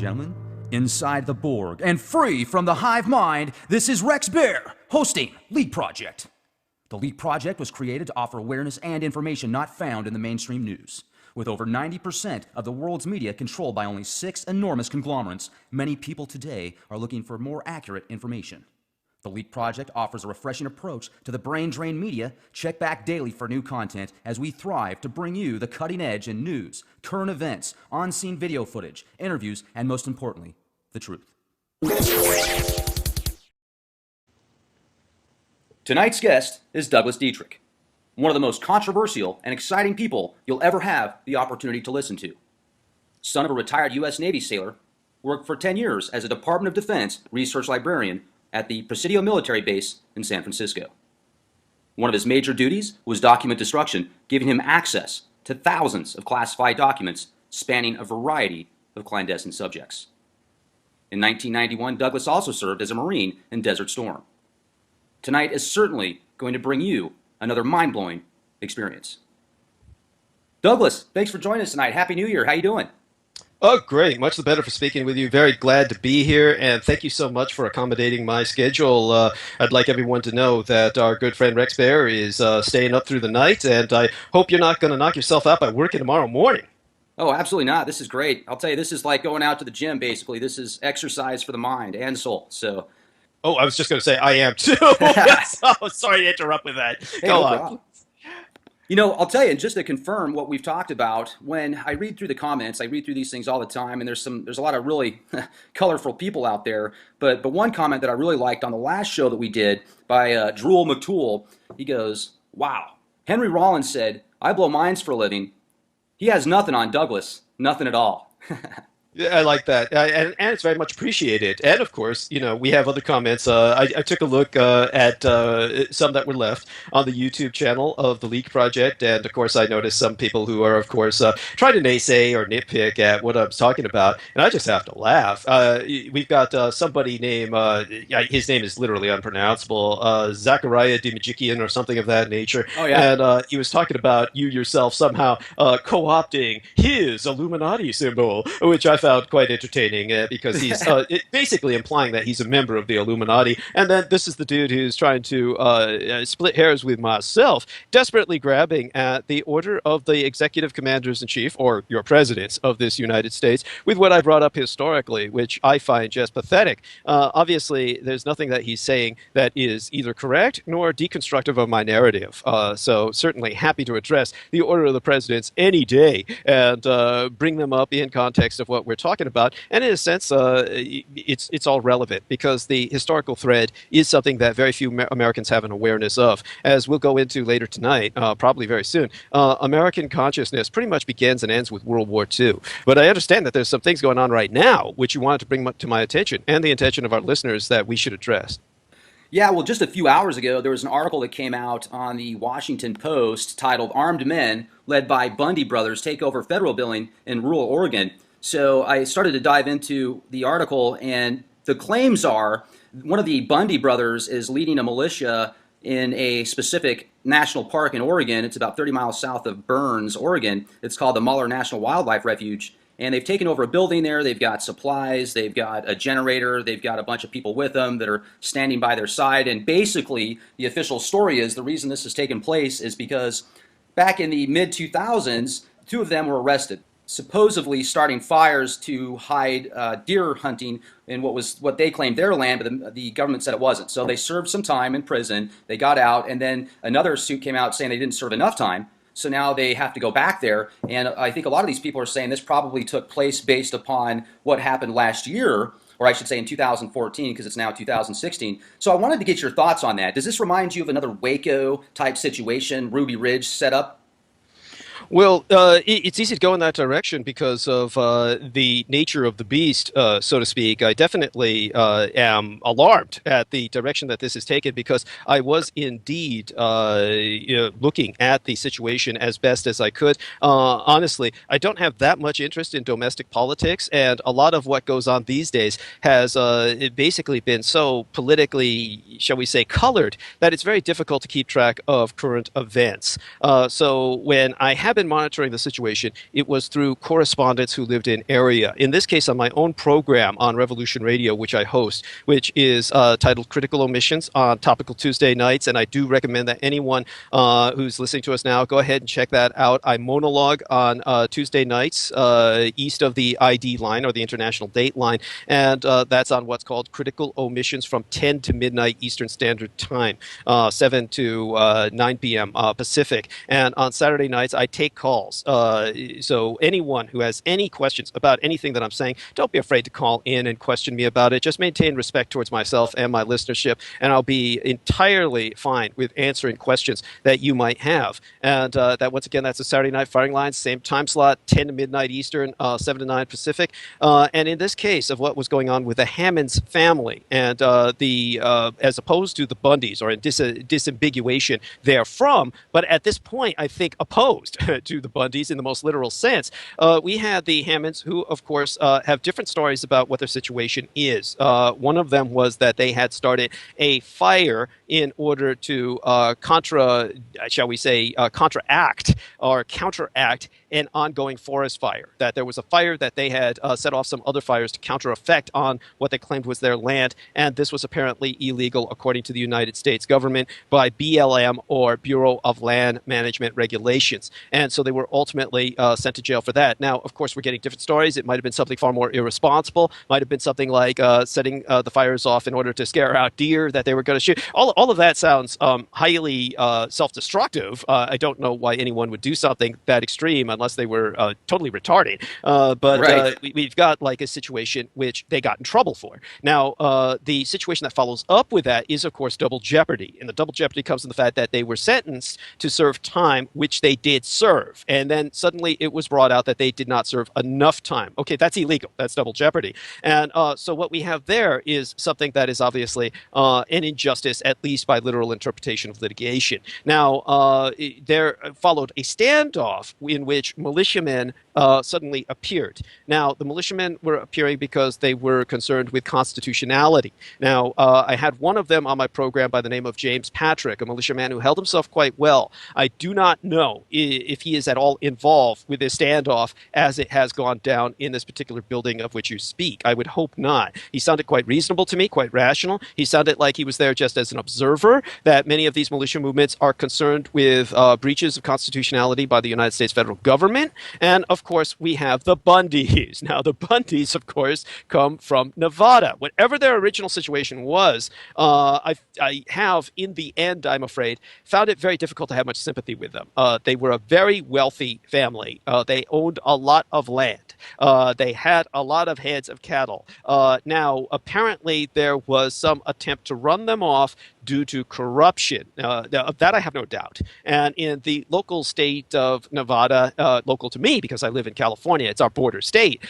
gentlemen, inside the Borg and free from the hive mind, this is Rex Bear hosting Leak Project. The Leak Project was created to offer awareness and information not found in the mainstream news. With over 90% of the world's media controlled by only 6 enormous conglomerates, many people today are looking for more accurate information. The Leak Project offers a refreshing approach to the brain-drained media. Check back daily for new content as we thrive to bring you the cutting edge in news, current events, on-scene video footage, interviews, and most importantly, the truth. Tonight's guest is Douglas Dietrich, one of the most controversial and exciting people you'll ever have the opportunity to listen to. Son of a retired U.S. Navy sailor, worked for 10 years as a Department of Defense research librarian at the Presidio military base in San Francisco. One of his major duties was document destruction, giving him access to thousands of classified documents spanning a variety of clandestine subjects. In 1991, Douglas also served as a Marine in Desert Storm. Tonight is certainly going to bring you another mind-blowing experience. Douglas, thanks for joining us tonight. Happy New Year. How you doing? Oh, great. Much the better for speaking with you. Very glad to be here, and thank you so much for accommodating my schedule. I'd like everyone to know that our good friend Rex Bear is staying up through the night, and I hope you're not going to knock yourself out by working tomorrow morning. Oh, absolutely not. This is great. I'll tell you, this is like going out to the gym, basically. This is exercise for the mind and soul. So. Oh, I was just going to say I am too. Oh, sorry to interrupt with that. Hey, Go no on. problem. You know, I'll tell you, and just to confirm what we've talked about, when I read through the comments, I read through these things all the time, and there's a lot of really colorful people out there. But one comment that I really liked on the last show that we did by Drool McTool, he goes, "Wow, Henry Rollins said, 'I blow minds for a living.' He has nothing on Douglas, nothing at all." Yeah, I like that, and it's very much appreciated. And of course, you know, we have other comments. I took a look at some that were left on the YouTube channel of the Leak Project, and of course, I noticed some people who are, of course, trying to naysay or nitpick at what I'm talking about, and I just have to laugh. We've got somebody named his name is literally unpronounceable, Zachariah Dimijikian or something of that nature. Oh yeah. And he was talking about you yourself somehow co-opting his Illuminati symbol, which I found quite entertaining because he's basically implying that he's a member of the Illuminati. And then this is the dude who's trying to split hairs with myself, desperately grabbing at the order of the executive commanders-in-chief, or your presidents of this United States, with what I brought up historically, which I find just pathetic. Obviously, there's nothing that he's saying that is either correct nor deconstructive of my narrative. So certainly happy to address the order of the presidents any day and bring them up in context of what we're talking about. And in a sense, it's all relevant because the historical thread is something that very few Americans have an awareness of. As we'll go into later tonight, probably very soon, American consciousness pretty much begins and ends with World War II. But I understand that there's some things going on right now which you wanted to bring to my attention and the attention of our listeners that we should address. Yeah, well, just a few hours ago, there was an article that came out on the Washington Post titled "Armed Men Led by Bundy Brothers Take Over Federal Building in Rural Oregon." So I started to dive into the article, and the claims are one of the Bundy brothers is leading a militia in a specific national park in Oregon. It's about 30 miles south of Burns, Oregon. It's called the Muller National Wildlife Refuge. And they've taken over a building there. They've got supplies. They've got a generator. They've got a bunch of people with them that are standing by their side. And basically, the official story is the reason this has taken place is because back in the mid-2000s, 2 of them were arrested, supposedly starting fires to hide deer hunting in what they claimed their land, but the government said it wasn't. So they served some time in prison. They got out, and then another suit came out saying they didn't serve enough time. So now they have to go back there. And I think a lot of these people are saying this probably took place based upon what happened last year, or I should say in 2014, because it's now 2016. So I wanted to get your thoughts on that. Does this remind you of another Waco type situation, Ruby Ridge setup? Well, it's easy to go in that direction because of the nature of the beast, so to speak. I definitely am alarmed at the direction that this is taken because I was indeed looking at the situation as best as I could. Honestly, I don't have that much interest in domestic politics, and a lot of what goes on these days has basically been so politically, shall we say, colored that it's very difficult to keep track of current events. So when I have been monitoring the situation, it was through correspondents who lived in area. In this case, on my own program on Revolution Radio, which I host, which is titled Critical Omissions on Topical Tuesday nights. And I do recommend that anyone who's listening to us now, go ahead and check that out. I monologue on Tuesday nights east of the ID line or the International Date line. And that's on what's called Critical Omissions from 10 to midnight Eastern Standard Time, 7 to 9 p.m. Pacific. And on Saturday nights, I take calls. So anyone who has any questions about anything that I'm saying, don't be afraid to call in and question me about it. Just maintain respect towards myself and my listenership, and I'll be entirely fine with answering questions that you might have. And that, once again, that's a Saturday night firing line, same time slot, 10 to midnight Eastern, 7 to 9 Pacific. And in this case of what was going on with the Hammonds family and as opposed to the Bundys, or in disambiguation therefrom, but at this point, I think opposed to the Bundys in the most literal sense, we had the Hammonds who, of course, have different stories about what their situation is. One of them was that they had started a fire in order to counteract or counteract an ongoing forest fire. That there was a fire that they had set off some other fires to counter effect on what they claimed was their land, and this was apparently illegal according to the United States government by BLM, or Bureau of Land Management Regulations. And so they were ultimately sent to jail for that. Now, of course, we're getting different stories. It might have been something far more irresponsible. Might have been something like setting the fires off in order to scare out deer that they were going to shoot. All of that sounds highly self-destructive. I don't know why anyone would do something that extreme unless they were totally retarded. But Right. we've got like a situation which they got in trouble for. Now, the situation that follows up with that is, of course, double jeopardy. And the double jeopardy comes from the fact that they were sentenced to serve time, which they did serve. And then suddenly it was brought out that they did not serve enough time. Okay, that's illegal. That's double jeopardy. And so what we have there is something that is obviously an injustice, at least by literal interpretation of litigation. Now, there followed a standoff in which militiamen suddenly appeared. Now, the militiamen were appearing because they were concerned with constitutionality. Now, I had one of them on my program by the name of James Patrick, a militiaman who held himself quite well. I do not know if he is at all involved with this standoff as it has gone down in this particular building of which you speak. I would hope not. He sounded quite reasonable to me, quite rational. He sounded like he was there just as an observer, that many of these militia movements are concerned with breaches of constitutionality by the United States federal government. And, of course, we have the Bundys. Now, the Bundys, of course, come from Nevada. Whatever their original situation was, I have, in the end, I'm afraid, found it very difficult to have much sympathy with them. They were a very wealthy family. They owned a lot of land. They had a lot of heads of cattle. Now, apparently, there was some attempt to run them off due to corruption. That I have no doubt. And in the local state of Nevada, local to me because I live in California, it's our border state,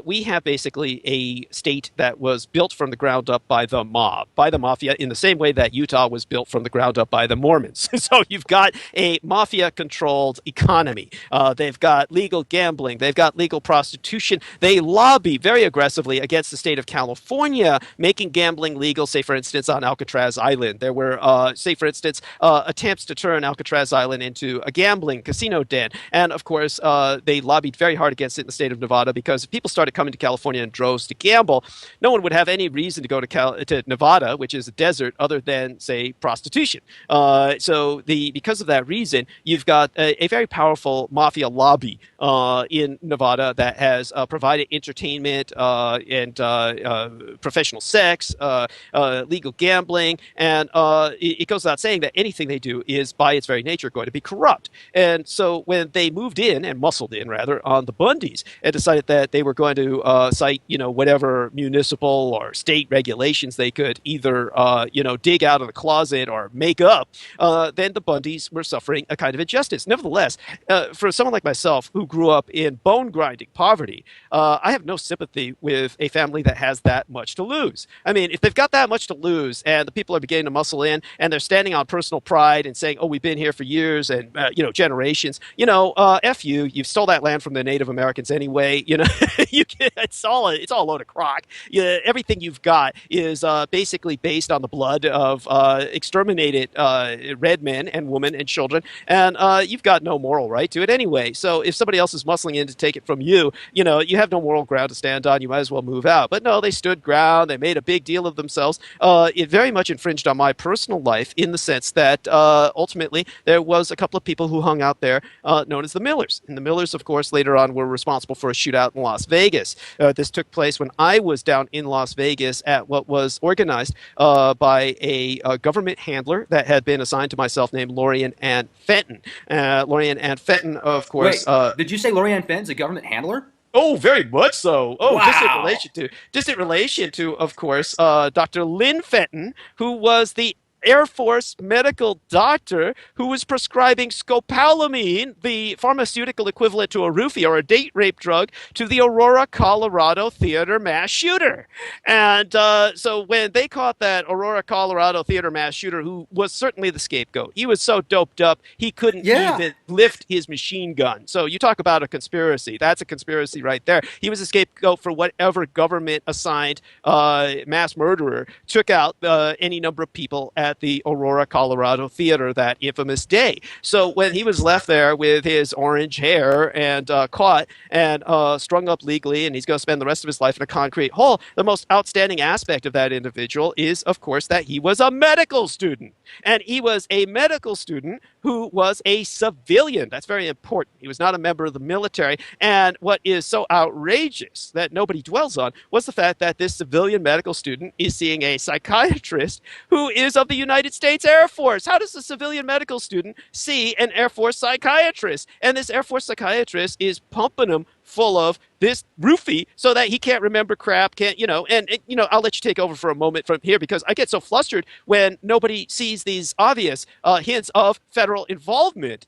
we have basically a state that was built from the ground up by the mob, by the mafia, in the same way that Utah was built from the ground up by the Mormons. So you've got a mafia-controlled economy. They've got legal gambling. They've got legal prostitution. They lobby very aggressively against the state of California, making gambling legal, say, for instance, on Alcatraz Island. There were, say, for instance, attempts to turn Alcatraz Island into a gambling casino den. And, of course, they lobbied very hard against it in the state of Nevada because if people started coming to California in droves to gamble, no one would have any reason to go to Nevada, which is a desert, other than, say, prostitution. So because of that reason, you've got a very powerful mafia lobby in Nevada that has provided entertainment and professional sex, legal gambling, and it goes without saying that anything they do is, by its very nature, going to be corrupt. And so when they moved in, and muscled in, rather, on the Bundys, and decided that they were going to cite, whatever municipal or state regulations they could either, dig out of the closet or make up, then the Bundys were suffering a kind of injustice. Nevertheless, for someone like myself who grew up in bone-grinding poverty, I have no sympathy with a family that has that much to lose. I mean, if they've got that much to lose and the people are beginning waiting to muscle in, and they're standing on personal pride and saying, "Oh, we've been here for years and generations." F you. You've stole that land from the Native Americans anyway. It's all a load of crock. Everything you've got is basically based on the blood of exterminated red men and women and children, and you've got no moral right to it anyway. So if somebody else is muscling in to take it from you, you have no moral ground to stand on. You might as well move out. But no, they stood ground. They made a big deal of themselves. It very much infringed on my personal life in the sense that ultimately there was a couple of people who hung out there known as the Millers. And the Millers, of course, later on were responsible for a shootout in Las Vegas. This took place when I was down in Las Vegas at what was organized by a government handler that had been assigned to myself named Lorian Ann Fenton. Lorian Ann Fenton, of course. Wait, did you say Lorianne Fenton's a government handler? Oh, very much so. Oh, Wow. just in relation to, of course, Dr. Lynn Fenton, who was the Air Force medical doctor who was prescribing scopolamine, the pharmaceutical equivalent to a roofie or a date rape drug, to the Aurora, Colorado theater mass shooter. And so when they caught that Aurora, Colorado theater mass shooter, who was certainly the scapegoat, he was so doped up he couldn't Yeah. even lift his machine gun. So you talk about a conspiracy. That's a conspiracy right there. He was a scapegoat for whatever government assigned mass murderer took out any number of people at the Aurora, Colorado theater that infamous day. So when he was left there with his orange hair and caught and strung up legally, and he's going to spend the rest of his life in a concrete hole, the most outstanding aspect of that individual is, of course, that he was a medical student. And he was a medical student who was a civilian. That's very important. He was not a member of the military. And what is so outrageous that nobody dwells on was the fact that this civilian medical student is seeing a psychiatrist who is of the United States Air Force. How does a civilian medical student see an Air Force psychiatrist? And this Air Force psychiatrist is pumping him full of this roofie so that he can't remember crap, I'll let you take over for a moment from here because I get so flustered when nobody sees these obvious hints of federal involvement.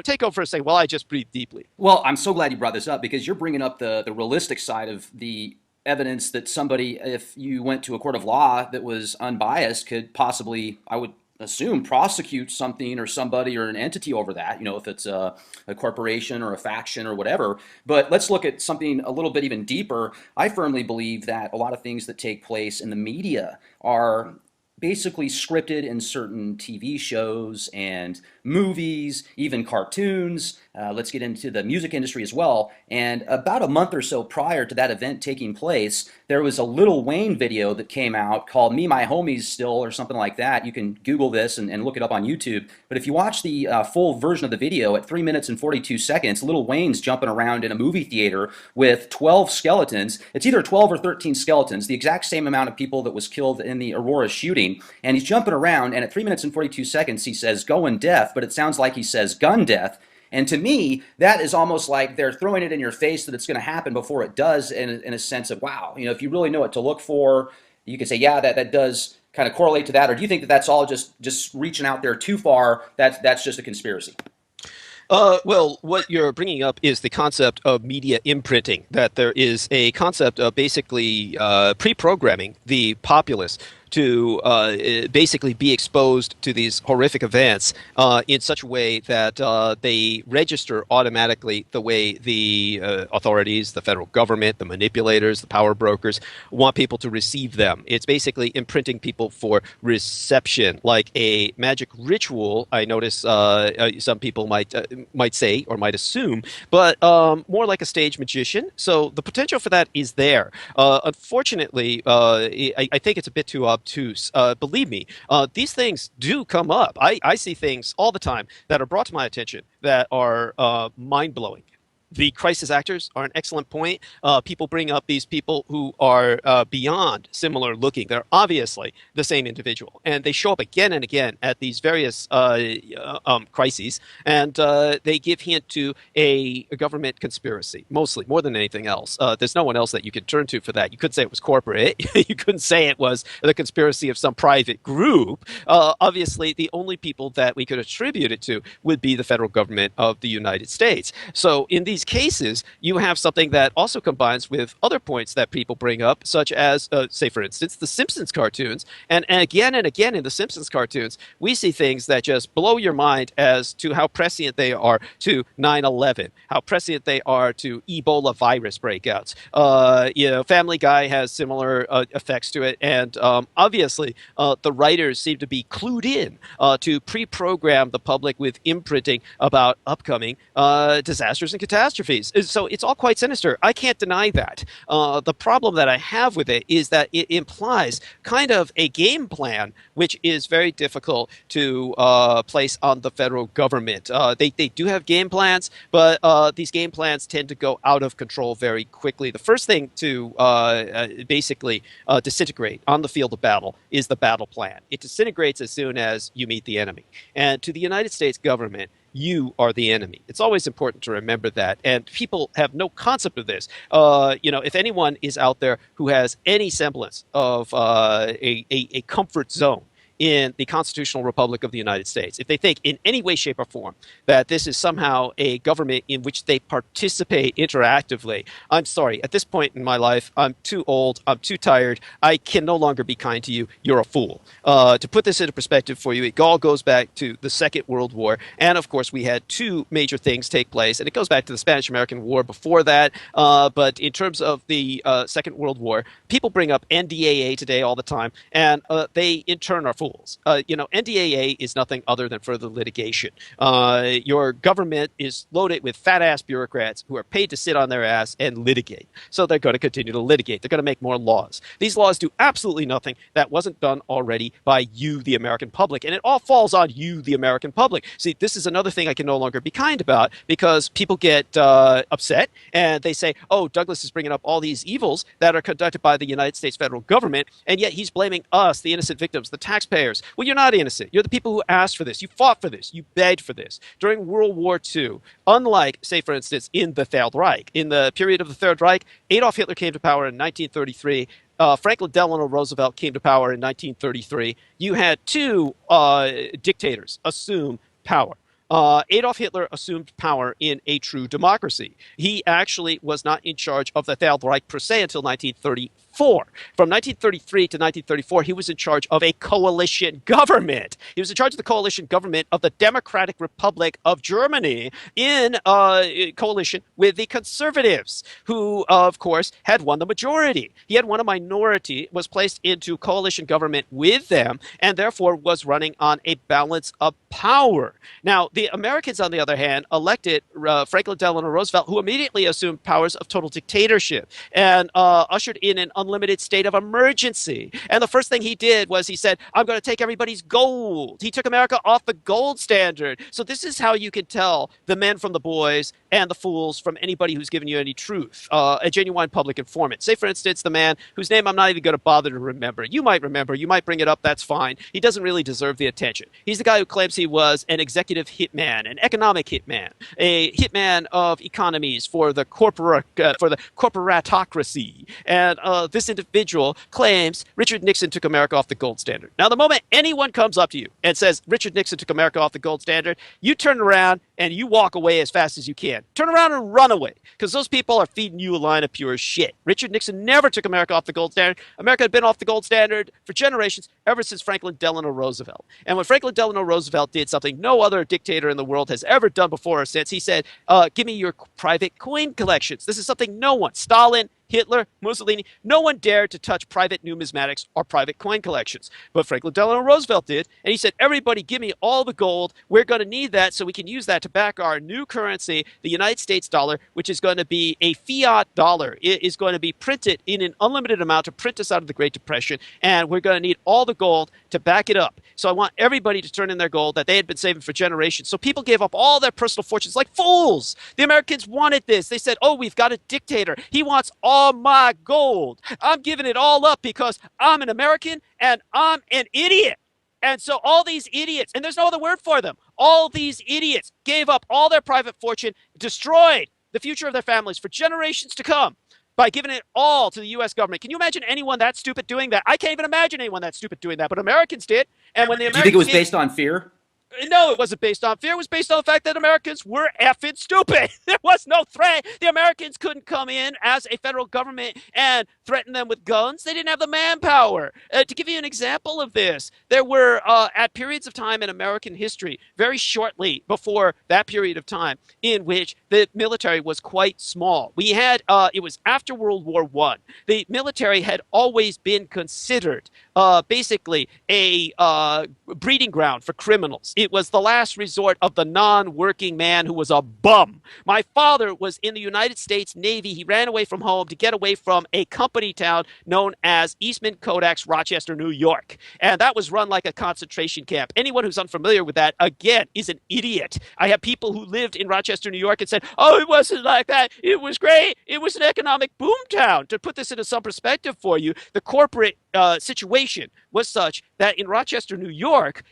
Take over and say, well, I just breathe deeply. Well, I'm so glad you brought this up because you're bringing up the realistic side of the evidence that somebody, if you went to a court of law that was unbiased, could possibly, I would assume, prosecute something or somebody or an entity over that, if it's a corporation or a faction or whatever. But let's look at something a little bit even deeper. I firmly believe that a lot of things that take place in the media are basically scripted in certain TV shows and movies, even cartoons. Let's get into the music industry as well. And about a month or so prior to that event taking place, there was a Lil Wayne video that came out called Me, My Homies Still, or something like that. You can Google this and look it up on YouTube. But if you watch the full version of the video at 3 minutes and 42 seconds, Lil Wayne's jumping around in a movie theater with 12 skeletons. It's either 12 or 13 skeletons, the exact same amount of people that was killed in the Aurora shooting. And he's jumping around, and at 3 minutes and 42 seconds, he says going deaf, but it sounds like he says gun death. And to me, that is almost like they're throwing it in your face that it's going to happen before it does, in a sense of, wow, if you really know what to look for, you can say, yeah, that does kind of correlate to that. Or do you think that that's all just reaching out there too far, that's just a conspiracy? Well, what you're bringing up is the concept of media imprinting, that there is a concept of basically pre-programming the populace to basically be exposed to these horrific events in such a way that they register automatically the way the authorities, the federal government, the manipulators, the power brokers want people to receive them. It's basically imprinting people for reception, like a magic ritual. I notice some people might say or might assume, but more like a stage magician. So the potential for that is there. Unfortunately, I think it's a bit too obtuse. Believe me, these things do come up. I see things all the time that are brought to my attention that are mind-blowing. The crisis actors are an excellent point. People bring up these people who are beyond similar looking. They're obviously the same individual. And they show up again and again at these various crises. And they give hint to a government conspiracy, mostly, more than anything else. There's no one else that you can turn to for that. You couldn't say it was corporate. You couldn't say it was the conspiracy of some private group. Obviously, the only people that we could attribute it to would be the federal government of the United States. So in these these cases, you have something that also combines with other points that people bring up, such as, say, for instance, the Simpsons cartoons. And again in the Simpsons cartoons, we see things that just blow your mind as to how prescient they are to 9/11, how prescient they are to Ebola virus breakouts. Family Guy has similar effects to it, and obviously, the writers seem to be clued in to pre-program the public with imprinting about upcoming disasters and catastrophes. So it's all quite sinister. I can't deny that. The problem that I have with it is that it implies kind of a game plan, which is very difficult to place on the federal government. They do have game plans, but these game plans tend to go out of control very quickly. The first thing to basically disintegrate on the field of battle is the battle plan. It disintegrates as soon as you meet the enemy. And to the United States government, you are the enemy. It's always important to remember that. And people have no concept of this. If anyone is out there who has any semblance of a comfort zone in the constitutional republic of the United States, if they think in any way, shape, or form that this is somehow a government in which they participate interactively, I'm sorry. At this point in my life, I'm too old. I'm too tired. I can no longer be kind to you. You're a fool. To put this into perspective for you, it all goes back to the Second World War. And of course, we had two major things take place. And it goes back to the Spanish-American War before that. But in terms of the Second World War, people bring up NDAA today all the time. And they in turn are fools. NDAA is nothing other than further litigation. Your government is loaded with fat-ass bureaucrats who are paid to sit on their ass and litigate. So they're going to continue to litigate. They're going to make more laws. These laws do absolutely nothing that wasn't done already by you, the American public. And it all falls on you, the American public. See, this is another thing I can no longer be kind about, because people get upset and they say, oh, Douglas is bringing up all these evils that are conducted by the United States federal government, and yet he's blaming us, the innocent victims, the taxpayers. Well, you're not innocent. You're the people who asked for this. You fought for this. You begged for this. During World War II, unlike, say, for instance, in the Third Reich, in the period of the Third Reich, Adolf Hitler came to power in 1933. Franklin Delano Roosevelt came to power in 1933. You had two dictators assume power. Adolf Hitler assumed power in a true democracy. He actually was not in charge of the Third Reich per se until 1934. From 1933 to 1934, he was in charge of a coalition government. He was in charge of the coalition government of the Democratic Republic of Germany in coalition with the conservatives, who, of course, had won the majority. He had won a minority, was placed into coalition government with them, and therefore was running on a balance of power. Now, the Americans, on the other hand, elected Franklin Delano Roosevelt, who immediately assumed powers of total dictatorship and ushered in an unlimited state of emergency. And the first thing he did was he said, I'm going to take everybody's gold. He took America off the gold standard. So this is how you can tell the men from the boys and the fools from anybody who's given you any truth, a genuine public informant. Say, for instance, the man whose name I'm not even going to bother to remember. You might remember. You might bring it up. That's fine. He doesn't really deserve the attention. He's the guy who claims he was an executive hitman, an economic hitman, a hitman of economies for the corporatocracy. And this individual claims Richard Nixon took America off the gold standard. Now, the moment anyone comes up to you and says Richard Nixon took America off the gold standard, you turn around and you walk away as fast as you can. Turn around and run away, because those people are feeding you a line of pure shit. Richard Nixon never took America off the gold standard. America had been off the gold standard for generations, ever since Franklin Delano Roosevelt. And when Franklin Delano Roosevelt did something no other dictator in the world has ever done before or since, he said, give me your private coin collections. This is something no one, Stalin, Hitler, Mussolini, no one dared to touch private numismatics or private coin collections. But Franklin Delano Roosevelt did, and he said, everybody give me all the gold. We're going to need that so we can use that to back our new currency, the United States dollar, which is going to be a fiat dollar. It is going to be printed in an unlimited amount to print us out of the Great Depression, and we're going to need all the gold to back it up. So I want everybody to turn in their gold that they had been saving for generations. So people gave up all their personal fortunes like fools. The Americans wanted this. They said, oh, we've got a dictator. He wants all my gold. I'm giving it all up because I'm an American and I'm an idiot. And so all these idiots, and there's no other word for them, all these idiots gave up all their private fortune, destroyed the future of their families for generations to come by giving it all to the U.S. government. Can you imagine anyone that stupid doing that? I can't even imagine anyone that stupid doing that, but Americans did. And when the Do you think it was Americans based on fear? No, it wasn't based on fear. It was based on the fact that Americans were effing stupid. There was no threat. The Americans couldn't come in as a federal government and threaten them with guns. They didn't have the manpower. To give you an example of this, there were at periods of time in American history, very shortly before that period of time, in which the military was quite small. We had it was after World War I. The military had always been considered basically a breeding ground for criminals. It was the last resort of the non-working man who was a bum. My father was in the United States Navy. He ran away from home to get away from a company town known as Eastman Kodak's Rochester, New York. And that was run like a concentration camp. Anyone who's unfamiliar with that, again, is an idiot. I have people who lived in Rochester, New York and said, oh, it wasn't like that. It was great. It was an economic boom town. To put this into some perspective for you, the corporate situation was such that in Rochester, New York,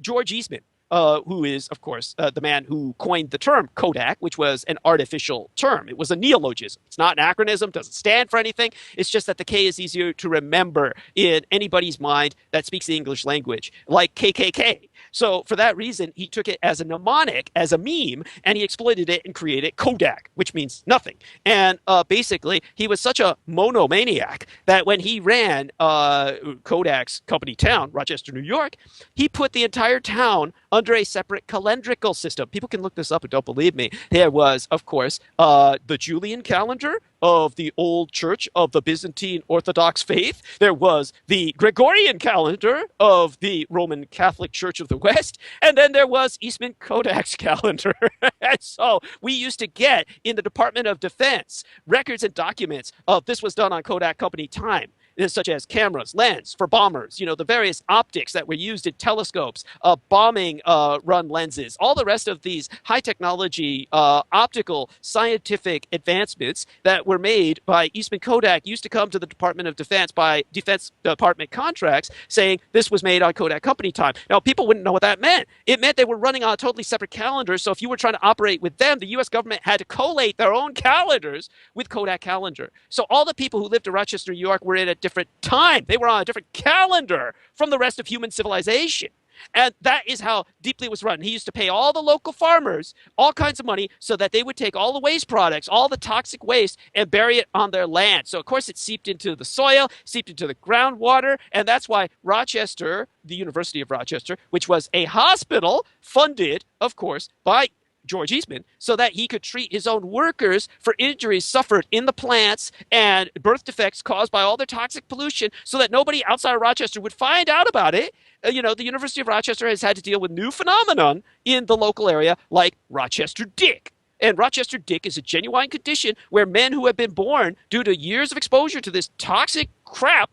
George Eastman, who is, of course, the man who coined the term Kodak, which was an artificial term. It was a neologism. It's not an acronym, doesn't stand for anything. It's just that the K is easier to remember in anybody's mind that speaks the English language, like KKK. So for that reason, he took it as a mnemonic, as a meme, and he exploited it and created Kodak, which means nothing. And basically, he was such a monomaniac that when he ran Kodak's company town, Rochester, New York, he put the entire town under a separate calendrical system. People can look this up and don't believe me. There was, of course, the Julian calendar of the old church of the Byzantine Orthodox faith. There was the Gregorian calendar of the Roman Catholic Church of the West. And then there was Eastman Kodak's calendar. And so we used to get in the Department of Defense records and documents of this was done on Kodak company time, such as cameras, lens for bombers, the various optics that were used in telescopes, bombing run lenses, all the rest of these high technology optical scientific advancements that were made by Eastman Kodak used to come to the Department of Defense by Defense Department contracts saying this was made on Kodak company time. Now, people wouldn't know what that meant. It meant they were running on a totally separate calendar. So if you were trying to operate with them, the U.S. government had to collate their own calendars with Kodak calendar. So all the people who lived in Rochester, New York were in a different time. They were on a different calendar from the rest of human civilization. And that is how deeply it was run. He used to pay all the local farmers all kinds of money so that they would take all the waste products, all the toxic waste, and bury it on their land. So, of course, it seeped into the soil, seeped into the groundwater, and that's why Rochester, the University of Rochester, which was a hospital funded, of course, by George Eastman, so that he could treat his own workers for injuries suffered in the plants and birth defects caused by all their toxic pollution, so that nobody outside of Rochester would find out about it. The University of Rochester has had to deal with new phenomenon in the local area like Rochester Dick. And Rochester Dick is a genuine condition where men who have been born due to years of exposure to this toxic crap,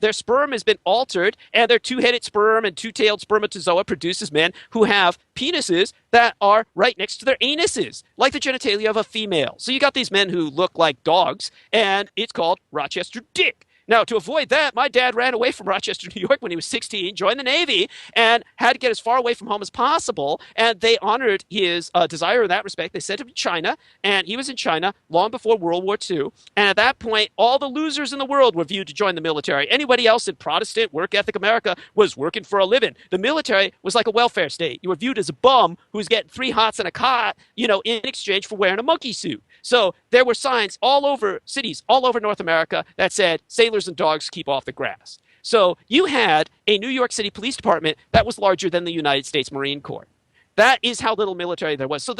their sperm has been altered, and their two-headed sperm and two-tailed spermatozoa produces men who have penises that are right next to their anuses, like the genitalia of a female. So you got these men who look like dogs, and it's called Rochester Dick. Now, to avoid that, my dad ran away from Rochester, New York when he was 16, joined the Navy, and had to get as far away from home as possible. And they honored his desire in that respect. They sent him to China, and he was in China long before World War II. And at that point, all the losers in the world were viewed to join the military. Anybody else in Protestant, work ethic America was working for a living. The military was like a welfare state. You were viewed as a bum who's getting 3 hots and a cot, in exchange for wearing a monkey suit. So there were signs all over cities, all over North America that said, sailors and dogs keep off the grass. So you had a New York City Police Department that was larger than the United States Marine Corps. That is how little military there was. So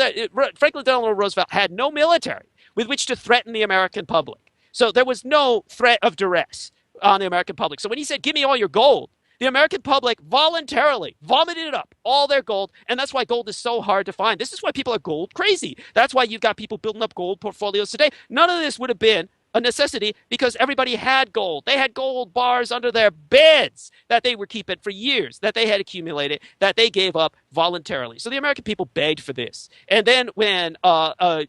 Franklin Delano Roosevelt had no military with which to threaten the American public. So there was no threat of duress on the American public. So when he said, give me all your gold, the American public voluntarily vomited up all their gold, and that's why gold is so hard to find. This is why people are gold crazy. That's why you've got people building up gold portfolios today. None of this would have been a necessity because everybody had gold. They had gold bars under their beds that they were keeping for years, that they had accumulated, that they gave up voluntarily. So the American people begged for this. And then when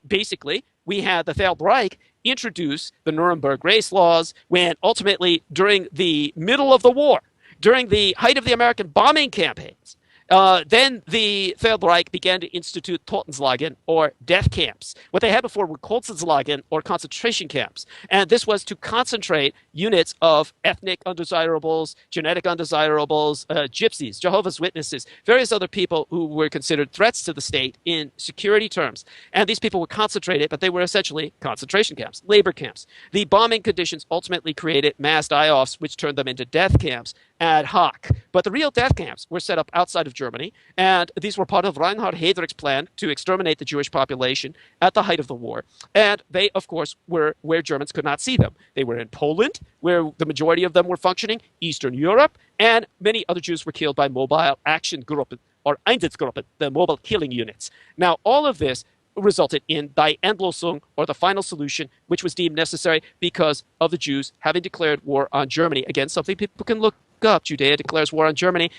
basically we had the Third Reich introduce the Nuremberg race laws, when ultimately during the middle of the war, during the height of the American bombing campaigns, Then the Third Reich began to institute Totenslagen, or death camps. What they had before were Kolzenslagen, or concentration camps. And this was to concentrate units of ethnic undesirables, genetic undesirables, gypsies, Jehovah's Witnesses, various other people who were considered threats to the state in security terms. And these people were concentrated, but they were essentially concentration camps, labor camps. The bombing conditions ultimately created mass die-offs, which turned them into death camps ad hoc. But the real death camps were set up outside of Germany, and these were part of Reinhard Heydrich's plan to exterminate the Jewish population at the height of the war. And they, of course, were where Germans could not see them. They were in Poland, where the majority of them were functioning, Eastern Europe, and many other Jews were killed by mobile action Gruppen, or Einsatzgruppen, the mobile killing units. Now, all of this resulted in Die Endlosung, or the final solution, which was deemed necessary because of the Jews having declared war on Germany. Again, something people can look up. Judea declares war on Germany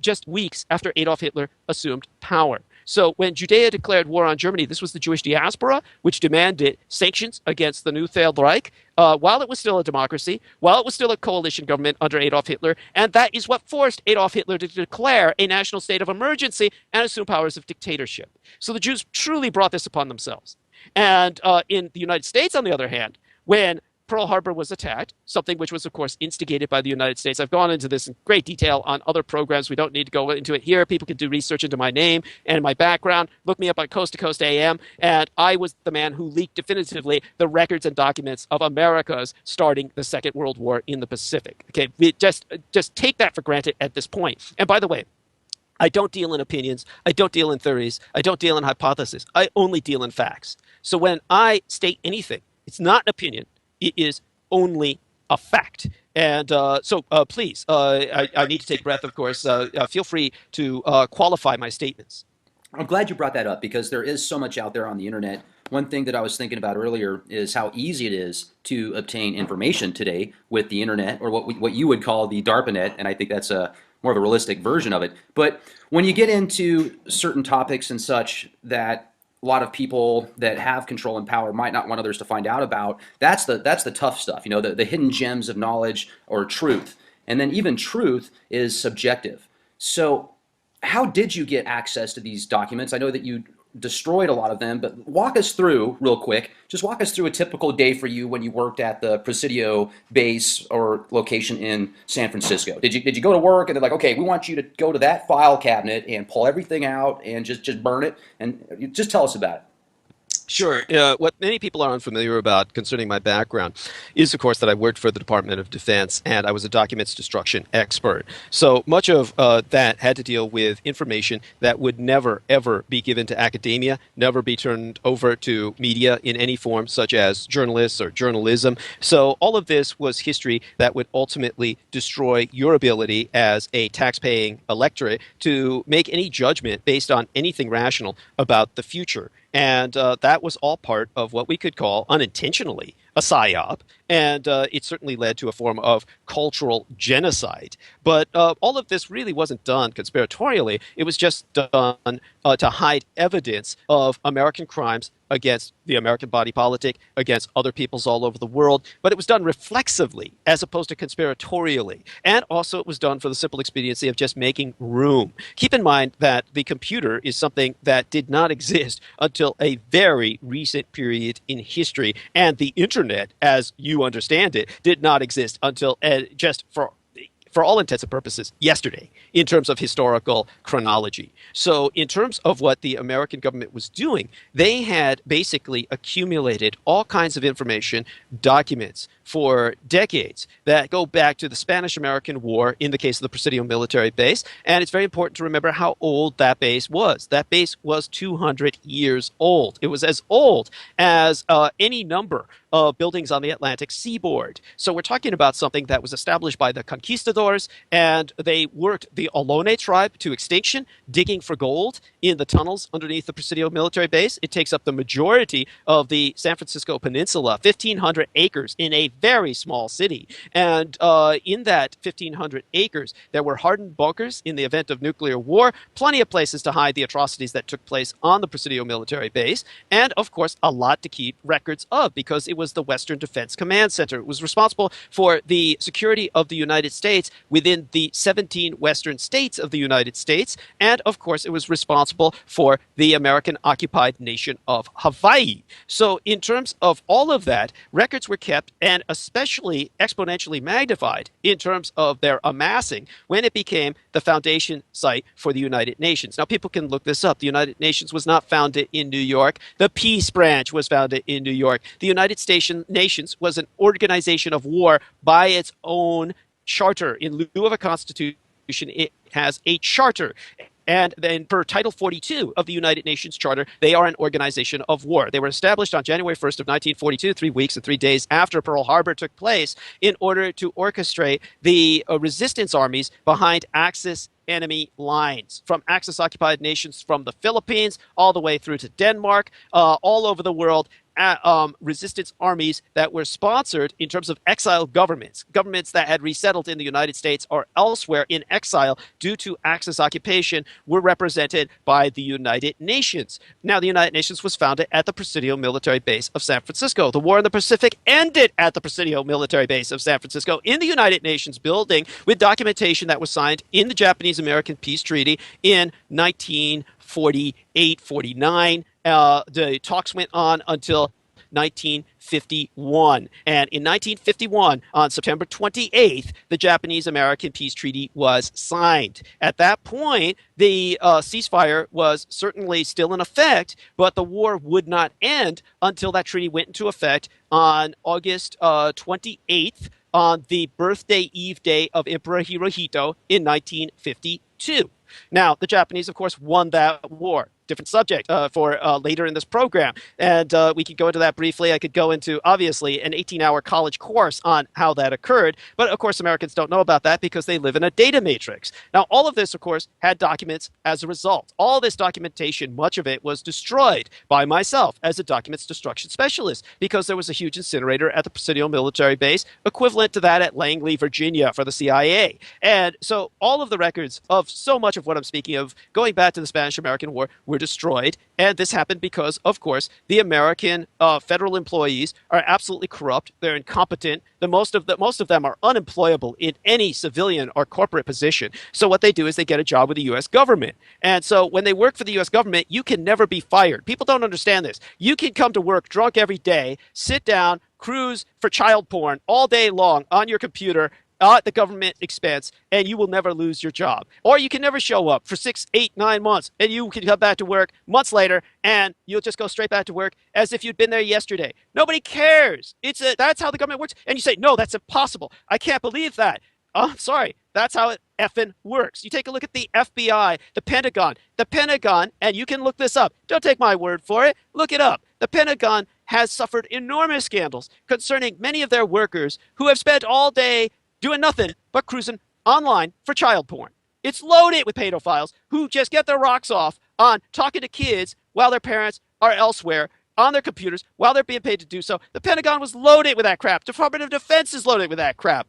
just weeks after Adolf Hitler assumed power. So when Judea declared war on Germany, this was the Jewish diaspora, which demanded sanctions against the new Third Reich while it was still a democracy, while it was still a coalition government under Adolf Hitler. And that is what forced Adolf Hitler to declare a national state of emergency and assume powers of dictatorship. So the Jews truly brought this upon themselves. And in the United States, on the other hand, when Pearl Harbor was attacked, something which was, of course, instigated by the United States. I've gone into this in great detail on other programs. We don't need to go into it here. People can do research into my name and my background. Look me up on Coast to Coast AM. And I was the man who leaked definitively the records and documents of America's starting the Second World War in the Pacific. Okay, we just take that for granted at this point. And by the way, I don't deal in opinions. I don't deal in theories. I don't deal in hypotheses. I only deal in facts. So when I state anything, it's not an opinion. It is only a fact. And so please, I need to take a breath, of course. Feel free to qualify my statements. I'm glad you brought that up because there is so much out there on the internet. One thing that I was thinking about earlier is how easy it is to obtain information today with the internet, or what you would call the DARPANET, and I think that's a more of a realistic version of it. But when you get into certain topics and such that a lot of people that have control and power might not want others to find out about, that's the tough stuff, the hidden gems of knowledge or truth. And then even truth is subjective. So how did you get access to these documents? I know that you destroyed a lot of them, but walk us through real quick. Just walk us through a typical day for you when you worked at the Presidio base or location in San Francisco. Did you go to work and they're like, okay, we want you to go to that file cabinet and pull everything out and just burn it? And just tell us about it. Sure. What many people are unfamiliar about concerning my background is, of course, that I worked for the Department of Defense and I was a documents destruction expert. So much of that had to deal with information that would never, ever be given to academia, never be turned over to media in any form, such as journalists or journalism. So all of this was history that would ultimately destroy your ability as a tax-paying electorate to make any judgment based on anything rational about the future. And that was all part of what we could call unintentionally a psyop, and it certainly led to a form of cultural genocide. But all of this really wasn't done conspiratorially. It was just done to hide evidence of American crimes against the American body politic, against other peoples all over the world. But it was done reflexively as opposed to conspiratorially. And also it was done for the simple expediency of just making room. Keep in mind that the computer is something that did not exist until a very recent period in history. And the internet, as you understand it, did not exist until just for all intents and purposes, yesterday, in terms of historical chronology. So in terms of what the American government was doing, they had basically accumulated all kinds of information, documents, for decades that go back to the Spanish-American War in the case of the Presidio military base. And it's very important to remember how old that base was. That base was 200 years old. It was as old as any number of buildings on the Atlantic seaboard. So we're talking about something that was established by the conquistadors, and they worked the Ohlone tribe to extinction, digging for gold in the tunnels underneath the Presidio military base. It takes up the majority of the San Francisco Peninsula, 1,500 acres in a very small city. And in that 1,500 acres, there were hardened bunkers in the event of nuclear war, plenty of places to hide the atrocities that took place on the Presidio military base, and of course, a lot to keep records of because it was the Western Defense Command Center. It was responsible for the security of the United States within the 17 western states of the United States. And of course, it was responsible for the American occupied nation of Hawaii. So, in terms of all of that, records were kept and especially exponentially magnified in terms of their amassing when it became the foundation site for the United Nations. Now, people can look this up. The United Nations was not founded in New York. The Peace Branch was founded in New York. The United Nations was an organization of war by its own charter. In lieu of a constitution, it has a charter. And then per Title 42 of the United Nations Charter, they are an organization of war. They were established on January 1st of 1942, 3 weeks and 3 days after Pearl Harbor took place, in order to orchestrate the resistance armies behind Axis enemy lines, from Axis occupied nations from the Philippines all the way through to Denmark, all over the world. Resistance armies that were sponsored in terms of exile governments that had resettled in the United States or elsewhere in exile due to Axis occupation, were represented by the United Nations. Now, the United Nations was founded at the Presidio military base of San Francisco. The war in the Pacific ended at the Presidio military base of San Francisco in the United Nations building, with documentation that was signed in the Japanese-American Peace Treaty in 1948-49. The talks went on until 1951. And in 1951, on September 28th, the Japanese-American Peace Treaty was signed. At that point, the ceasefire was certainly still in effect, but the war would not end until that treaty went into effect on August 28th, on the birthday eve day of Emperor Hirohito in 1952. Now, the Japanese, of course, won that war. Different subject for later in this program. And we could go into that briefly. I could go into, obviously, an 18-hour college course on how that occurred. But, of course, Americans don't know about that because they live in a data matrix. Now, all of this, of course, had documents as a result. All this documentation, much of it was destroyed by myself as a documents destruction specialist, because there was a huge incinerator at the Presidio military base, equivalent to that at Langley, Virginia, for the CIA. And so all of the records of so much of what I'm speaking of, going back to the Spanish-American War, were destroyed. And this happened because, of course, the American federal employees are absolutely corrupt. They're incompetent. Most of them are unemployable in any civilian or corporate position. So what they do is they get a job with the U.S. government. And so when they work for the U.S. government, you can never be fired. People don't understand this. You can come to work drunk every day, sit down, cruise for child porn all day long on your computer at the government expense, and you will never lose your job. Or you can never show up for 6, 8, 9 months, and you can come back to work months later, and you'll just go straight back to work as if you'd been there yesterday. Nobody cares. That's how the government works. And you say, no, that's impossible. I can't believe that. I'm sorry. That's how it effing works. You take a look at the FBI, the Pentagon. The Pentagon, and you can look this up. Don't take my word for it. Look it up. The Pentagon has suffered enormous scandals concerning many of their workers who have spent all day doing nothing but cruising online for child porn. It's loaded with pedophiles who just get their rocks off on talking to kids while their parents are elsewhere on their computers while they're being paid to do so. The Pentagon was loaded with that crap. Department of Defense is loaded with that crap.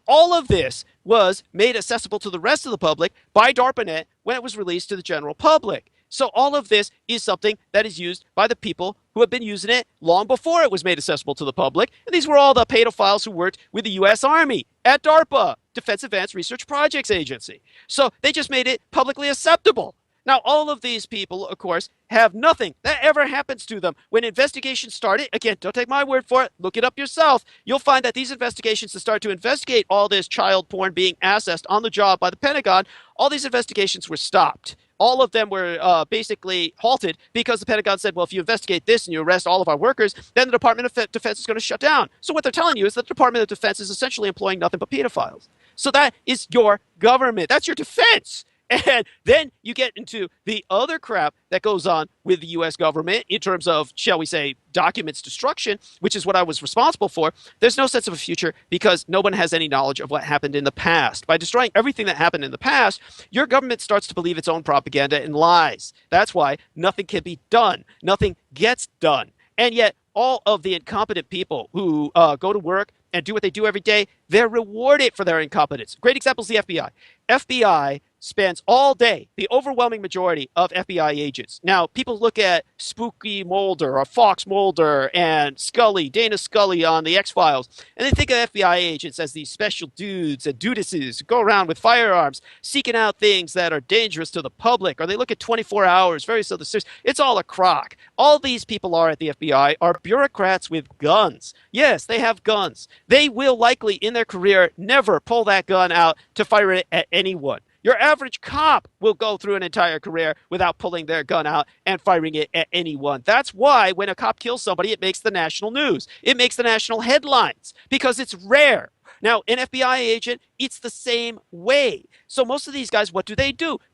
All of this was made accessible to the rest of the public by DARPANET when it was released to the general public. So all of this is something that is used by the people who have been using it long before it was made accessible to the public. And these were all the pedophiles who worked with the U.S. Army at DARPA, Defense Advanced Research Projects Agency. So they just made it publicly acceptable. Now, all of these people, of course, have nothing that ever happens to them. When investigations started, again, don't take my word for it, look it up yourself, you'll find that these investigations that start to investigate all this child porn being accessed on the job by the Pentagon, all these investigations were stopped. All of them were basically halted because the Pentagon said, well, if you investigate this and you arrest all of our workers, then the Department of Defense is going to shut down. So what they're telling you is that the Department of Defense is essentially employing nothing but pedophiles. So that is your government. That's your defense. And then you get into the other crap that goes on with the U.S. government in terms of, shall we say, documents destruction, which is what I was responsible for. There's no sense of a future because no one has any knowledge of what happened in the past. By destroying everything that happened in the past, your government starts to believe its own propaganda and lies. That's why nothing can be done. Nothing gets done. And yet all of the incompetent people who go to work and do what they do every day, they're rewarded for their incompetence. Great example is the FBI. FBI spends all day, the overwhelming majority of FBI agents. Now, people look at Spooky Mulder or Fox Mulder and Scully, Dana Scully on the X-Files, and they think of FBI agents as these special dudes and dudesses who go around with firearms, seeking out things that are dangerous to the public, or they look at 24 hours, various other series. It's all a crock. All these people are at the FBI are bureaucrats with guns. Yes, they have guns. They will likely, in their career, never pull that gun out to fire it at anyone. Your average cop will go through an entire career without pulling their gun out and firing it at anyone. That's why when a cop kills somebody, it makes the national news. It makes the national headlines because it's rare. Now, an FBI agent, it's the same way. So most of these guys, what do?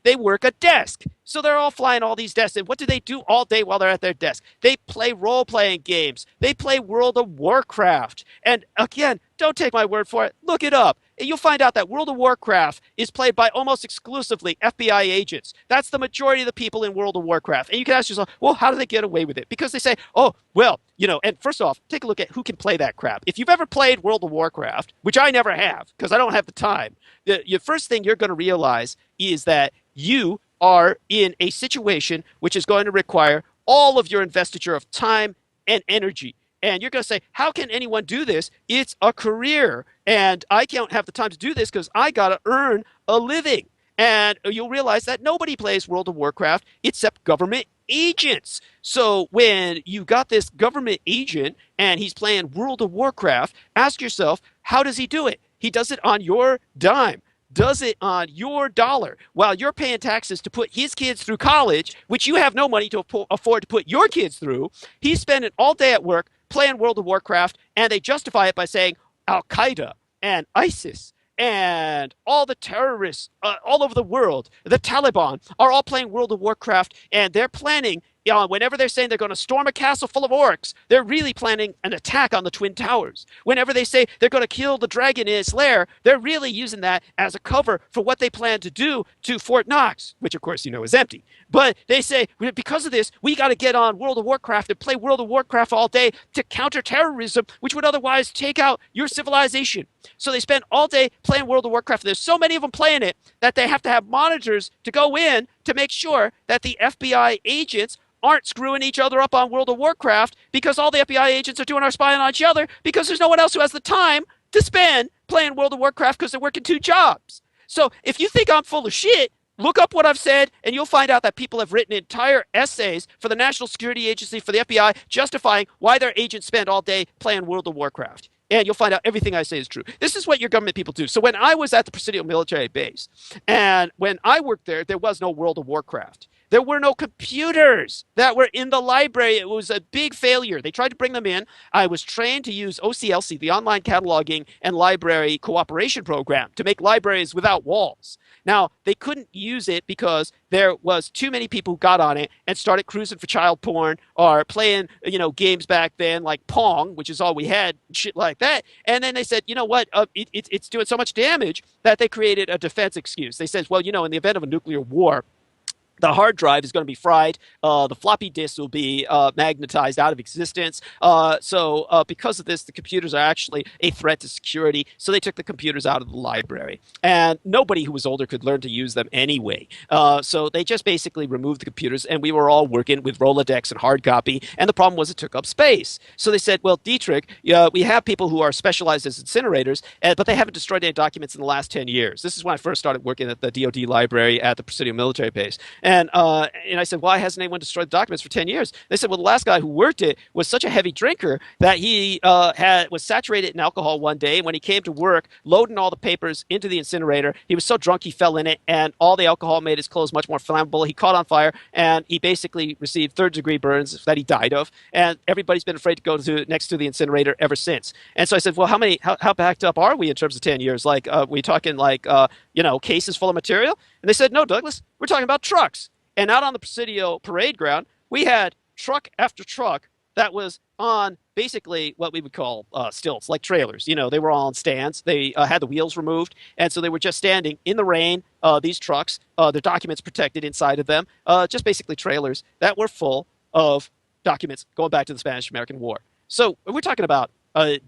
They work a desk. So they're all flying all these desks. And what do they do all day while they're at their desk? They play role-playing games. They play World of Warcraft. And again, don't take my word for it. Look it up. And you'll find out that World of Warcraft is played by almost exclusively FBI agents. That's the majority of the people in World of Warcraft. And you can ask yourself, well, how do they get away with it? Because they say, oh, well, and first off, take a look at who can play that crap. If you've ever played World of Warcraft, which I never have because I don't have the time, the first thing you're going to realize is that you are in a situation which is going to require all of your investiture of time and energy. And you're going to say, how can anyone do this? It's a career. And I can't have the time to do this because I got to earn a living. And you'll realize that nobody plays World of Warcraft except government agents. So when you got this government agent and he's playing World of Warcraft, ask yourself, how does he do it? He does it on your dime. Does it on your dollar while you're paying taxes to put his kids through college, which you have no money to afford to put your kids through. He's spending all day at work playing World of Warcraft, and they justify it by saying Al-Qaeda and ISIS and all the terrorists all over the world, the Taliban, are all playing World of Warcraft, and they're planning, whenever they're saying they're going to storm a castle full of orcs, they're really planning an attack on the Twin Towers. Whenever they say they're going to kill the dragon in its lair, they're really using that as a cover for what they plan to do to Fort Knox, which of course is empty. But they say, because of this, we got to get on World of Warcraft and play World of Warcraft all day to counter terrorism, which would otherwise take out your civilization. So they spend all day playing World of Warcraft. There's so many of them playing it that they have to have monitors to go in to make sure that the FBI agents aren't screwing each other up on World of Warcraft, because all the FBI agents are doing are spying on each other because there's no one else who has the time to spend playing World of Warcraft because they're working two jobs. So if you think I'm full of shit, look up what I've said, and you'll find out that people have written entire essays for the National Security Agency, for the FBI, justifying why their agents spend all day playing World of Warcraft. And you'll find out everything I say is true. This is what your government people do. So when I was at the Presidio military base, and when I worked there, there was no World of Warcraft. There were no computers that were in the library. It was a big failure. They tried to bring them in. I was trained to use OCLC, the Online Cataloging and Library Cooperation Program, to make libraries without walls. Now, they couldn't use it because there was too many people who got on it and started cruising for child porn or playing, games back then like Pong, which is all we had, shit like that. And then they said, you know what, it's doing so much damage that they created a defense excuse. They said, well, in the event of a nuclear war, the hard drive is going to be fried. The floppy disk will be magnetized out of existence. So because of this, the computers are actually a threat to security. So they took the computers out of the library. And nobody who was older could learn to use them anyway. So they just basically removed the computers, and we were all working with Rolodex and hard copy. And the problem was it took up space. So they said, well, Dietrich, we have people who are specialized as incinerators, but they haven't destroyed any documents in the last 10 years. This is when I first started working at the DoD library at the Presidio military base. And I said, why hasn't anyone destroyed the documents for 10 years? They said, well, the last guy who worked it was such a heavy drinker that he was saturated in alcohol one day. And when he came to work, loading all the papers into the incinerator, he was so drunk he fell in it, and all the alcohol made his clothes much more flammable. He caught on fire, and he basically received third-degree burns that he died of. And everybody's been afraid to go next to the incinerator ever since. And so I said, well, how backed up are we in terms of 10 years? Like, we talking like, cases full of material? And they said, no, Douglas, we're talking about trucks. And out on the Presidio parade ground, we had truck after truck that was on basically what we would call stilts, like trailers. They were all on stands. They had the wheels removed, and so they were just standing in the rain, these trucks, their documents protected inside of them, just basically trailers that were full of documents going back to the Spanish-American War. So we're talking about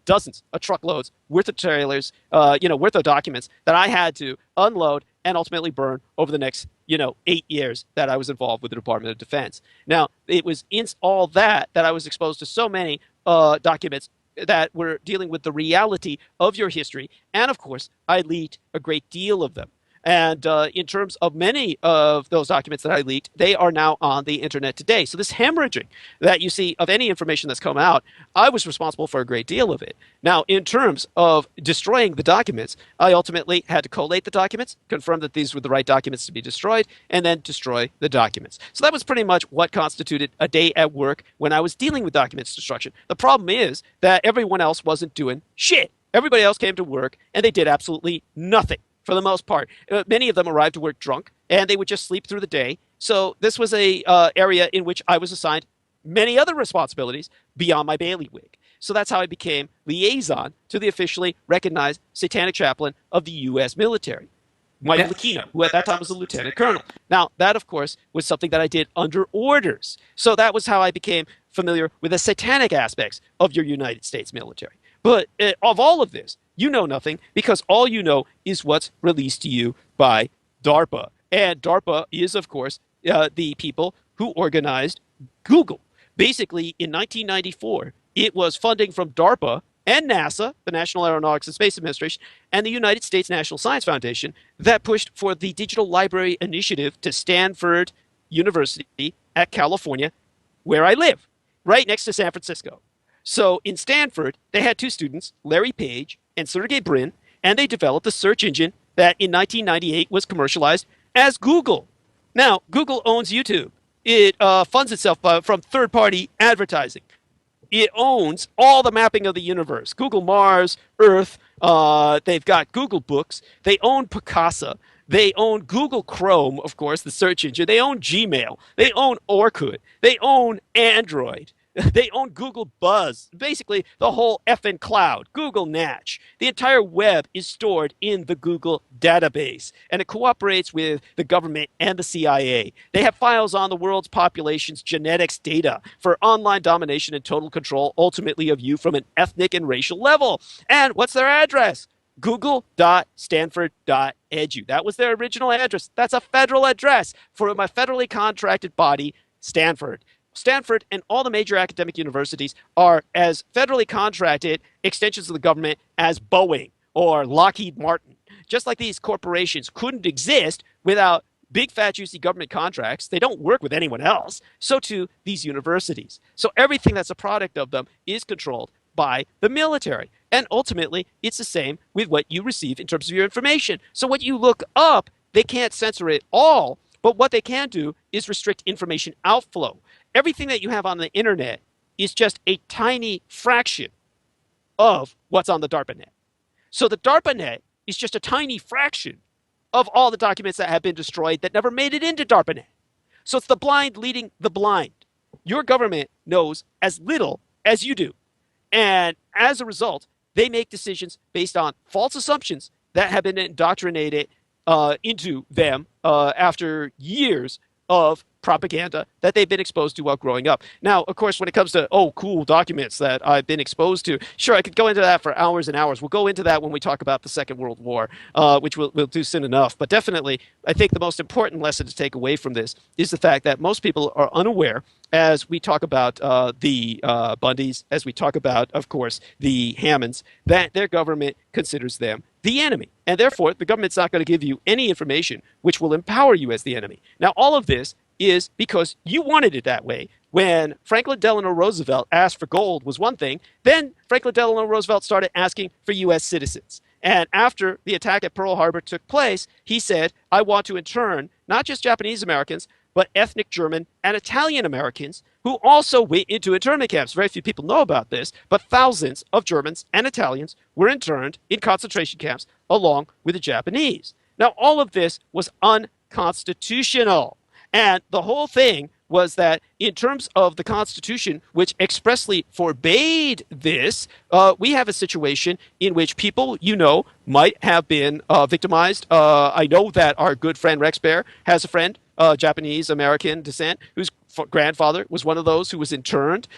dozens of truckloads worth of trailers, worth of documents that I had to unload and ultimately burn over the next, 8 years that I was involved with the Department of Defense. Now, it was in all that I was exposed to so many documents that were dealing with the reality of your history. And of course, I leaked a great deal of them. And in terms of many of those documents that I leaked, they are now on the internet today. So this hemorrhaging that you see of any information that's come out, I was responsible for a great deal of it. Now, in terms of destroying the documents, I ultimately had to collate the documents, confirm that these were the right documents to be destroyed, and then destroy the documents. So that was pretty much what constituted a day at work when I was dealing with documents destruction. The problem is that everyone else wasn't doing shit. Everybody else came to work, and they did absolutely nothing. For the most part, many of them arrived to work drunk, and they would just sleep through the day. So this was a area in which I was assigned many other responsibilities beyond my bailiwick. So that's how I became liaison to the officially recognized satanic chaplain of the U.S. military, Michael Aquino, who at that time was a lieutenant colonel. Now, that, of course, was something that I did under orders. So that was how I became familiar with the satanic aspects of your United States military. But of all of this, you know nothing, because all you know is what's released to you by DARPA. And DARPA is, of course, the people who organized Google. Basically, in 1994, it was funding from DARPA and NASA, the National Aeronautics and Space Administration, and the United States National Science Foundation that pushed for the Digital Library Initiative to Stanford University at California, where I live, right next to San Francisco. So in Stanford, they had two students, Larry Page and Sergey Brin, and they developed a search engine that in 1998 was commercialized as Google. Now, Google owns YouTube. It funds itself from third-party advertising. It owns all the mapping of the universe. Google Mars, Earth, they've got Google Books. They own Picasa. They own Google Chrome, of course, the search engine. They own Gmail. They own Orkut. They own Android. They own Google Buzz, basically the whole effing cloud, Google Natch. The entire web is stored in the Google database, and it cooperates with the government and the CIA. They have files on the world's population's genetics data for online domination and total control, ultimately of you from an ethnic and racial level. And what's their address? Google.stanford.edu. That was their original address. That's a federal address for my federally contracted body, Stanford. Stanford and all the major academic universities are as federally contracted extensions of the government as Boeing or Lockheed Martin. Just like these corporations couldn't exist without big, fat, juicy government contracts, they don't work with anyone else, so too these universities. So everything that's a product of them is controlled by the military. And ultimately, it's the same with what you receive in terms of your information. So what you look up, they can't censor it all, but what they can do is restrict information outflow. Everything that you have on the internet is just a tiny fraction of what's on the DARPANet. So the DARPANet is just a tiny fraction of all the documents that have been destroyed that never made it into DARPANet. So it's the blind leading the blind. Your government knows as little as you do. And as a result, they make decisions based on false assumptions that have been indoctrinated into them after years of propaganda that they've been exposed to while growing up. Now, of course, when it comes to, cool documents that I've been exposed to, sure, I could go into that for hours and hours. We'll go into that when we talk about the Second World War, which we'll do soon enough. But definitely, I think the most important lesson to take away from this is the fact that most people are unaware as we talk about the Bundys, as we talk about, of course, the Hammonds, that their government considers them the enemy. And therefore, the government's not going to give you any information which will empower you as the enemy. Now, all of this is because you wanted it that way. When Franklin Delano Roosevelt asked for gold was one thing, then Franklin Delano Roosevelt started asking for U.S. citizens. And after the attack at Pearl Harbor took place, he said, I want to intern not just Japanese Americans, but ethnic German and Italian Americans who also went into internment camps. Very few people know about this, but thousands of Germans and Italians were interned in concentration camps along with the Japanese. Now, all of this was unconstitutional. And the whole thing was that in terms of the Constitution, which expressly forbade this, we have a situation in which people, might have been victimized. I know that our good friend Rex Bear has a friend, Japanese American descent, whose grandfather was one of those who was interned.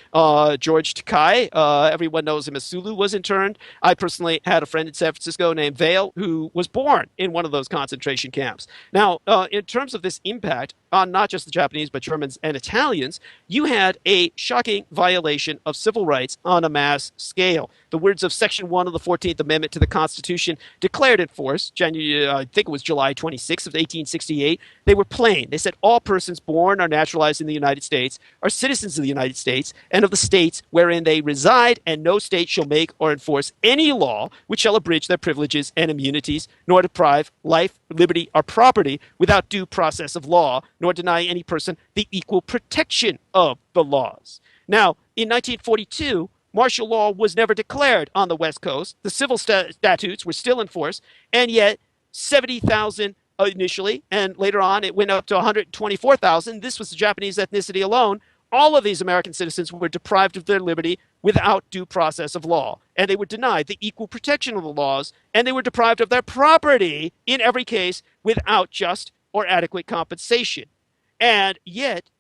George Takai, everyone knows him as Sulu, was interned. I personally had a friend in San Francisco named Vale who was born in one of those concentration camps. Now, in terms of this impact on not just the Japanese, but Germans and Italians, you had a shocking violation of civil rights on a mass scale. The words of Section 1 of the 14th Amendment to the Constitution declared in force, January, I think it was July 26th of 1868, they were plain. They said all persons born or naturalized in the United States are citizens of the United States and of the states wherein they reside, and no state shall make or enforce any law which shall abridge their privileges and immunities, nor deprive life, liberty, or property without due process of law, nor deny any person the equal protection of the laws. Now, in 1942, martial law was never declared on the West Coast. The civil statutes were still in force, and yet 70,000 initially, and later on it went up to 124,000. This was the Japanese ethnicity alone. All of these American citizens were deprived of their liberty without due process of law, and they were denied the equal protection of the laws, and they were deprived of their property in every case without just or adequate compensation. And yet,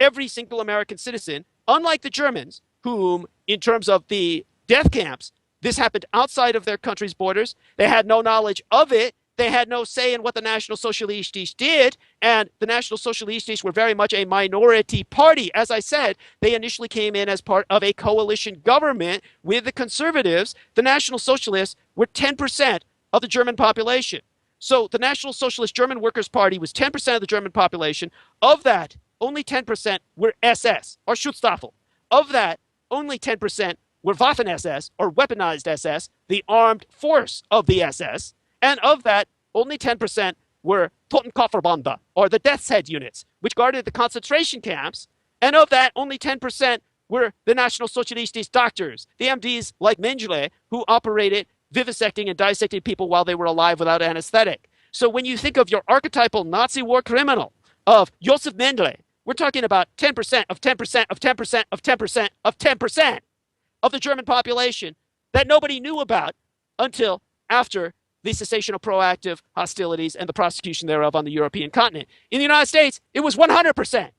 every single American citizen, unlike the Germans, whom, in terms of the death camps, this happened outside of their country's borders, they had no knowledge of it, they had no say in what the National Socialistes did, and the National Socialistes were very much a minority party. As I said, they initially came in as part of a coalition government with the conservatives. The National Socialists were 10% of the German population. So the National Socialist German Workers' Party was 10% of the German population. Of that, only 10% were SS, or Schutzstaffel. Of that, only 10% were Waffen-SS, or weaponized SS, the armed force of the SS. And of that, only 10% were Totenkopfverbände, or the Death's Head units, which guarded the concentration camps. And of that, only 10% were the National Socialistes doctors, the MDs like Mengele, who operated vivisecting and dissecting people while they were alive without anesthetic. So when you think of your archetypal Nazi war criminal of Josef Mengele, we're talking about 10% of 10% of 10% of 10% of 10% of the German population that nobody knew about until after the cessation of proactive hostilities and the prosecution thereof on the European continent. In the United States, it was 100%,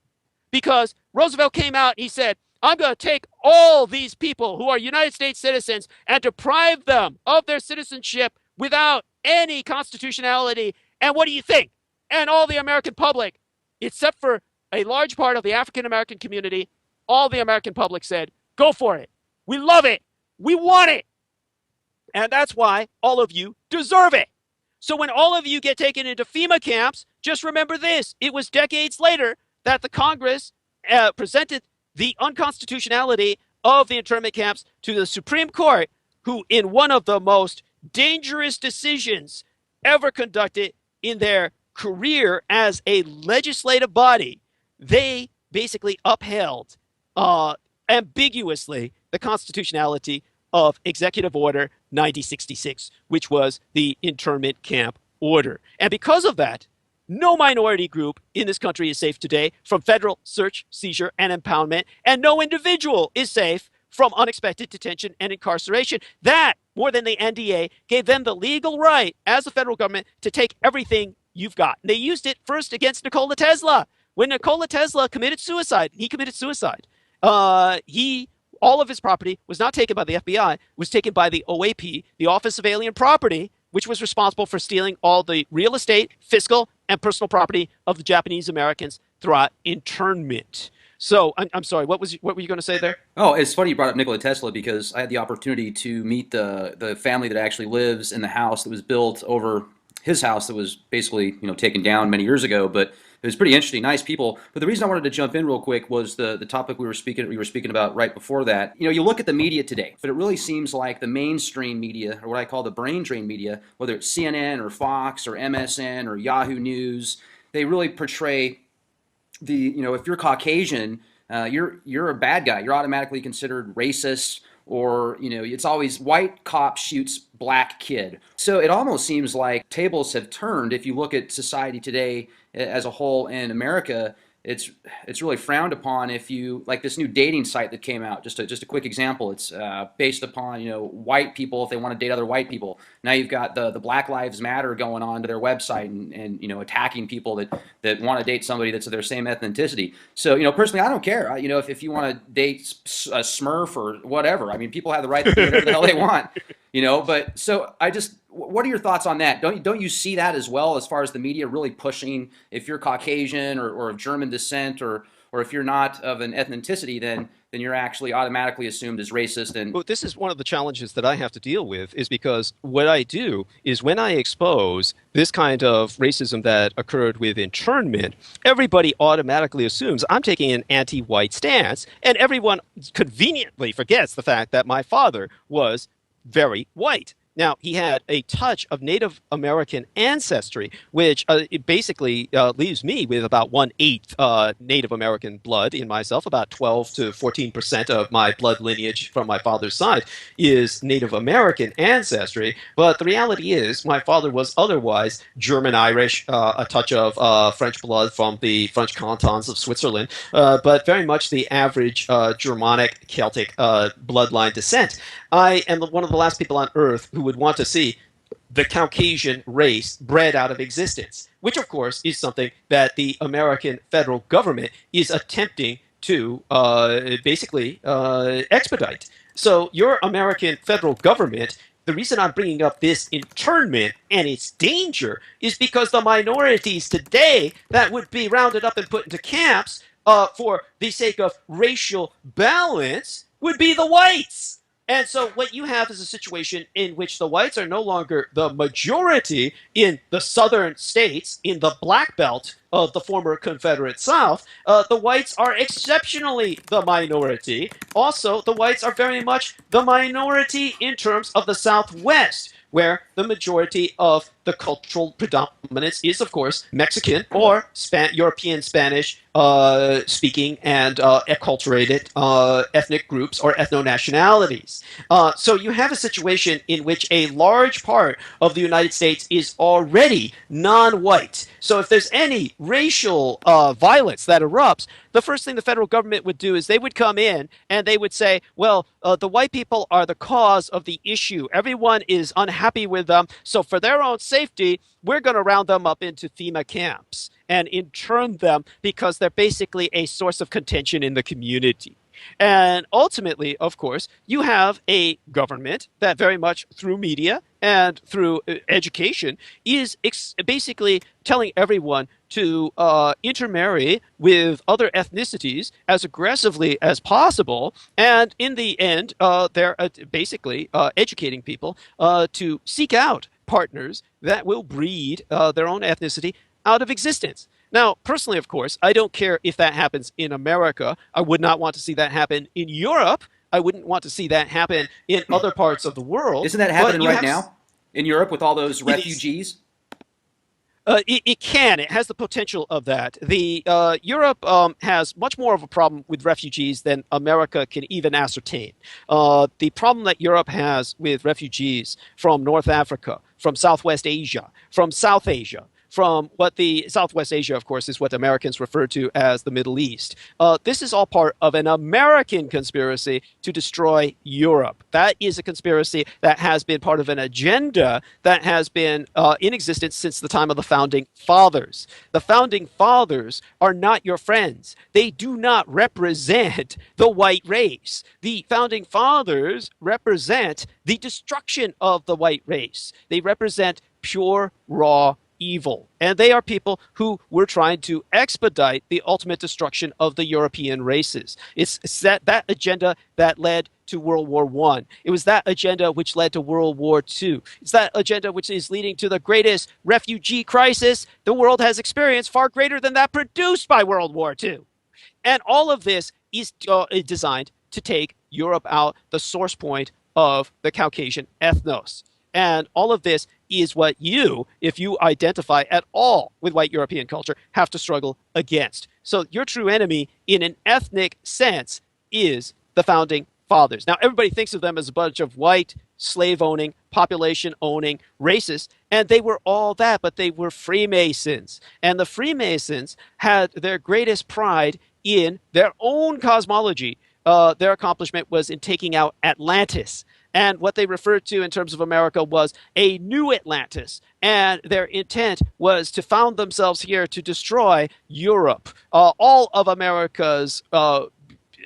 because Roosevelt came out and he said, I'm going to take all these people who are United States citizens and deprive them of their citizenship without any constitutionality. And what do you think? And all the American public, except for a large part of the African American community, all the American public said, go for it. We love it. We want it. And that's why all of you deserve it. So when all of you get taken into FEMA camps, just remember this. It was decades later that the Congress presented the unconstitutionality of the internment camps to the Supreme Court, who, in one of the most dangerous decisions ever conducted in their career as a legislative body, they basically upheld ambiguously the constitutionality of Executive Order 9066, which was the internment camp order. And because of that, no minority group in this country is safe today from federal search, seizure, and impoundment, and no individual is safe from unexpected detention and incarceration. That, more than the NDA, gave them the legal right as the federal government to take everything you've got. And they used it first against Nikola Tesla. When Nikola Tesla committed suicide, all of his property was not taken by the FBI, it was taken by the OAP, the Office of Alien Property, which was responsible for stealing all the real estate, fiscal, and personal property of the Japanese Americans throughout internment. So, I'm sorry, what were you going to say there? Oh, it's funny you brought up Nikola Tesla, because I had the opportunity to meet the family that actually lives in the house that was built over his house that was basically, taken down many years ago. But it was pretty interesting, nice people. But the reason I wanted to jump in real quick was the topic we were speaking about right before that. You look at the media today, but it really seems like the mainstream media, or what I call the brain drain media, whether it's CNN or Fox or MSN or Yahoo News, they really portray if you're Caucasian, you're a bad guy. You're automatically considered racist, or it's always white cop shoots black kid. So it almost seems like tables have turned. If you look at society today as a whole in America, it's really frowned upon if you like this new dating site that came out. Just a quick example. It's based upon white people if they want to date other white people. Now you've got the Black Lives Matter going on to their website and attacking people that want to date somebody that's of their same ethnicity. So personally, I don't care. If you want to date a Smurf or whatever, I mean, people have the right to do whatever the hell they want. But so what are your thoughts on that? Don't you see that as well, as far as the media really pushing, if you're Caucasian or of German descent, or if you're not of an ethnicity, then you're actually automatically assumed as racist? And Well, this is one of the challenges that I have to deal with, is because what I do is when I expose this kind of racism that occurred with internment, everybody automatically assumes I'm taking an anti-white stance, and everyone conveniently forgets the fact that my father was very white. Now, he had a touch of Native American ancestry, which it basically leaves me with about 1/8 Native American blood in myself. About 12 to 14% of my blood lineage from my father's side is Native American ancestry. But the reality is, my father was otherwise German-Irish, a touch of French blood from the French cantons of Switzerland, but very much the average Germanic Celtic bloodline descent. I am one of the last people on earth who would want to see the Caucasian race bred out of existence, which of course is something that the American federal government is attempting to basically expedite. So your American federal government, the reason I'm bringing up this internment and its danger is because the minorities today that would be rounded up and put into camps for the sake of racial balance would be the whites. And so what you have is a situation in which the whites are no longer the majority in the southern states, in the black belt of the former Confederate South. The whites are exceptionally the minority. Also, the whites are very much the minority in terms of the Southwest, where the majority of the cultural predominance is, of course, Mexican or European Spanish speaking and acculturated ethnic groups or ethno-nationalities. So you have a situation in which a large part of the United States is already non-white. So if there's any racial violence that erupts, the first thing the federal government would do is they would come in and they would say, well, the white people are the cause of the issue. Everyone is unhappy with them. So for their own safety, we're going to round them up into FEMA camps and intern them because they're basically a source of contention in the community. And ultimately, of course, you have a government that very much through media and through education is basically telling everyone to intermarry with other ethnicities as aggressively as possible. And in the end, they're basically educating people to seek out partners that will breed their own ethnicity out of existence. Now, personally, of course, I don't care if that happens in America. I would not want to see that happen in Europe. I wouldn't want to see that happen in other parts of the world. Isn't that happening right now in Europe with all those refugees? It can. It has the potential of that. Europe has much more of a problem with refugees than America can even ascertain. The problem that Europe has with refugees from North Africa, from Southwest Asia, from South Asia, from what the Southwest Asia, of course, is what Americans refer to as the Middle East. This is all part of an American conspiracy to destroy Europe. That is a conspiracy that has been part of an agenda that has been in existence since the time of the Founding Fathers. The Founding Fathers are not your friends. They do not represent the white race. The Founding Fathers represent the destruction of the white race. They represent pure, raw evil. And they are people who were trying to expedite the ultimate destruction of the European races. It's that agenda that led to World War I. It was that agenda which led to World War II. It's that agenda which is leading to the greatest refugee crisis the world has experienced, far greater than that produced by World War II. And all of this is designed to take Europe out the source point of the Caucasian ethnos. And all of this is what you, if you identify at all with white European culture, have to struggle against. So your true enemy in an ethnic sense is the Founding fathers. Now, everybody thinks of them as a bunch of white, slave-owning, population-owning racists, and they were all that, but they were Freemasons. And the Freemasons had their greatest pride in their own cosmology. Their accomplishment was in taking out Atlantis. And what they referred to in terms of America was a new Atlantis. And their intent was to found themselves here to destroy Europe. All of America's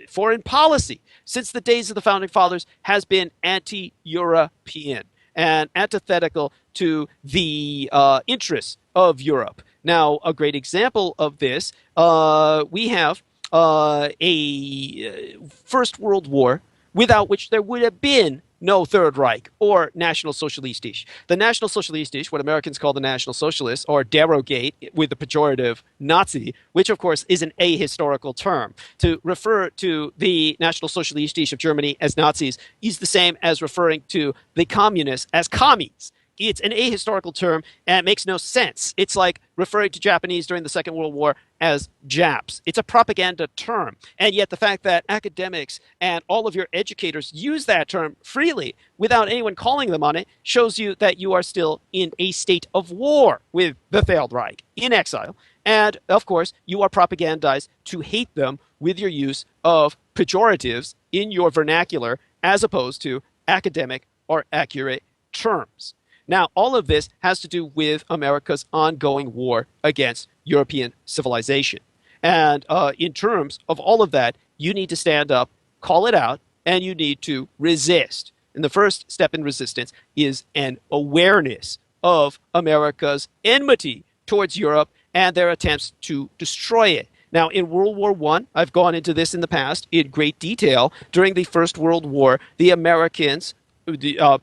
foreign policy since the days of the Founding Fathers has been anti-European and antithetical to the interests of Europe. Now, a great example of this, we have a First World War without which there would have been no Third Reich or National Socialistisch. The National Socialistisch, what Americans call the National Socialists, or derogate with the pejorative Nazi, which of course is an ahistorical term. To refer to the National Socialistisch of Germany as Nazis is the same as referring to the communists as commies. It's an ahistorical term and it makes no sense. It's like referring to Japanese during the Second World War as Japs. It's a propaganda term. And yet the fact that academics and all of your educators use that term freely without anyone calling them on it shows you that you are still in a state of war with the failed Reich, in exile. And of course, you are propagandized to hate them with your use of pejoratives in your vernacular as opposed to academic or accurate terms. Now, all of this has to do with America's ongoing war against European civilization. And in terms of all of that, you need to stand up, call it out, and you need to resist. And the first step in resistance is an awareness of America's enmity towards Europe and their attempts to destroy it. Now, in World War I, I've gone into this in the past in great detail. During the First World War, the Americans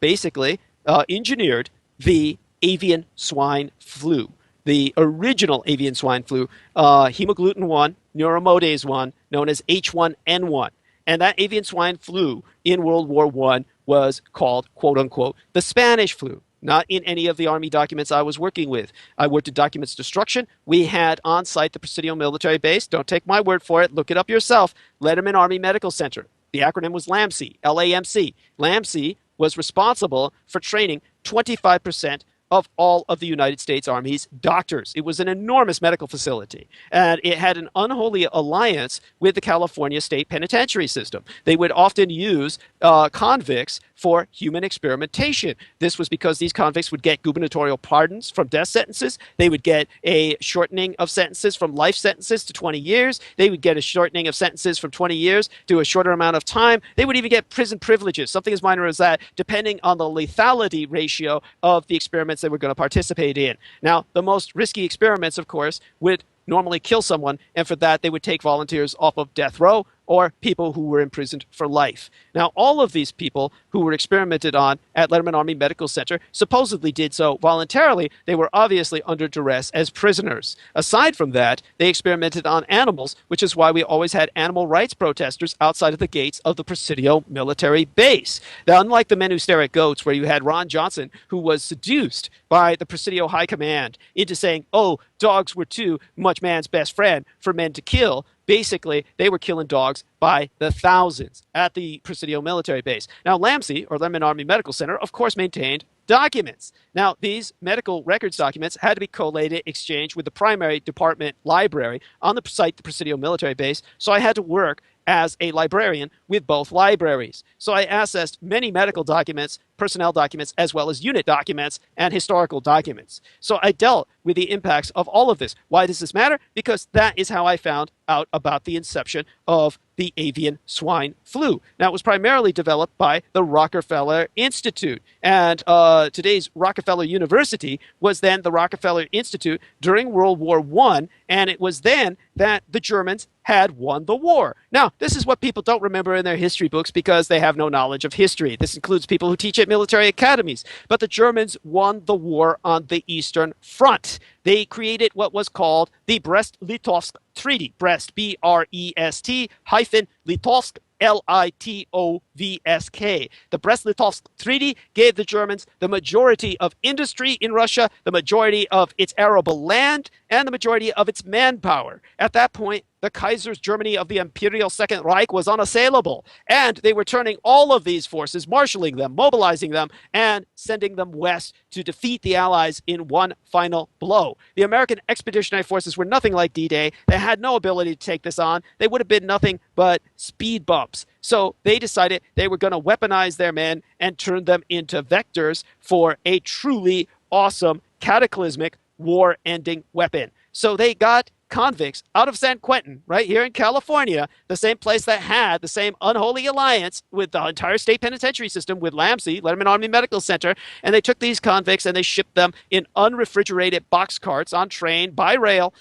basically engineered the avian swine flu, the original avian swine flu, hemagglutinin 1, neuromodase 1, known as H1N1. And that avian swine flu in World War I was called, quote unquote, the Spanish flu. Not in any of the Army documents I was working with. I worked in documents destruction. We had on site the Presidio military base. Don't take my word for it. Look it up yourself. Letterman Army Medical Center. The acronym was LAMC, L-A-M-C. LAMC was responsible for training 25% of all of the United States Army's doctors. It was an enormous medical facility, and it had an unholy alliance with the California State Penitentiary System. They would often use convicts for human experimentation. This was because these convicts would get gubernatorial pardons from death sentences. They would get a shortening of sentences from life sentences to 20 years. They would get a shortening of sentences from 20 years to a shorter amount of time. They would even get prison privileges, something as minor as that, depending on the lethality ratio of the experiments they were going to participate in. Now, the most risky experiments, of course, would normally kill someone, and for that they would take volunteers off of death row or people who were imprisoned for life. Now, all of these people who were experimented on at Letterman Army Medical Center supposedly did so voluntarily. They were obviously under duress as prisoners. Aside from that, they experimented on animals, which is why we always had animal rights protesters outside of the gates of the Presidio military base. Now, unlike the men who stare at goats, where you had Ron Johnson, who was seduced by the Presidio High Command into saying, oh, dogs were too much man's best friend for men to kill. Basically, they were killing dogs by the thousands at the Presidio military base. Now, LAMC, or Letterman Army Medical Center, of course, maintained documents. Now, these medical records documents had to be collated, exchanged with the primary department library on the site, the Presidio military base, so I had to work as a librarian with both libraries. So I accessed many medical documents, personnel documents, as well as unit documents and historical documents. So I dealt with the impacts of all of this. Why does this matter? Because that is how I found out about the inception of the avian swine flu. Now, it was primarily developed by the Rockefeller Institute. And today's Rockefeller University was then the Rockefeller Institute during World War I, and it was then that the Germans had won the war. Now, this is what people don't remember in their history books because they have no knowledge of history. This includes people who teach at military academies. But the Germans won the war on the Eastern Front. They created what was called the Brest-Litovsk Treaty. Brest, B-R-E-S-T hyphen Litovsk, L-I-T-O-V-S-K. The Brest-Litovsk Treaty gave the Germans the majority of industry in Russia, the majority of its arable land, and the majority of its manpower. At that point, the Kaiser's Germany of the Imperial Second Reich was unassailable. And they were turning all of these forces, marshaling them, mobilizing them, and sending them west to defeat the Allies in one final blow. The American Expeditionary Forces were nothing like D-Day. They had no ability to take this on. They would have been nothing but speed bumps. So they decided they were going to weaponize their men and turn them into vectors for a truly awesome, cataclysmic, war-ending weapon. So they got convicts out of San Quentin, right here in California, the same place that had the same unholy alliance with the entire state penitentiary system with LAMC, Letterman Army Medical Center, and they took these convicts and they shipped them in unrefrigerated box carts on train, by rail,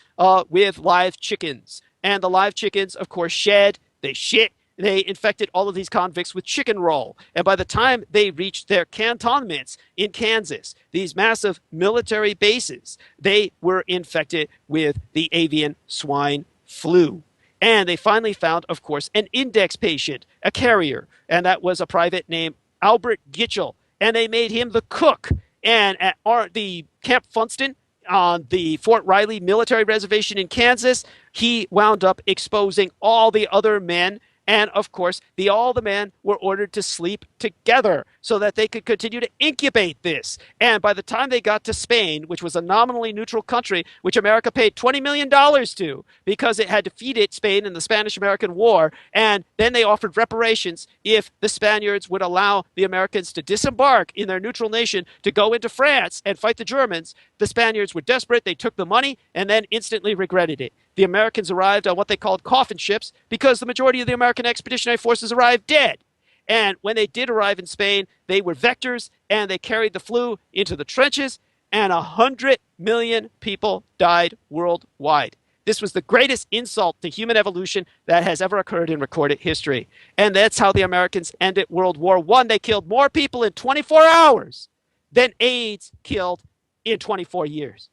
with live chickens. And the live chickens, of course, shed, they shit, they infected all of these convicts with chicken roll. And by the time they reached their cantonments in Kansas, these massive military bases, they were infected with the avian swine flu. And they finally found, of course, an index patient, a carrier, and that was a private named Albert Gitchell. And they made him the cook. And at the Camp Funston, on the Fort Riley military reservation in Kansas, he wound up exposing all the other men. And of course, all the men were ordered to sleep together so that they could continue to incubate this. And by the time they got to Spain, which was a nominally neutral country, which America paid $20 million to because it had defeated Spain in the Spanish-American War, and then they offered reparations if the Spaniards would allow the Americans to disembark in their neutral nation to go into France and fight the Germans. The Spaniards were desperate. They took the money and then instantly regretted it. The Americans arrived on what they called coffin ships because the majority of the American Expeditionary Forces arrived dead. And when they did arrive in Spain, they were vectors and they carried the flu into the trenches, and 100 million people died worldwide. This was the greatest insult to human evolution that has ever occurred in recorded history. And that's how the Americans ended World War I. They killed more people in 24 hours than AIDS killed in 24 years.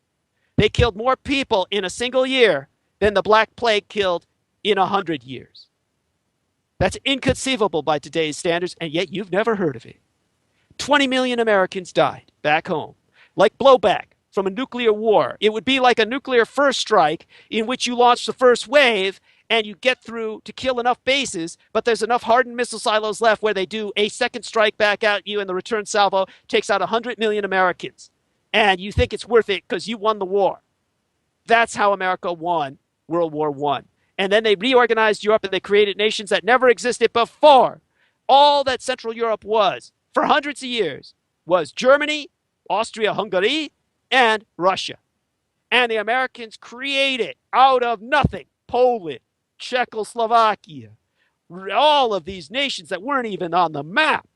They killed more people in a single year than the Black Plague killed in 100 years. That's inconceivable by today's standards, and yet you've never heard of it. 20 million Americans died back home. Like blowback from a nuclear war. It would be like a nuclear first strike in which you launch the first wave and you get through to kill enough bases, but there's enough hardened missile silos left where they do a second strike back at you and the return salvo takes out 100 million Americans. And you think it's worth it because you won the war. That's how America won World War I. And then they reorganized Europe and they created nations that never existed before. All that Central Europe was, for hundreds of years, was Germany, Austria-Hungary, and Russia. And the Americans created out of nothing Poland, Czechoslovakia, all of these nations that weren't even on the map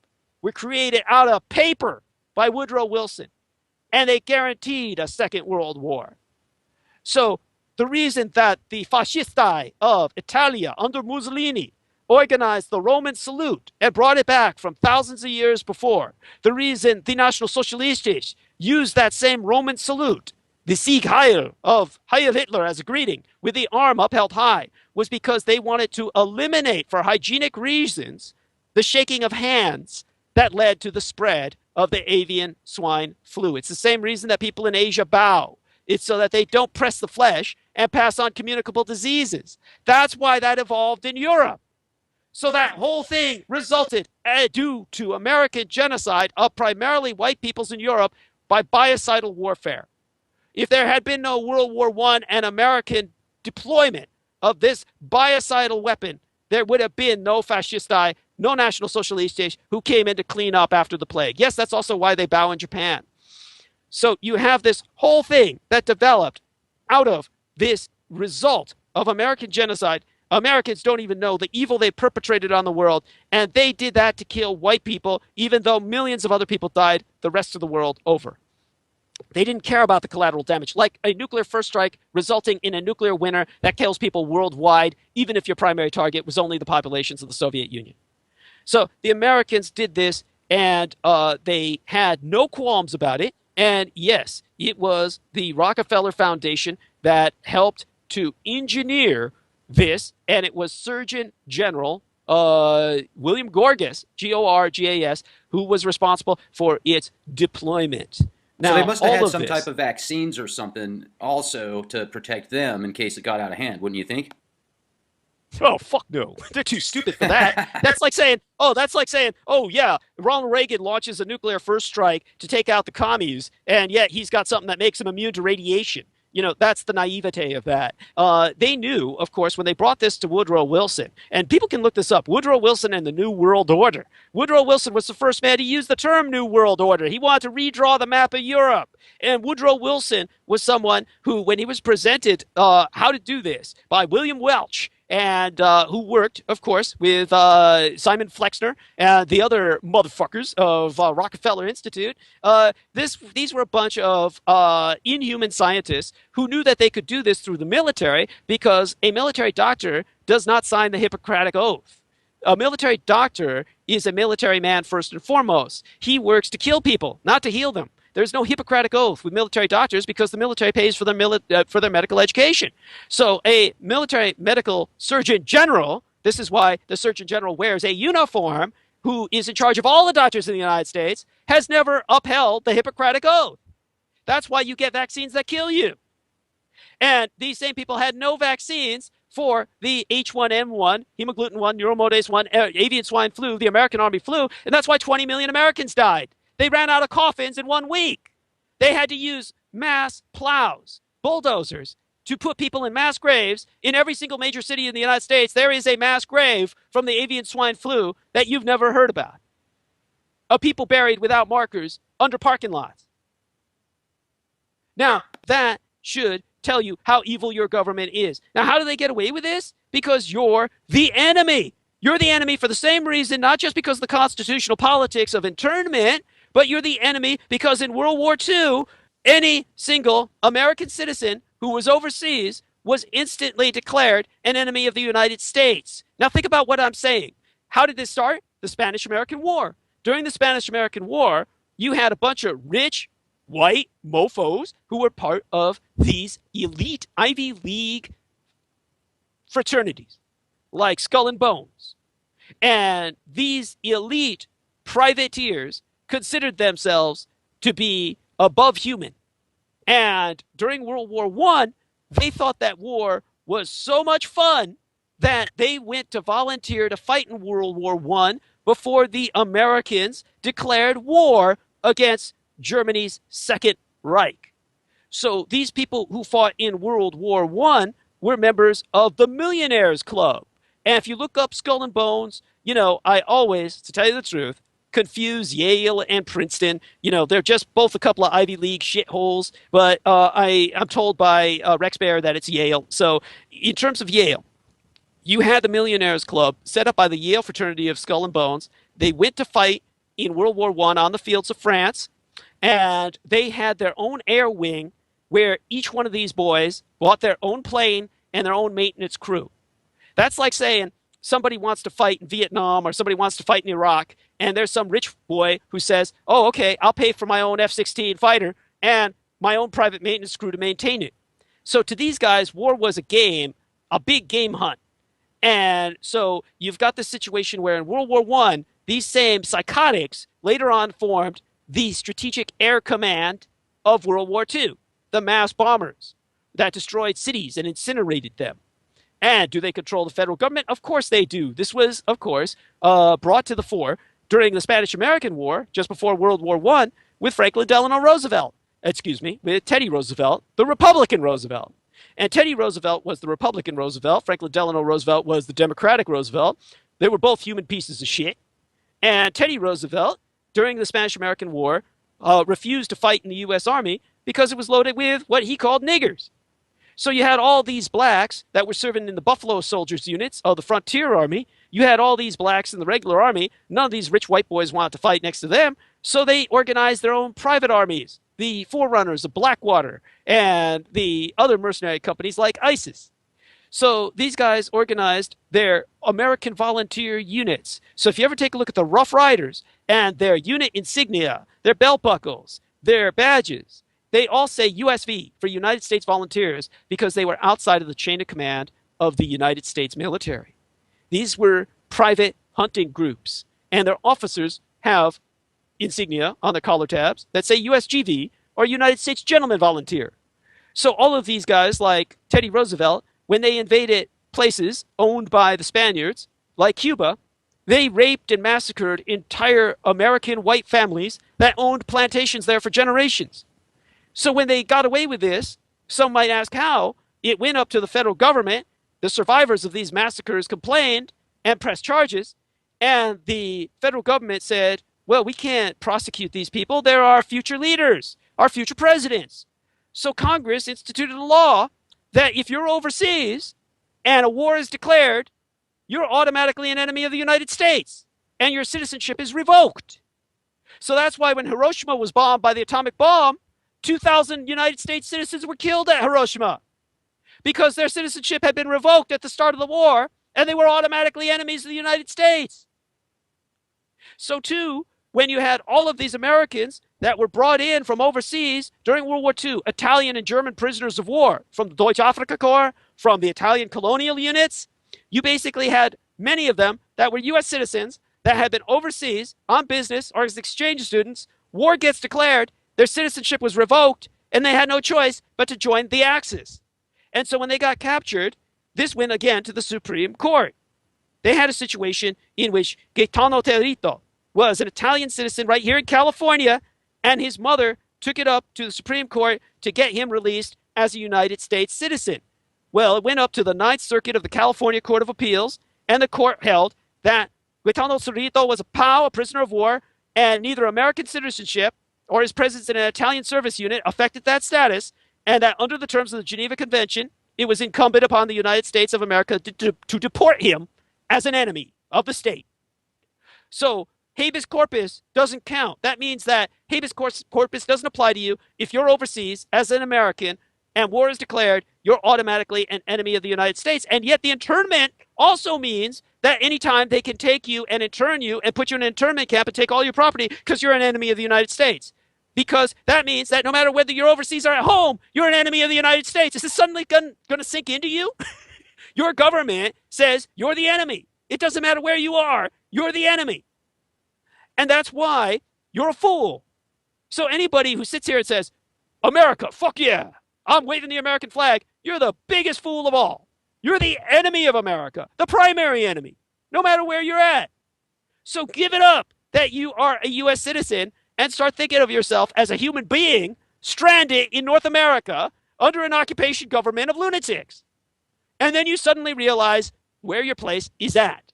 were created out of paper by Woodrow Wilson. And they guaranteed a Second World War. So the reason that the fascisti of Italia under Mussolini organized the Roman salute and brought it back from thousands of years before, the reason the National Socialists used that same Roman salute, the Sieg Heil of Heil Hitler as a greeting with the arm upheld high, was because they wanted to eliminate, for hygienic reasons, the shaking of hands that led to the spread of the avian swine flu. It's the same reason that people in Asia bow. It's so that they don't press the flesh and pass on communicable diseases. That's why that evolved in Europe. So that whole thing resulted due to American genocide of primarily white peoples in Europe by biocidal warfare. If there had been no World War I and American deployment of this biocidal weapon, there would have been no fascisti, no National Socialists who came in to clean up after the plague. Yes, that's also why they bow in Japan. So you have this whole thing that developed out of this result of American genocide. Americans don't even know the evil they perpetrated on the world, and they did that to kill white people, even though millions of other people died the rest of the world over. They didn't care about the collateral damage, like a nuclear first strike resulting in a nuclear winter that kills people worldwide, even if your primary target was only the populations of the Soviet Union. So the Americans did this, and they had no qualms about it. And yes, it was the Rockefeller Foundation that helped to engineer this, and it was Surgeon General William Gorgas, Gorgas, who was responsible for its deployment. Now, so they must have had some type of vaccines or something also to protect them in case it got out of hand, wouldn't you think? Oh, fuck no. They're too stupid for that. That's like saying, oh yeah, Ronald Reagan launches a nuclear first strike to take out the commies, and yet he's got something that makes him immune to radiation. That's the naivete of that. They knew, of course, when they brought this to Woodrow Wilson, and people can look this up, Woodrow Wilson and the New World Order. Woodrow Wilson was the first man to use the term New World Order. He wanted to redraw the map of Europe. And Woodrow Wilson was someone who, when he was presented how to do this by William Welch, and who worked, of course, with Simon Flexner and the other motherfuckers of Rockefeller Institute. These were a bunch of inhuman scientists who knew that they could do this through the military because a military doctor does not sign the Hippocratic Oath. A military doctor is a military man first and foremost. He works to kill people, not to heal them. There's no Hippocratic Oath with military doctors because the military pays for their medical education. So a military medical surgeon general, this is why the surgeon general wears a uniform, who is in charge of all the doctors in the United States, has never upheld the Hippocratic Oath. That's why you get vaccines that kill you. And these same people had no vaccines for the H1N1, hemagglutinin 1, neuromodase 1, avian swine flu, the American Army flu, and that's why 20 million Americans died. They ran out of coffins in 1 week. They had to use mass plows, bulldozers, to put people in mass graves. In every single major city in the United States, there is a mass grave from the avian swine flu that you've never heard about, of people buried without markers under parking lots. Now, that should tell you how evil your government is. Now, how do they get away with this? Because you're the enemy. You're the enemy for the same reason, not just because of the constitutional politics of internment, but you're the enemy because in World War II, any single American citizen who was overseas was instantly declared an enemy of the United States. Now think about what I'm saying. How did this start? The Spanish-American War. During the Spanish-American War, you had a bunch of rich, white mofos who were part of these elite Ivy League fraternities, like Skull and Bones. And these elite privateers considered themselves to be above human. And during World War I, they thought that war was so much fun that they went to volunteer to fight in World War I before the Americans declared war against Germany's Second Reich. So these people who fought in World War I were members of the Millionaires Club. And if you look up Skull and Bones, I always, to tell you the truth, confuse Yale and Princeton. They're just both a couple of Ivy League shitholes, but I'm told by Rex Bear that it's Yale. So in terms of Yale, you had the Millionaires Club set up by the Yale fraternity of Skull and Bones. They went to fight in World War I on the fields of France, and they had their own air wing where each one of these boys bought their own plane and their own maintenance crew. That's like saying somebody wants to fight in Vietnam or somebody wants to fight in Iraq, and there's some rich boy who says, oh, okay, I'll pay for my own F-16 fighter and my own private maintenance crew to maintain it. So to these guys, war was a game, a big game hunt. And so you've got this situation where in World War I, these same psychotics later on formed the Strategic Air Command of World War II, the mass bombers that destroyed cities and incinerated them. And do they control the federal government? Of course they do. This was, of course, brought to the fore during the Spanish-American War, just before World War I, with Franklin Delano Roosevelt. With Teddy Roosevelt, the Republican Roosevelt. And Teddy Roosevelt was the Republican Roosevelt. Franklin Delano Roosevelt was the Democratic Roosevelt. They were both human pieces of shit. And Teddy Roosevelt, during the Spanish-American War, refused to fight in the U.S. Army because it was loaded with what he called niggers. So you had all these blacks that were serving in the Buffalo Soldiers units of the Frontier Army. You had all these blacks in the regular army. None of these rich white boys wanted to fight next to them. So they organized their own private armies, the Forerunners of Blackwater and the other mercenary companies like ISIS. So these guys organized their American volunteer units. So if you ever take a look at the Rough Riders and their unit insignia, their belt buckles, their badges, they all say USV for United States Volunteers because they were outside of the chain of command of the United States military. These were private hunting groups, and their officers have insignia on their collar tabs that say USGV or United States Gentleman Volunteer. So all of these guys, like Teddy Roosevelt, when they invaded places owned by the Spaniards, like Cuba, they raped and massacred entire American white families that owned plantations there for generations. So when they got away with this, some might ask how. It went up to the federal government. The survivors of these massacres complained and pressed charges. And the federal government said, well, we can't prosecute these people. They're our future leaders, our future presidents. So Congress instituted a law that if you're overseas and a war is declared, you're automatically an enemy of the United States and your citizenship is revoked. So that's why when Hiroshima was bombed by the atomic bomb, 2,000 United States citizens were killed at Hiroshima because their citizenship had been revoked at the start of the war and they were automatically enemies of the United States. So too, when you had all of these Americans that were brought in from overseas during World War II, Italian and German prisoners of war from the Deutsche Afrika Korps, from the Italian colonial units, you basically had many of them that were U.S. citizens that had been overseas on business or as exchange students. War gets declared, their citizenship was revoked, and they had no choice but to join the Axis. And so when they got captured, this went again to the Supreme Court. They had a situation in which Gaetano Territo was an Italian citizen right here in California, and his mother took it up to the Supreme Court to get him released as a United States citizen. Well, it went up to the Ninth Circuit of the California Court of Appeals, and the court held that Gaetano Territo was a POW, a prisoner of war, and neither American citizenship or his presence in an Italian service unit affected that status, and that under the terms of the Geneva Convention, it was incumbent upon the United States of America to deport him as an enemy of the state. So habeas corpus doesn't count. That means that habeas corpus doesn't apply to you if you're overseas as an American and war is declared, you're automatically an enemy of the United States. And yet the internment also means that anytime they can take you and intern you and put you in an internment camp and take all your property because you're an enemy of the United States. Because that means that no matter whether you're overseas or at home, you're an enemy of the United States. Is this suddenly going to sink into you? Your government says you're the enemy. It doesn't matter where you are, you're the enemy. And that's why you're a fool. So anybody who sits here and says, America, fuck yeah, I'm waving the American flag, you're the biggest fool of all. You're the enemy of America, the primary enemy, no matter where you're at. So give it up that you are a U.S. citizen and start thinking of yourself as a human being stranded in North America under an occupation government of lunatics. And then you suddenly realize where your place is at.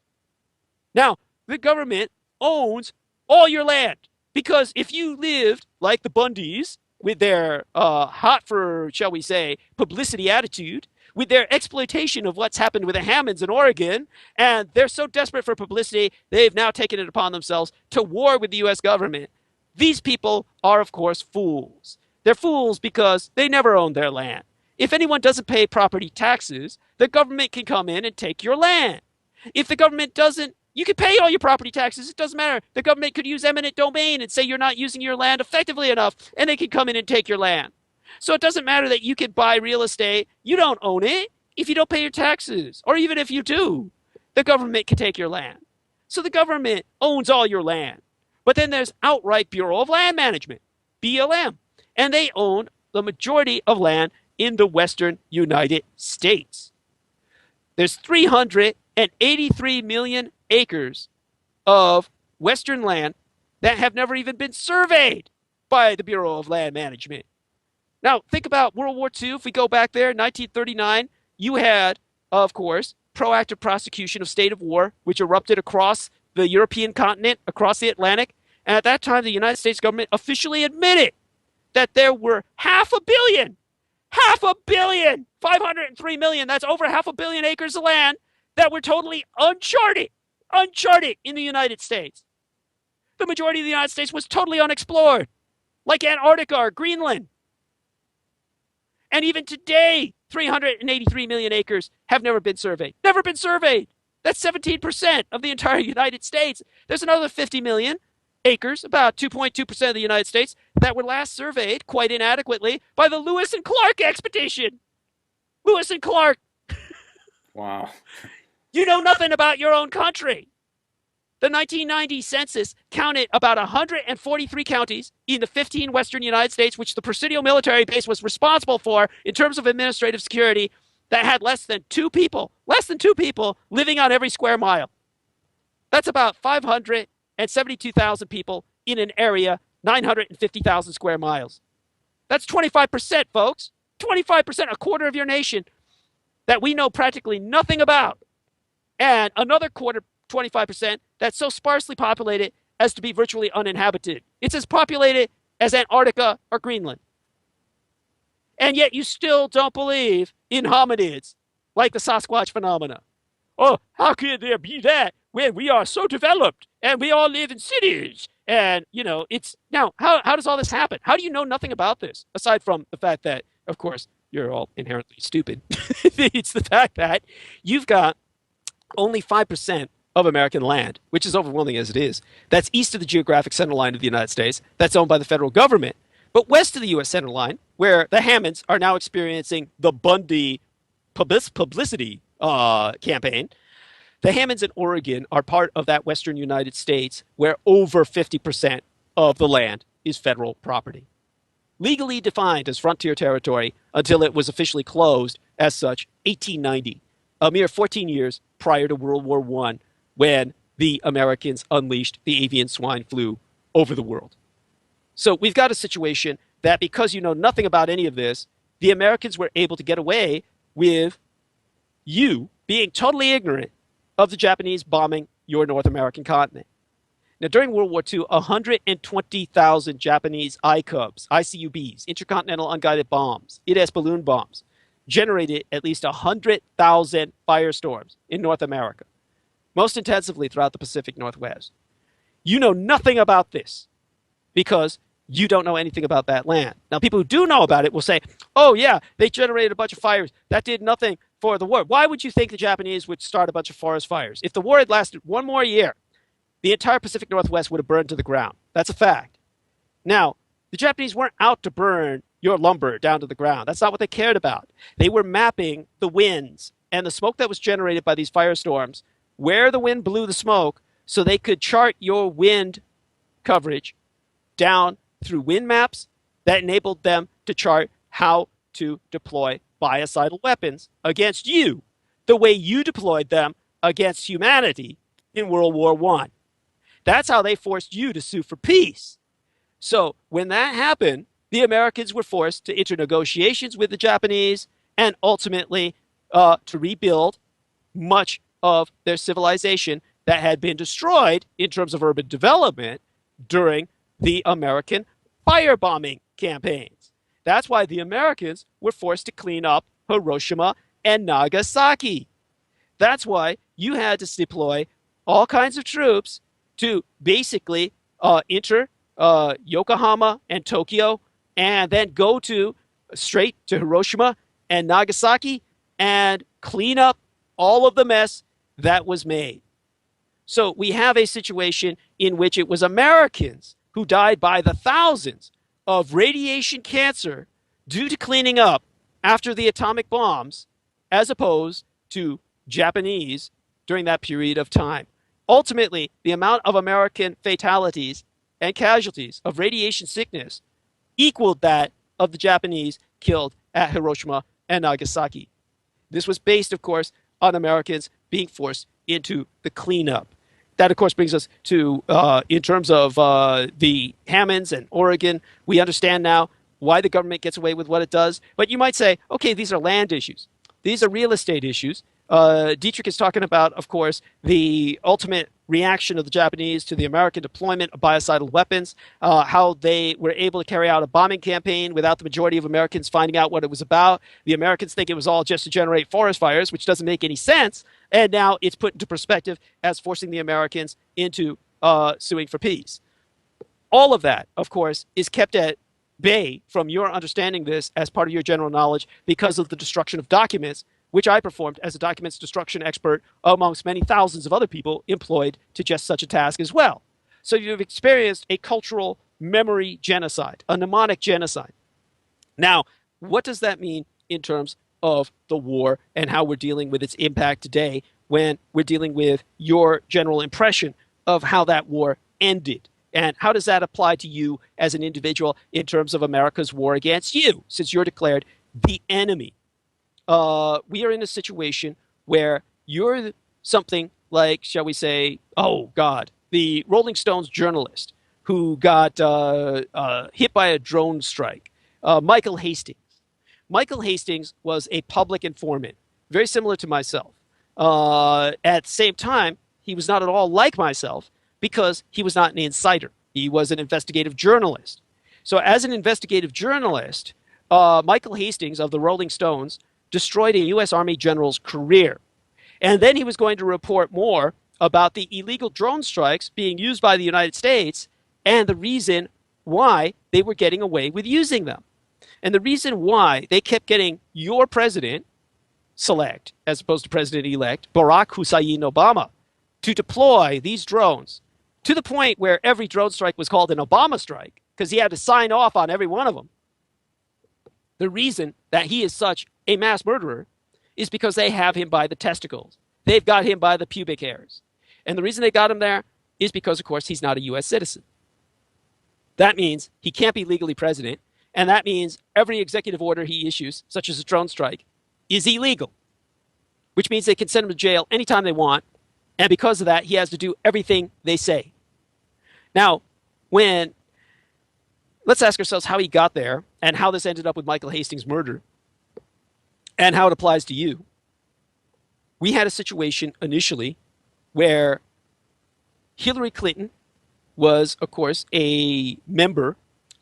Now, the government owns all your land, because if you lived like the Bundys with their hot for, shall we say, publicity attitude, with their exploitation of what's happened with the Hammonds in Oregon, and they're so desperate for publicity, they've now taken it upon themselves to war with the U.S. government. These people are, of course, fools. They're fools because they never owned their land. If anyone doesn't pay property taxes, the government can come in and take your land. If the government doesn't, you can pay all your property taxes. It doesn't matter. The government could use eminent domain and say you're not using your land effectively enough, and they can come in and take your land. So it doesn't matter that you can buy real estate. You don't own it if you don't pay your taxes. Or even if you do, the government can take your land. So the government owns all your land. But then there's outright Bureau of Land Management, BLM, and they own the majority of land in the western United States. There's 383 million acres of western land that have never even been surveyed by the Bureau of Land Management. Now, think about World War II. If we go back there, 1939, you had, of course, proactive prosecution of state of war, which erupted across the European continent, across the Atlantic. And at that time, the United States government officially admitted that there were 500 million, 503 million, that's over 500 million acres of land that were totally uncharted in the United States. The majority of the United States was totally unexplored, like Antarctica or Greenland. And even today, 383 million acres have never been surveyed. Never been surveyed. That's 17% of the entire United States. There's another 50 million acres, about 2.2% of the United States, that were last surveyed quite inadequately by the Lewis and Clark expedition. Lewis and Clark. Wow. You know nothing about your own country. The 1990 census counted about 143 counties in the 15 western United States, which the Presidio military base was responsible for in terms of administrative security, that had less than 2 people Less than 2 people living on every square mile. That's about 572,000 people in an area 950,000 square miles. That's 25%, folks. 25%, a quarter of your nation that we know practically nothing about. And another quarter, 25%, that's so sparsely populated as to be virtually uninhabited. It's as populated as Antarctica or Greenland. And yet you still don't believe in hominids like the Sasquatch phenomena. Oh, how could there be that when we are so developed and we all live in cities? And, it's now, how does all this happen? How do you know nothing about this? Aside from the fact that, of course, you're all inherently stupid. It's the fact that you've got only 5% of American land, which is overwhelming as it is, that's east of the geographic center line of the United States, that's owned by the federal government. But west of the U.S. center line, where the Hammonds are now experiencing the Bundy publicity campaign, the Hammonds in Oregon are part of that western United States where over 50% of the land is federal property. Legally defined as frontier territory until it was officially closed as such 1890, a mere 14 years prior to World War I, when the Americans unleashed the avian swine flu over the world. So we've got a situation that because you know nothing about any of this, the Americans were able to get away with you being totally ignorant of the Japanese bombing your North American continent. Now, during World War II, 120,000 Japanese ICUBs, intercontinental unguided bombs, IDS balloon bombs, generated at least 100,000 firestorms in North America, most intensively throughout the Pacific Northwest. You know nothing about this because you don't know anything about that land. Now, people who do know about it will say, oh, yeah, they generated a bunch of fires. That did nothing for the war. Why would you think the Japanese would start a bunch of forest fires? If the war had lasted one more year, the entire Pacific Northwest would have burned to the ground. That's a fact. Now, the Japanese weren't out to burn your lumber down to the ground. That's not what they cared about. They were mapping the winds and the smoke that was generated by these firestorms, where the wind blew the smoke, so they could chart your wind coverage down through wind maps that enabled them to chart how to deploy biocidal weapons against you, the way you deployed them against humanity in World War I. That's how they forced you to sue for peace. So when that happened, the Americans were forced to enter negotiations with the Japanese and ultimately to rebuild much of their civilization that had been destroyed in terms of urban development during the American firebombing campaigns. That's why the Americans were forced to clean up Hiroshima and Nagasaki. That's why you had to deploy all kinds of troops to basically enter Yokohama and Tokyo and then go straight to Hiroshima and Nagasaki and clean up all of the mess that was made. So we have a situation in which it was Americans who died by the thousands of radiation cancer due to cleaning up after the atomic bombs, as opposed to Japanese during that period of time. Ultimately, the amount of American fatalities and casualties of radiation sickness equaled that of the Japanese killed at Hiroshima and Nagasaki. This was based, of course, on Americans being forced into the cleanup. That, of course, brings us to, in terms of the Hammonds and Oregon, we understand now why the government gets away with what it does. But you might say, okay, these are land issues. These are real estate issues. Dietrich is talking about, of course, the ultimate reaction of the Japanese to the American deployment of biocidal weapons, how they were able to carry out a bombing campaign without the majority of Americans finding out what it was about. The Americans think it was all just to generate forest fires, which doesn't make any sense. And now it's put into perspective as forcing the Americans into suing for peace. All of that, of course, is kept at bay from your understanding this as part of your general knowledge because of the destruction of documents, which I performed as a documents destruction expert amongst many thousands of other people employed to just such a task as well. So you've experienced a cultural memory genocide, a mnemonic genocide. Now, what does that mean in terms of the war and how we're dealing with its impact today when we're dealing with your general impression of how that war ended? And how does that apply to you as an individual in terms of America's war against you, since you're declared the enemy? We are in a situation where you're something like, shall we say, oh God, the Rolling Stones journalist who got hit by a drone strike, Michael Hastings. Michael Hastings was a public informant, very similar to myself. At the same time, he was not at all like myself because he was not an insider. He was an investigative journalist. So, as an investigative journalist, Michael Hastings of the Rolling Stones destroyed a U.S. Army general's career. And then he was going to report more about the illegal drone strikes being used by the United States and the reason why they were getting away with using them. And the reason why they kept getting your president select, as opposed to president-elect, Barack Hussein Obama, to deploy these drones to the point where every drone strike was called an Obama strike because he had to sign off on every one of them. The reason that he is such a mass murderer is because they have him by the testicles. They've got him by the pubic hairs. And the reason they got him there is because, of course, he's not a U.S. citizen. That means he can't be legally president, and that means every executive order he issues, such as a drone strike, is illegal, which means they can send him to jail anytime they want, and because of that, he has to do everything they say. Now, let's ask ourselves how he got there and how this ended up with Michael Hastings' murder and how it applies to you. We had a situation initially where Hillary Clinton was, of course, a member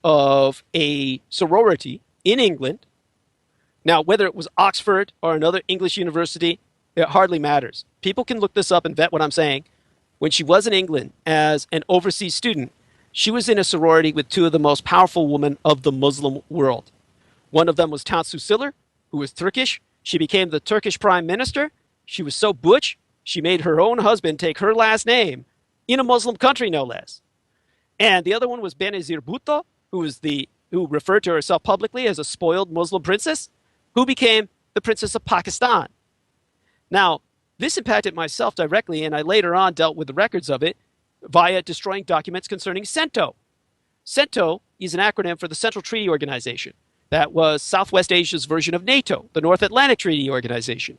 of a sorority in England. Now, whether it was Oxford or another English university, it hardly matters. People can look this up and vet what I'm saying. When she was in England as an overseas student, she was in a sorority with two of the most powerful women of the Muslim world. One of them was Tansu Çiller, who was Turkish. She became the Turkish prime minister. She was so butch, she made her own husband take her last name in a Muslim country, no less. And the other one was Benazir Bhutto, who referred to herself publicly as a spoiled Muslim princess, who became the Princess of Pakistan. Now, this impacted myself directly, and I later on dealt with the records of it via destroying documents concerning CENTO. CENTO is an acronym for the Central Treaty Organization. That was Southwest Asia's version of NATO, the North Atlantic Treaty Organization.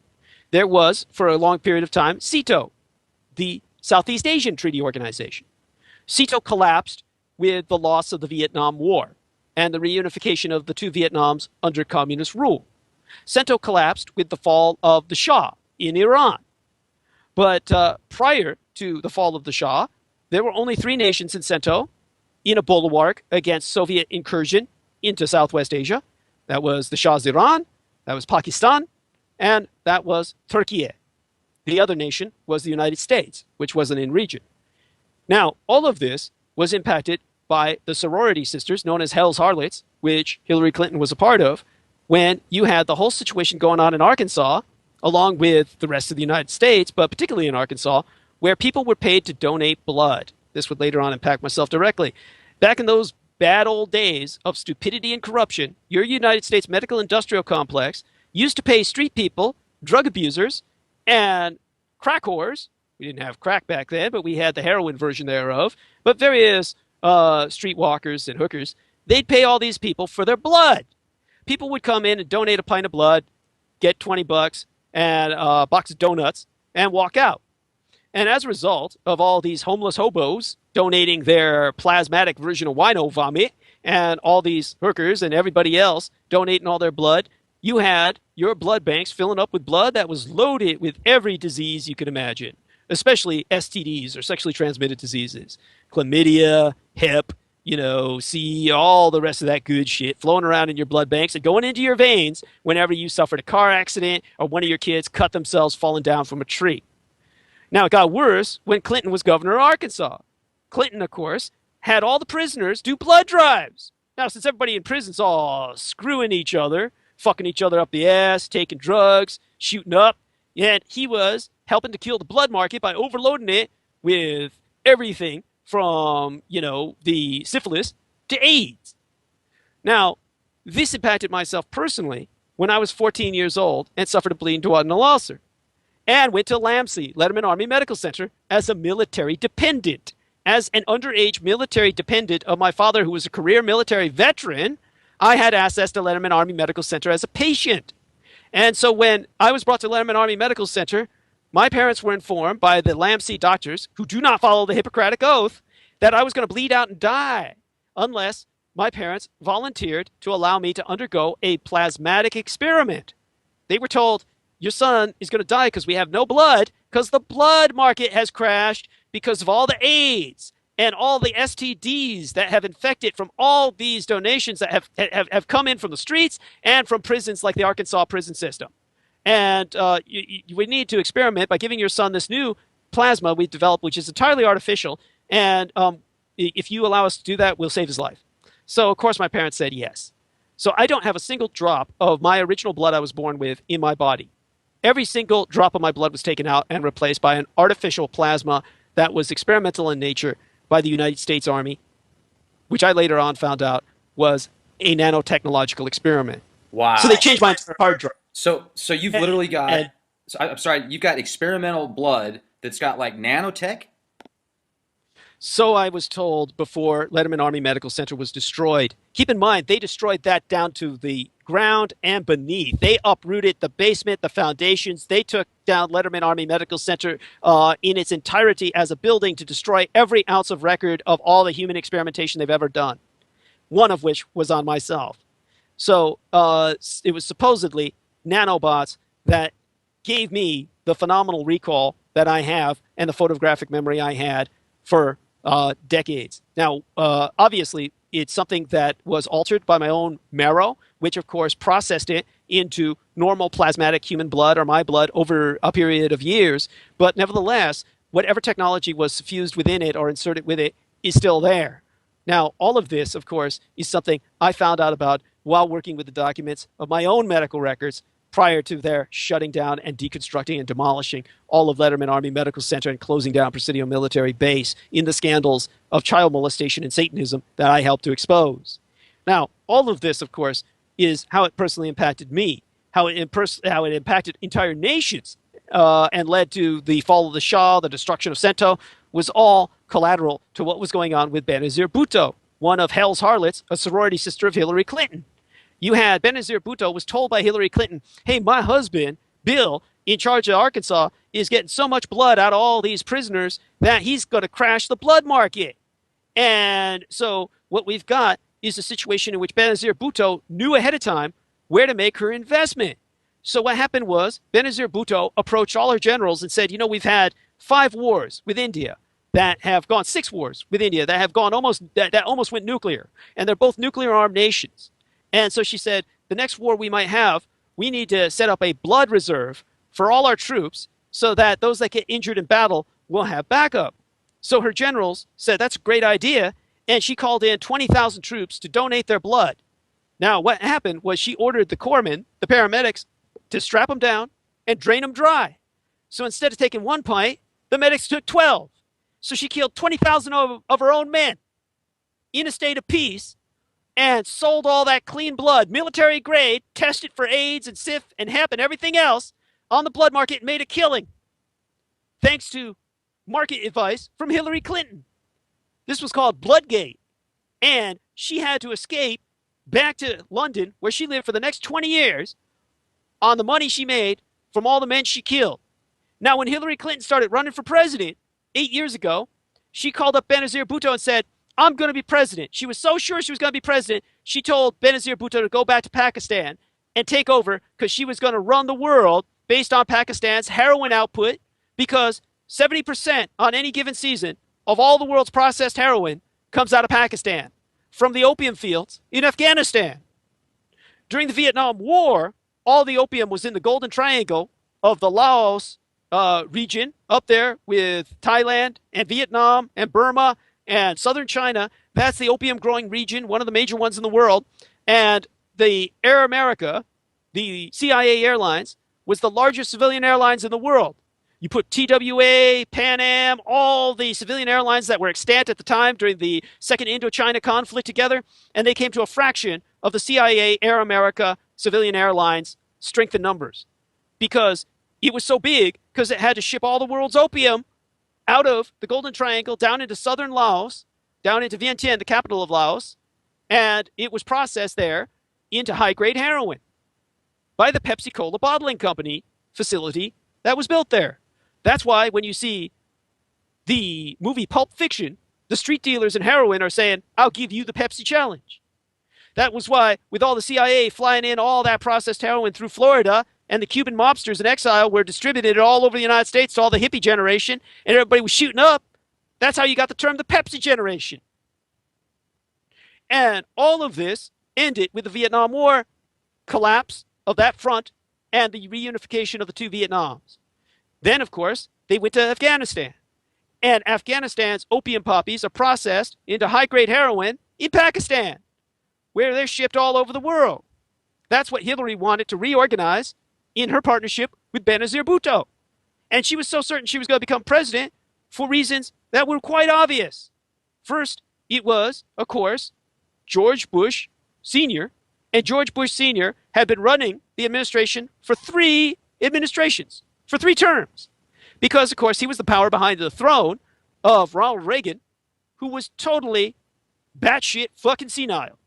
There was, for a long period of time, SEATO, the Southeast Asian Treaty Organization. SEATO collapsed with the loss of the Vietnam War and the reunification of the two Vietnams under communist rule. CENTO collapsed with the fall of the Shah in Iran. But prior to the fall of the Shah, there were only three nations in CENTO in a bulwark against Soviet incursion into Southwest Asia. That was the Shah's Iran, that was Pakistan, and that was Turkey. The other nation was the United States, which wasn't in region. Now, all of this was impacted by the sorority sisters known as Hell's Harlots, which Hillary Clinton was a part of, when you had the whole situation going on in Arkansas, along with the rest of the United States, but particularly in Arkansas, where people were paid to donate blood. This would later on impact myself directly. Back in those bad old days of stupidity and corruption, your United States medical industrial complex used to pay street people, drug abusers, and crack whores. We didn't have crack back then, but we had the heroin version thereof. But various streetwalkers and hookers, they'd pay all these people for their blood. People would come in and donate a pint of blood, get $20 and a box of donuts, and walk out. And as a result of all these homeless hobos donating their plasmatic version of wino vomit, and all these hookers and everybody else donating all their blood, you had your blood banks filling up with blood that was loaded with every disease you could imagine, especially STDs, or sexually transmitted diseases. Chlamydia, hep, C, all the rest of that good shit flowing around in your blood banks and going into your veins whenever you suffered a car accident or one of your kids cut themselves falling down from a tree. Now, it got worse when Clinton was governor of Arkansas. Clinton, of course, had all the prisoners do blood drives. Now, since everybody in prison's all screwing each other, fucking each other up the ass, taking drugs, shooting up, and he was helping to kill the blood market by overloading it with everything from, the syphilis to AIDS. Now, this impacted myself personally when I was 14 years old and suffered a bleeding duodenal ulcer, and went to LAMC, Letterman Army Medical Center, as a military dependent. As an underage military dependent of my father, who was a career military veteran, I had access to Letterman Army Medical Center as a patient. And so when I was brought to Letterman Army Medical Center, my parents were informed by the LAMC doctors, who do not follow the Hippocratic Oath, that I was going to bleed out and die unless my parents volunteered to allow me to undergo a plasmatic experiment. They were told, your son is going to die because we have no blood, because the blood market has crashed because of all the AIDS and all the STDs that have infected from all these donations that have come in from the streets and from prisons like the Arkansas prison system. And we need to experiment by giving your son this new plasma we've developed, which is entirely artificial. And if you allow us to do that, we'll save his life. So, of course, my parents said yes. So I don't have a single drop of my original blood I was born with in my body. Every single drop of my blood was taken out and replaced by an artificial plasma that was experimental in nature by the United States Army, which I later on found out was a nanotechnological experiment. Wow. So they changed my entire hard drive. So you've literally got. And- So I'm sorry. You've got experimental blood that's got like nanotech. So I was told before Letterman Army Medical Center was destroyed. Keep in mind, they destroyed that down to the ground and beneath. They uprooted the basement, the foundations. They took down Letterman Army Medical Center in its entirety as a building to destroy every ounce of record of all the human experimentation they've ever done, one of which was on myself. So it was supposedly nanobots that gave me the phenomenal recall that I have and the photographic memory I had for decades. Now, obviously, it's something that was altered by my own marrow, which, of course, processed it into normal plasmatic human blood or my blood over a period of years. But nevertheless, whatever technology was fused within it or inserted with it is still there. Now, all of this, of course, is something I found out about while working with the documents of my own medical records prior to their shutting down and deconstructing and demolishing all of Letterman Army Medical Center and closing down Presidio Military Base in the scandals of child molestation and Satanism that I helped to expose. Now, all of this, of course, is how it personally impacted me, how it impacted entire nations and led to the fall of the Shah, the destruction of Sento, was all collateral to what was going on with Benazir Bhutto, one of Hell's harlots, a sorority sister of Hillary Clinton. You had Benazir Bhutto was told by Hillary Clinton, hey, my husband, Bill, in charge of Arkansas, is getting so much blood out of all these prisoners that he's going to crash the blood market. And so what we've got is a situation in which Benazir Bhutto knew ahead of time where to make her investment. So what happened was Benazir Bhutto approached all her generals and said, you know, we've had 5 wars with India that have gone, 6 wars with India that have gone almost went nuclear. And they're both nuclear armed nations. And so she said, the next war we might have, we need to set up a blood reserve for all our troops so that those that get injured in battle will have backup. So her generals said, that's a great idea. And she called in 20,000 troops to donate their blood. Now, what happened was she ordered the corpsmen, the paramedics, to strap them down and drain them dry. So instead of taking 1 pint, the medics took 12. So she killed 20,000 of her own men in a state of peace and sold all that clean blood, military grade, tested for AIDS and SIF and hep and everything else on the blood market and made a killing. Thanks to market advice from Hillary Clinton. This was called Bloodgate. And she had to escape back to London, where she lived for the next 20 years, on the money she made from all the men she killed. Now, when Hillary Clinton started running for president 8 years ago, she called up Benazir Bhutto and said, I'm going to be president. She was so sure she was going to be president, she told Benazir Bhutto to go back to Pakistan and take over because she was going to run the world based on Pakistan's heroin output, because 70% on any given season of all the world's processed heroin comes out of Pakistan from the opium fields in Afghanistan. During the Vietnam War, all the opium was in the Golden Triangle of the Laos region up there with Thailand and Vietnam and Burma and southern China. That's the opium growing region, one of the major ones in the world. And the Air America, the CIA Airlines, was the largest civilian airlines in the world. You put TWA, Pan Am, all the civilian airlines that were extant at the time during the Second Indochina conflict together, and they came to a fraction of the CIA Air America civilian airlines strength in numbers, because it was so big, because it had to ship all the world's opium out of the Golden Triangle down into southern Laos, down into Vientiane, the capital of Laos, and it was processed there into high-grade heroin by the Pepsi-Cola bottling company facility that was built there. That's why when you see the movie Pulp Fiction, the street dealers in heroin are saying, I'll give you the Pepsi challenge. That was why, with all the CIA flying in all that processed heroin through Florida, and the Cuban mobsters in exile were distributed all over the United States to all the hippie generation, and everybody was shooting up, that's how you got the term the Pepsi generation. And all of this ended with the Vietnam War collapse of that front and the reunification of the two Vietnams. Then, of course, they went to Afghanistan. And Afghanistan's opium poppies are processed into high-grade heroin in Pakistan, where they're shipped all over the world. That's what Hillary wanted to reorganize in her partnership with Benazir Bhutto. And she was so certain she was going to become president for reasons that were quite obvious. First, it was, of course, George Bush Sr., and George Bush Sr. had been running the administration for 3 administrations, for 3 terms. Because, of course, he was the power behind the throne of Ronald Reagan, who was totally batshit fucking senile.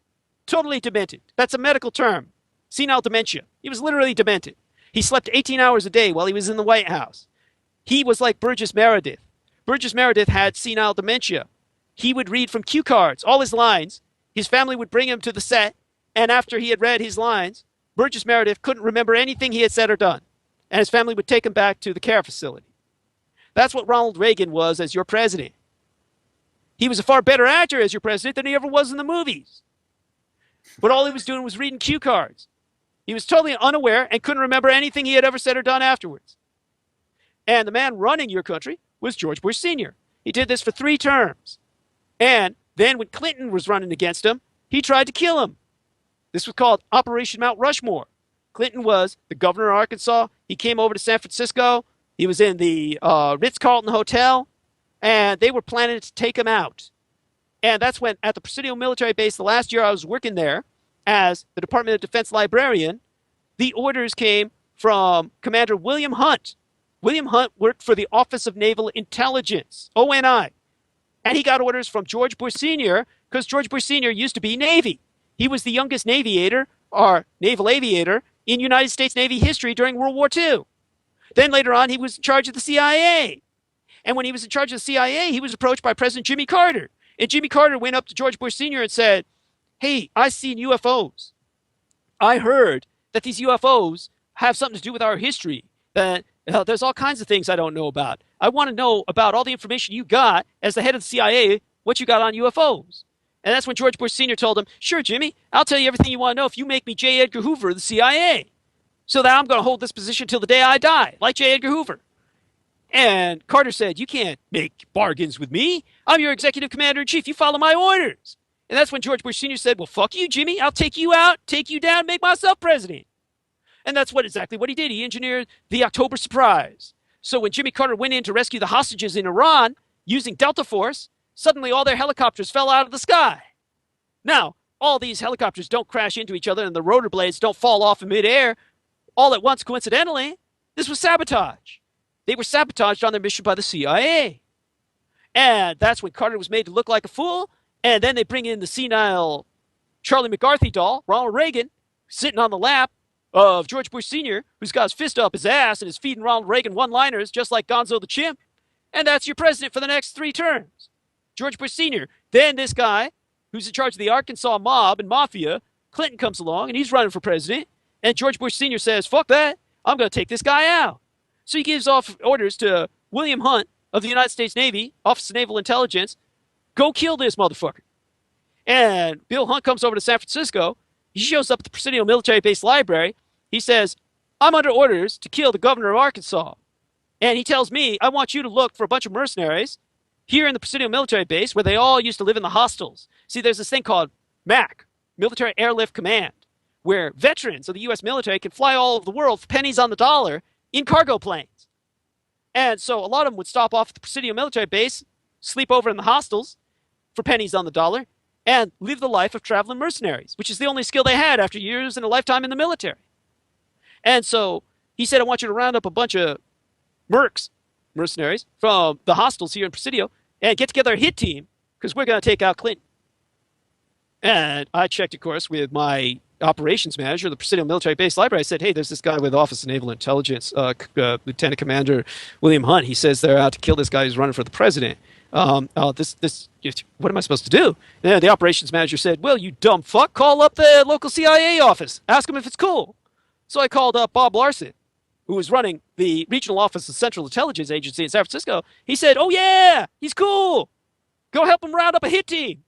Totally demented. That's a medical term. Senile dementia. He was literally demented. He slept 18 hours a day while he was in the White House. He was like Burgess Meredith. Burgess Meredith had senile dementia. He would read from cue cards, all his lines. His family would bring him to the set, and after he had read his lines, Burgess Meredith couldn't remember anything he had said or done, and his family would take him back to the care facility. That's what Ronald Reagan was as your president. He was a far better actor as your president than he ever was in the movies. But all he was doing was reading cue cards. He was totally unaware and couldn't remember anything he had ever said or done afterwards. And the man running your country was George Bush Sr. He did this for 3 terms. And then when Clinton was running against him, he tried to kill him. This was called Operation Mount Rushmore. Clinton was the governor of Arkansas. He came over to San Francisco. He was in the Ritz-Carlton Hotel, and they were planning to take him out. And that's when, at the Presidio military base, the last year I was working there as the Department of Defense librarian, the orders came from Commander William Hunt. William Hunt worked for the Office of Naval Intelligence, ONI. And he got orders from George Bush Sr. because George Bush Sr. used to be Navy. He was the youngest navigator, or naval aviator, in United States Navy history during World War II. Then later on, he was in charge of the CIA. And when he was in charge of the CIA, he was approached by President Jimmy Carter. And Jimmy Carter went up to George Bush Sr. and said, hey, I seen UFOs. I heard that these UFOs have something to do with our history, that there's all kinds of things I don't know about. I want to know about all the information you got as the head of the CIA, what you got on UFOs. And that's when George Bush Sr. told him, sure, Jimmy, I'll tell you everything you want to know if you make me J. Edgar Hoover of the CIA. So that I'm going to hold this position till the day I die, like J. Edgar Hoover. And Carter said, you can't make bargains with me. I'm your executive commander-in-chief. You follow my orders. And that's when George Bush Sr. said, well, fuck you, Jimmy. I'll take you out, take you down, make myself president. And that's exactly what he did. He engineered the October surprise. So when Jimmy Carter went in to rescue the hostages in Iran using Delta Force, suddenly all their helicopters fell out of the sky. Now, all these helicopters don't crash into each other and the rotor blades don't fall off in midair all at once coincidentally. This was sabotage. They were sabotaged on their mission by the CIA. And that's when Carter was made to look like a fool. And then they bring in the senile Charlie McCarthy doll, Ronald Reagan, sitting on the lap of George Bush Sr., who's got his fist up his ass and is feeding Ronald Reagan one-liners just like Gonzo the Chimp. And that's your president for the next 3 terms. George Bush Sr. Then this guy, who's in charge of the Arkansas mob and mafia, Clinton comes along and he's running for president. And George Bush Sr. says, fuck that, I'm going to take this guy out. So he gives off orders to William Hunt of the United States Navy, Office of Naval Intelligence, go kill this motherfucker. And Bill Hunt comes over to San Francisco. He shows up at the Presidio Military Base Library. He says, I'm under orders to kill the governor of Arkansas. And he tells me, I want you to look for a bunch of mercenaries here in the Presidio Military Base where they all used to live in the hostels. See, there's this thing called MAC, Military Airlift Command, where veterans of the U.S. military can fly all over the world for pennies on the dollar in cargo planes. And so a lot of them would stop off at the Presidio Military Base, sleep over in the hostels for pennies on the dollar, and live the life of traveling mercenaries, which is the only skill they had after years and a lifetime in the military. And so he said, I want you to round up a bunch of mercenaries from the hostels here in Presidio and get together a hit team because we're going to take out Clinton. And I checked, of course, with my operations manager of the Presidio Military Base Library. I said, hey, there's this guy with Office of Naval Intelligence, Lieutenant Commander William Hunt. He says they're out to kill this guy who's running for the president. What am I supposed to do? And the operations manager said, well, you dumb fuck, call up the local CIA office. Ask them if it's cool. So I called up Bob Larson, who was running the regional office of Central Intelligence Agency in San Francisco. He said, oh, yeah, he's cool. Go help him round up a hit team.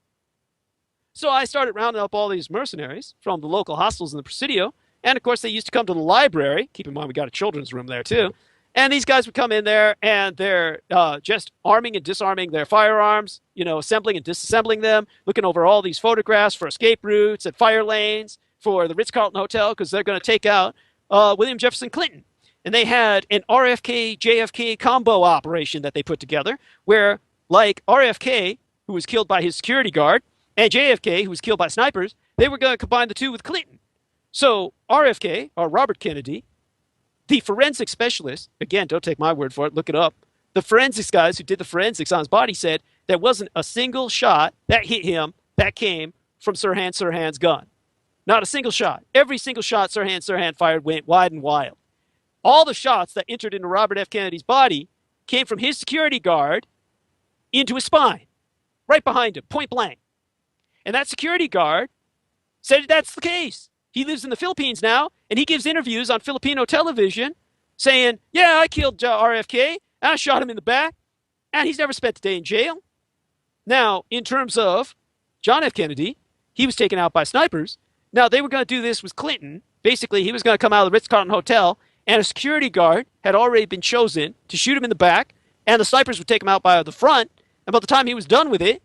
So I started rounding up all these mercenaries from the local hostels in the Presidio. And, of course, they used to come to the library. Keep in mind, we got a children's room there, too. And these guys would come in there, and they're just arming and disarming their firearms, assembling and disassembling them, looking over all these photographs for escape routes and fire lanes for the Ritz-Carlton Hotel, because they're going to take out William Jefferson Clinton. And they had an RFK-JFK combo operation that they put together where, like RFK, who was killed by his security guard, and JFK, who was killed by snipers, they were going to combine the two with Clinton. So RFK, or Robert Kennedy, the forensic specialist, again, don't take my word for it, look it up, the forensics guys who did the forensics on his body said there wasn't a single shot that hit him that came from Sirhan's gun. Not a single shot. Every single shot Sirhan fired went wide and wild. All the shots that entered into Robert F. Kennedy's body came from his security guard into his spine, right behind him, point blank. And that security guard said that's the case. He lives in the Philippines now, and he gives interviews on Filipino television saying, yeah, I killed RFK, and I shot him in the back, and he's never spent a day in jail. Now, in terms of John F. Kennedy, he was taken out by snipers. Now, they were going to do this with Clinton. Basically, he was going to come out of the Ritz-Carlton Hotel, and a security guard had already been chosen to shoot him in the back, and the snipers would take him out by the front, and by the time he was done with it,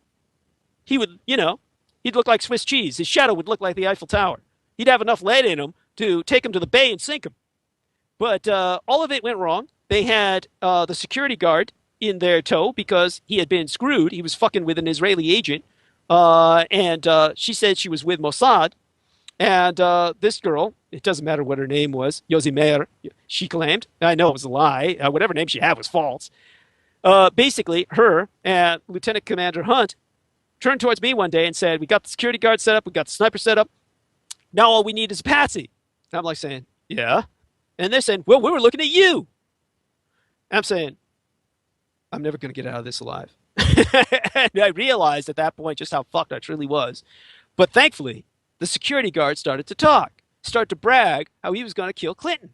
he would, he'd look like Swiss cheese. His shadow would look like the Eiffel Tower. He'd have enough lead in him to take him to the bay and sink him. But all of it went wrong. They had the security guard in their tow because he had been screwed. He was fucking with an Israeli agent. And she said she was with Mossad. And this girl, it doesn't matter what her name was, Yosi Meir, she claimed. I know it was a lie. Whatever name she had was false. Basically, her and Lieutenant Commander Hunt turned towards me one day and said, we got the security guard set up, we got the sniper set up. Now all we need is a patsy. And I'm like saying, yeah. And they're saying, well, we were looking at you. And I'm saying, I'm never going to get out of this alive. And I realized at that point just how fucked I truly was. But thankfully, the security guard started to talk, started to brag how he was going to kill Clinton.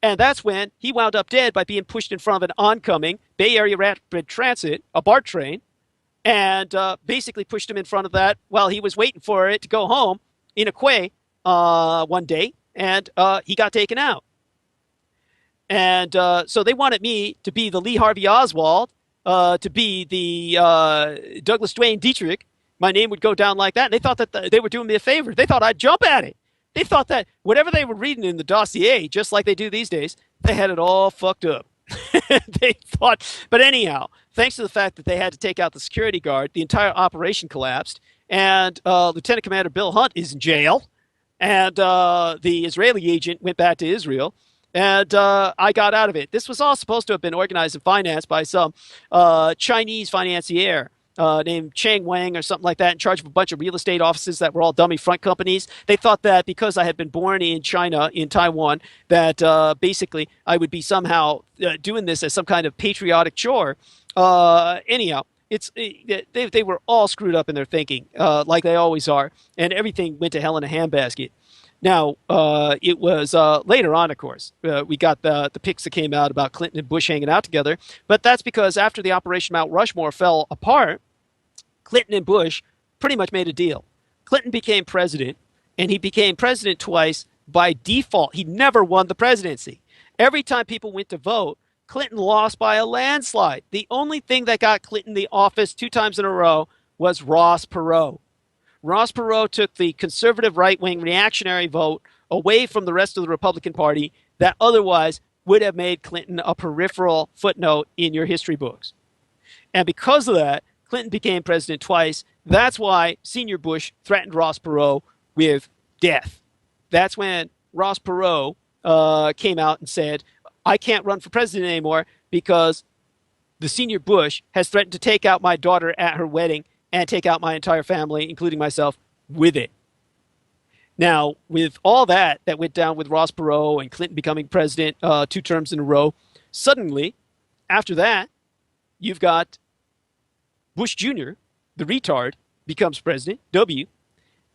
And that's when he wound up dead by being pushed in front of an oncoming Bay Area Rapid Transit, a BART train, and basically pushed him in front of that while he was waiting for it to go home in a quay one day, and he got taken out. And so they wanted me to be the Lee Harvey Oswald, to be the Douglas Duane Dietrich. My name would go down like that, and they thought that they were doing me a favor. They thought I'd jump at it. They thought that whatever they were reading in the dossier, just like they do these days, they had it all fucked up. They thought, but anyhow, thanks to the fact that they had to take out the security guard, the entire operation collapsed, and Lieutenant Commander Bill Hunt is in jail, and the Israeli agent went back to Israel, and I got out of it. This was all supposed to have been organized and financed by some Chinese financier named Chang Wang or something like that, in charge of a bunch of real estate offices that were all dummy front companies. They thought that because I had been born in China, in Taiwan, that basically I would be somehow doing this as some kind of patriotic chore. Anyhow, they were all screwed up in their thinking, like they always are, and everything went to hell in a handbasket. Now, it was later on, of course, we got the pics that came out about Clinton and Bush hanging out together, but that's because after the Operation Mount Rushmore fell apart, Clinton and Bush pretty much made a deal. Clinton became president, and he became president twice by default. He never won the presidency. Every time people went to vote, Clinton lost by a landslide. The only thing that got Clinton the office 2 times in a row was Ross Perot. Ross Perot took the conservative right-wing reactionary vote away from the rest of the Republican Party that otherwise would have made Clinton a peripheral footnote in your history books. And because of that, Clinton became president twice. That's why Senior Bush threatened Ross Perot with death. That's when Ross Perot came out and said, I can't run for president anymore because the Senior Bush has threatened to take out my daughter at her wedding and take out my entire family, including myself, with it. Now, with all that went down with Ross Perot and Clinton becoming president 2 terms in a row, suddenly, after that, you've got Bush Jr., the retard, becomes president, W,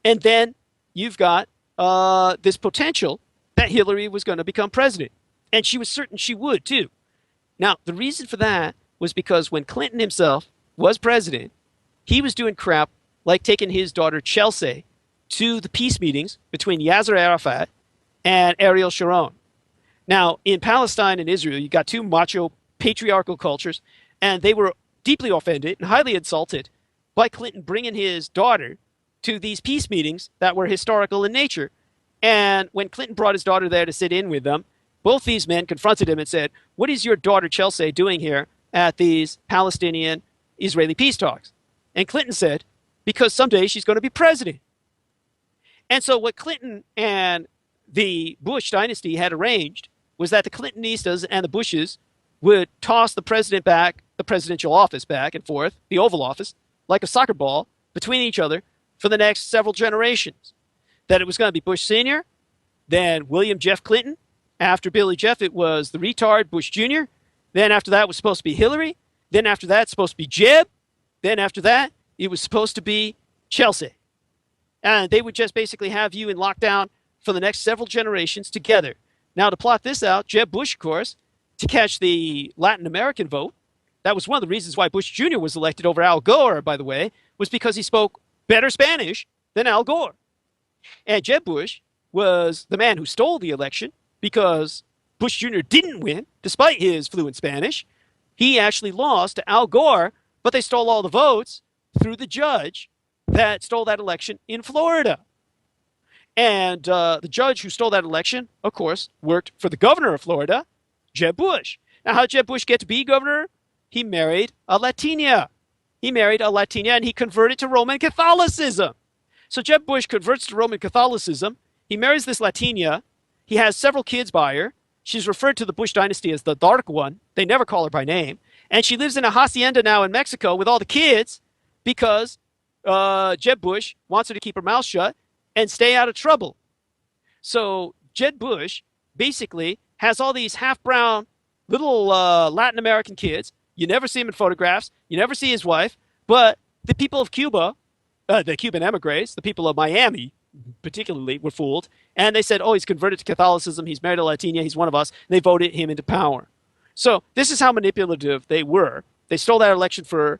and then you've got this potential that Hillary was going to become president. And she was certain she would, too. Now, the reason for that was because when Clinton himself was president, he was doing crap like taking his daughter Chelsea to the peace meetings between Yasser Arafat and Ariel Sharon. Now, in Palestine and Israel, you got two macho patriarchal cultures, and they were deeply offended and highly insulted by Clinton bringing his daughter to these peace meetings that were historical in nature. And when Clinton brought his daughter there to sit in with them, both these men confronted him and said, "What is your daughter Chelsea doing here at these Palestinian-Israeli peace talks?" And Clinton said, "Because someday she's going to be president." And so what Clinton and the Bush dynasty had arranged was that the Clintonistas and the Bushes would toss the president back, the presidential office back and forth, the Oval Office, like a soccer ball between each other for the next several generations. That it was going to be Bush Sr., then William Jeff Clinton. After Billy Jeff, it was the retard Bush Jr. Then after that, it was supposed to be Hillary. Then after that, it's supposed to be Jeb. Then after that, it was supposed to be Chelsea. And they would just basically have you in lockdown for the next several generations together. Now, to plot this out, Jeb Bush, of course, to catch the Latin American vote, that was one of the reasons why Bush Jr. was elected over Al Gore, by the way, was because he spoke better Spanish than Al Gore. And Jeb Bush was the man who stole the election because Bush Jr. didn't win, despite his fluent Spanish. He actually lost to Al Gore, but they stole all the votes through the judge that stole that election in Florida. And the judge who stole that election, of course, worked for the governor of Florida, Jeb Bush. Now, how did Jeb Bush get to be governor? He married a Latina. He married a Latina and he converted to Roman Catholicism. So Jeb Bush converts to Roman Catholicism. He marries this Latina. He has several kids by her. She's referred to the Bush dynasty as the Dark One. They never call her by name. And she lives in a hacienda now in Mexico with all the kids because Jeb Bush wants her to keep her mouth shut and stay out of trouble. So Jeb Bush basically has all these half-brown little Latin American kids. You never see him in photographs. You never see his wife. But the people of Cuba, the Cuban emigres, the people of Miami particularly, were fooled. And they said, oh, he's converted to Catholicism. He's married a Latina. He's one of us. And they voted him into power. So this is how manipulative they were. They stole that election for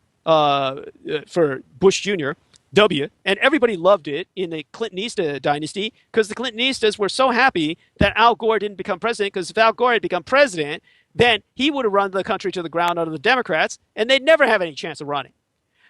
Bush Jr., W, and everybody loved it in the Clintonista dynasty because the Clintonistas were so happy that Al Gore didn't become president, because if Al Gore had become president, then he would have run the country to the ground under the Democrats, and they'd never have any chance of running.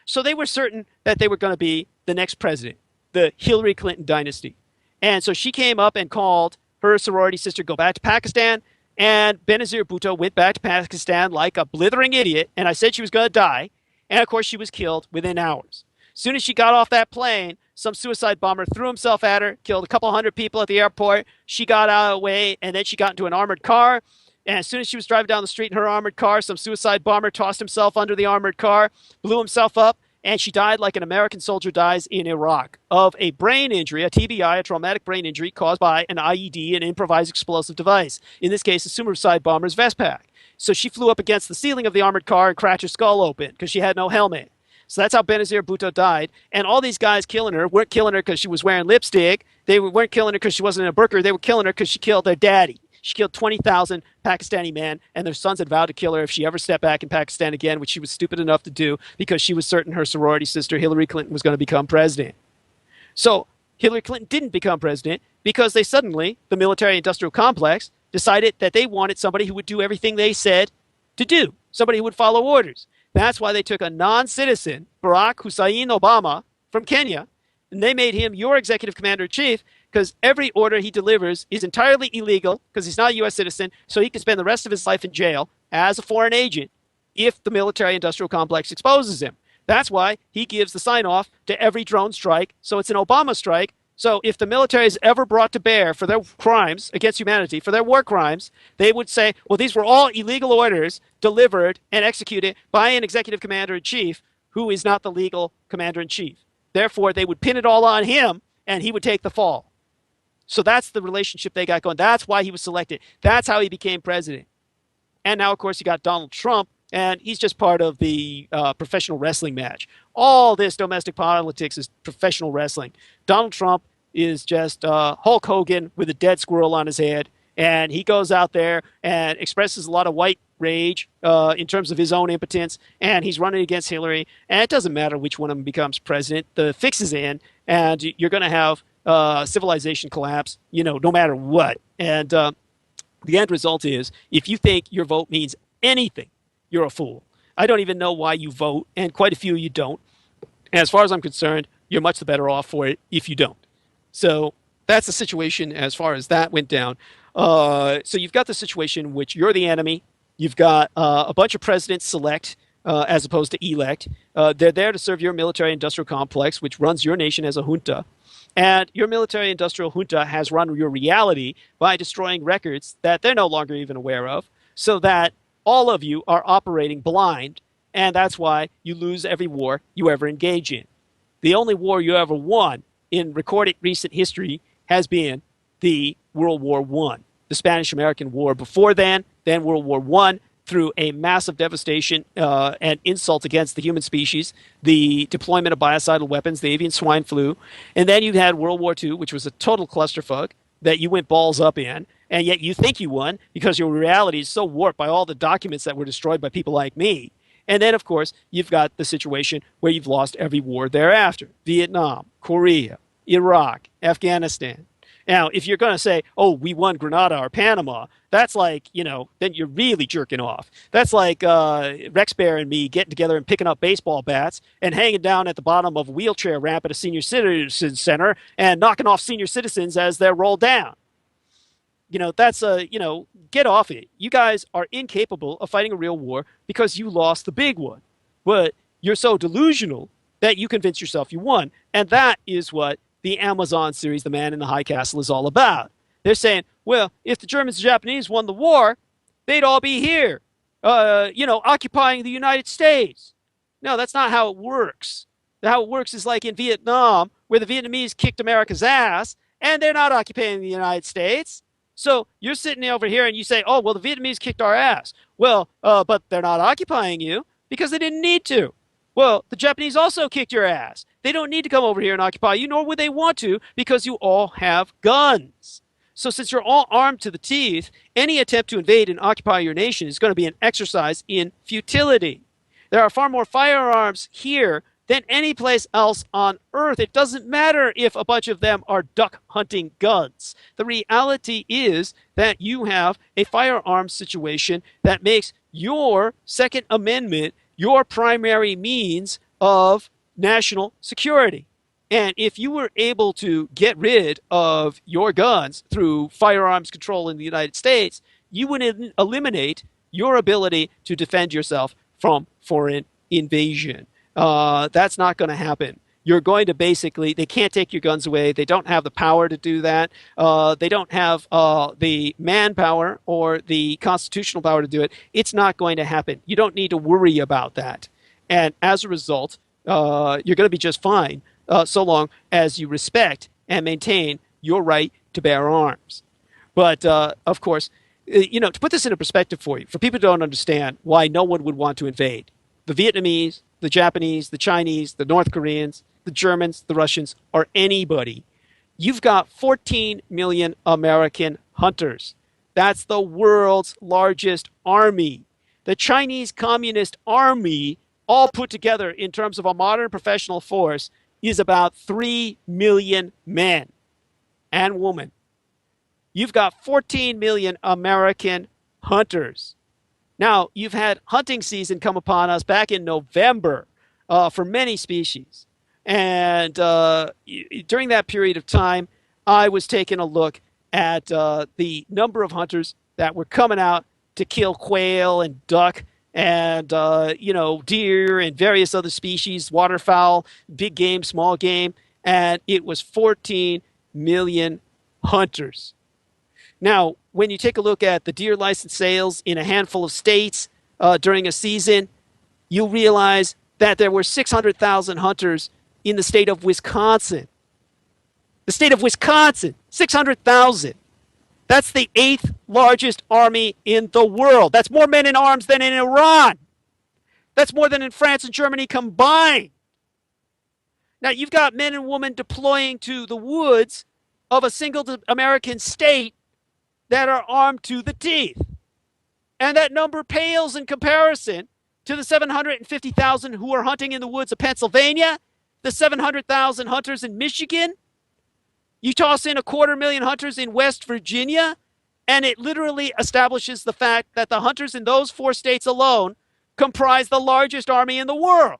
So they were certain that they were going to be the next president, the Hillary Clinton dynasty. And so she came up and called her sorority sister go back to Pakistan, and Benazir Bhutto went back to Pakistan like a blithering idiot, and I said she was going to die, and of course she was killed within hours. As soon as she got off that plane, some suicide bomber threw himself at her, killed a couple hundred people at the airport. She got out of the way, and then she got into an armored car. And as soon as she was driving down the street in her armored car, some suicide bomber tossed himself under the armored car, blew himself up, and she died like an American soldier dies in Iraq of a brain injury, a TBI, a traumatic brain injury caused by an IED, an improvised explosive device. In this case, a suicide bomber's vest pack. So she flew up against the ceiling of the armored car and cracked her skull open because she had no helmet. So that's how Benazir Bhutto died. And all these guys killing her weren't killing her because she was wearing lipstick. They weren't killing her because she wasn't in a burqa. They were killing her because she killed their daddy. She killed 20,000 Pakistani men, and their sons had vowed to kill her if she ever stepped back in Pakistan again, which she was stupid enough to do because she was certain her sorority sister, Hillary Clinton, was going to become president. So Hillary Clinton didn't become president because they suddenly, the military-industrial complex, decided that they wanted somebody who would do everything they said to do, somebody who would follow orders. That's why they took a non-citizen, Barack Hussein Obama, from Kenya, and they made him your executive commander-in-chief because every order he delivers is entirely illegal because he's not a U.S. citizen, so he can spend the rest of his life in jail as a foreign agent if the military-industrial complex exposes him. That's why he gives the sign-off to every drone strike, so it's an Obama strike. So if the military is ever brought to bear for their crimes against humanity, for their war crimes, they would say, well, these were all illegal orders delivered and executed by an executive commander-in-chief who is not the legal commander-in-chief. Therefore, they would pin it all on him, and he would take the fall. So that's the relationship they got going. That's why he was selected. That's how he became president. And now, of course, you got Donald Trump, and he's just part of the professional wrestling match. All this domestic politics is professional wrestling. Donald Trump is just Hulk Hogan with a dead squirrel on his head, and he goes out there and expresses a lot of white rage in terms of his own impotence, and he's running against Hillary, and it doesn't matter which one of them becomes president. The fix is in, and you're going to have civilization collapse, no matter what. And the end result is, if you think your vote means anything, you're a fool. I don't even know why you vote, and quite a few of you don't. And as far as I'm concerned, you're much the better off for it if you don't. So that's the situation as far as that went down. So you've got the situation in which you're the enemy. You've got a bunch of presidents select as opposed to elect. They're there to serve your military-industrial complex, which runs your nation as a junta. And your military-industrial junta has run your reality by destroying records that they're no longer even aware of, so that all of you are operating blind, and that's why you lose every war you ever engage in. The only war you ever won in recorded recent history has been the World War I, the Spanish-American War. Before then World War I, through a massive devastation and insult against the human species, the deployment of biocidal weapons, the avian swine flu. And then you had World War II, which was a total clusterfuck that you went balls up in, and yet you think you won because your reality is so warped by all the documents that were destroyed by people like me. And then, of course, you've got the situation where you've lost every war thereafter. Vietnam, Korea, Iraq, Afghanistan. Now, if you're going to say, oh, we won Grenada or Panama, that's like, then you're really jerking off. That's like Rex Bear and me getting together and picking up baseball bats and hanging down at the bottom of a wheelchair ramp at a senior citizen center and knocking off senior citizens as they're rolled down. That's get off it. You guys are incapable of fighting a real war because you lost the big one. But you're so delusional that you convince yourself you won. And that is what the Amazon series, The Man in the High Castle, is all about. They're saying, well, if the Germans and Japanese won the war, they'd all be here, occupying the United States. No, that's not how it works. How it works is like in Vietnam, where the Vietnamese kicked America's ass, and they're not occupying the United States. So you're sitting over here and you say, oh, well, the Vietnamese kicked our ass. Well, but they're not occupying you because they didn't need to. Well, the Japanese also kicked your ass. They don't need to come over here and occupy you, nor would they want to, because you all have guns. So since you're all armed to the teeth, any attempt to invade and occupy your nation is going to be an exercise in futility. There are far more firearms here than any place else on Earth. It doesn't matter if a bunch of them are duck hunting guns. The reality is that you have a firearms situation that makes your Second Amendment your primary means of national security. And if you were able to get rid of your guns through firearms control in the United States, you would eliminate your ability to defend yourself from foreign invasion. That's not going to happen. You're going to they can't take your guns away. They don't have the power to do that. They don't have the manpower or the constitutional power to do it. It's not going to happen. You don't need to worry about that. And as a result, you're going to be just fine so long as you respect and maintain your right to bear arms. But, of course, to put this into perspective for you, for people who don't understand why no one would want to invade, the Vietnamese, the Japanese, the Chinese, the North Koreans, the Germans, the Russians, or anybody, you've got 14 million American hunters. That's the world's largest army. The Chinese Communist Army, all put together in terms of a modern professional force, is about 3 million men and women. You've got 14 million American hunters. Now, you've had hunting season come upon us back in November for many species. And during that period of time, I was taking a look at the number of hunters that were coming out to kill quail and duck and, deer and various other species, waterfowl, big game, small game. And it was 14 million hunters. Now, when you take a look at the deer license sales in a handful of states during a season, you'll realize that there were 600,000 hunters in the state of Wisconsin. The state of Wisconsin, 600,000. That's the 8th largest army in the world. That's more men in arms than in Iran. That's more than in France and Germany combined. Now, you've got men and women deploying to the woods of a single American state that are armed to the teeth. And that number pales in comparison to the 750,000 who are hunting in the woods of Pennsylvania, the 700,000 hunters in Michigan. You toss in 250,000 hunters in West Virginia, and it literally establishes the fact that the hunters in those 4 states alone comprise the largest army in the world.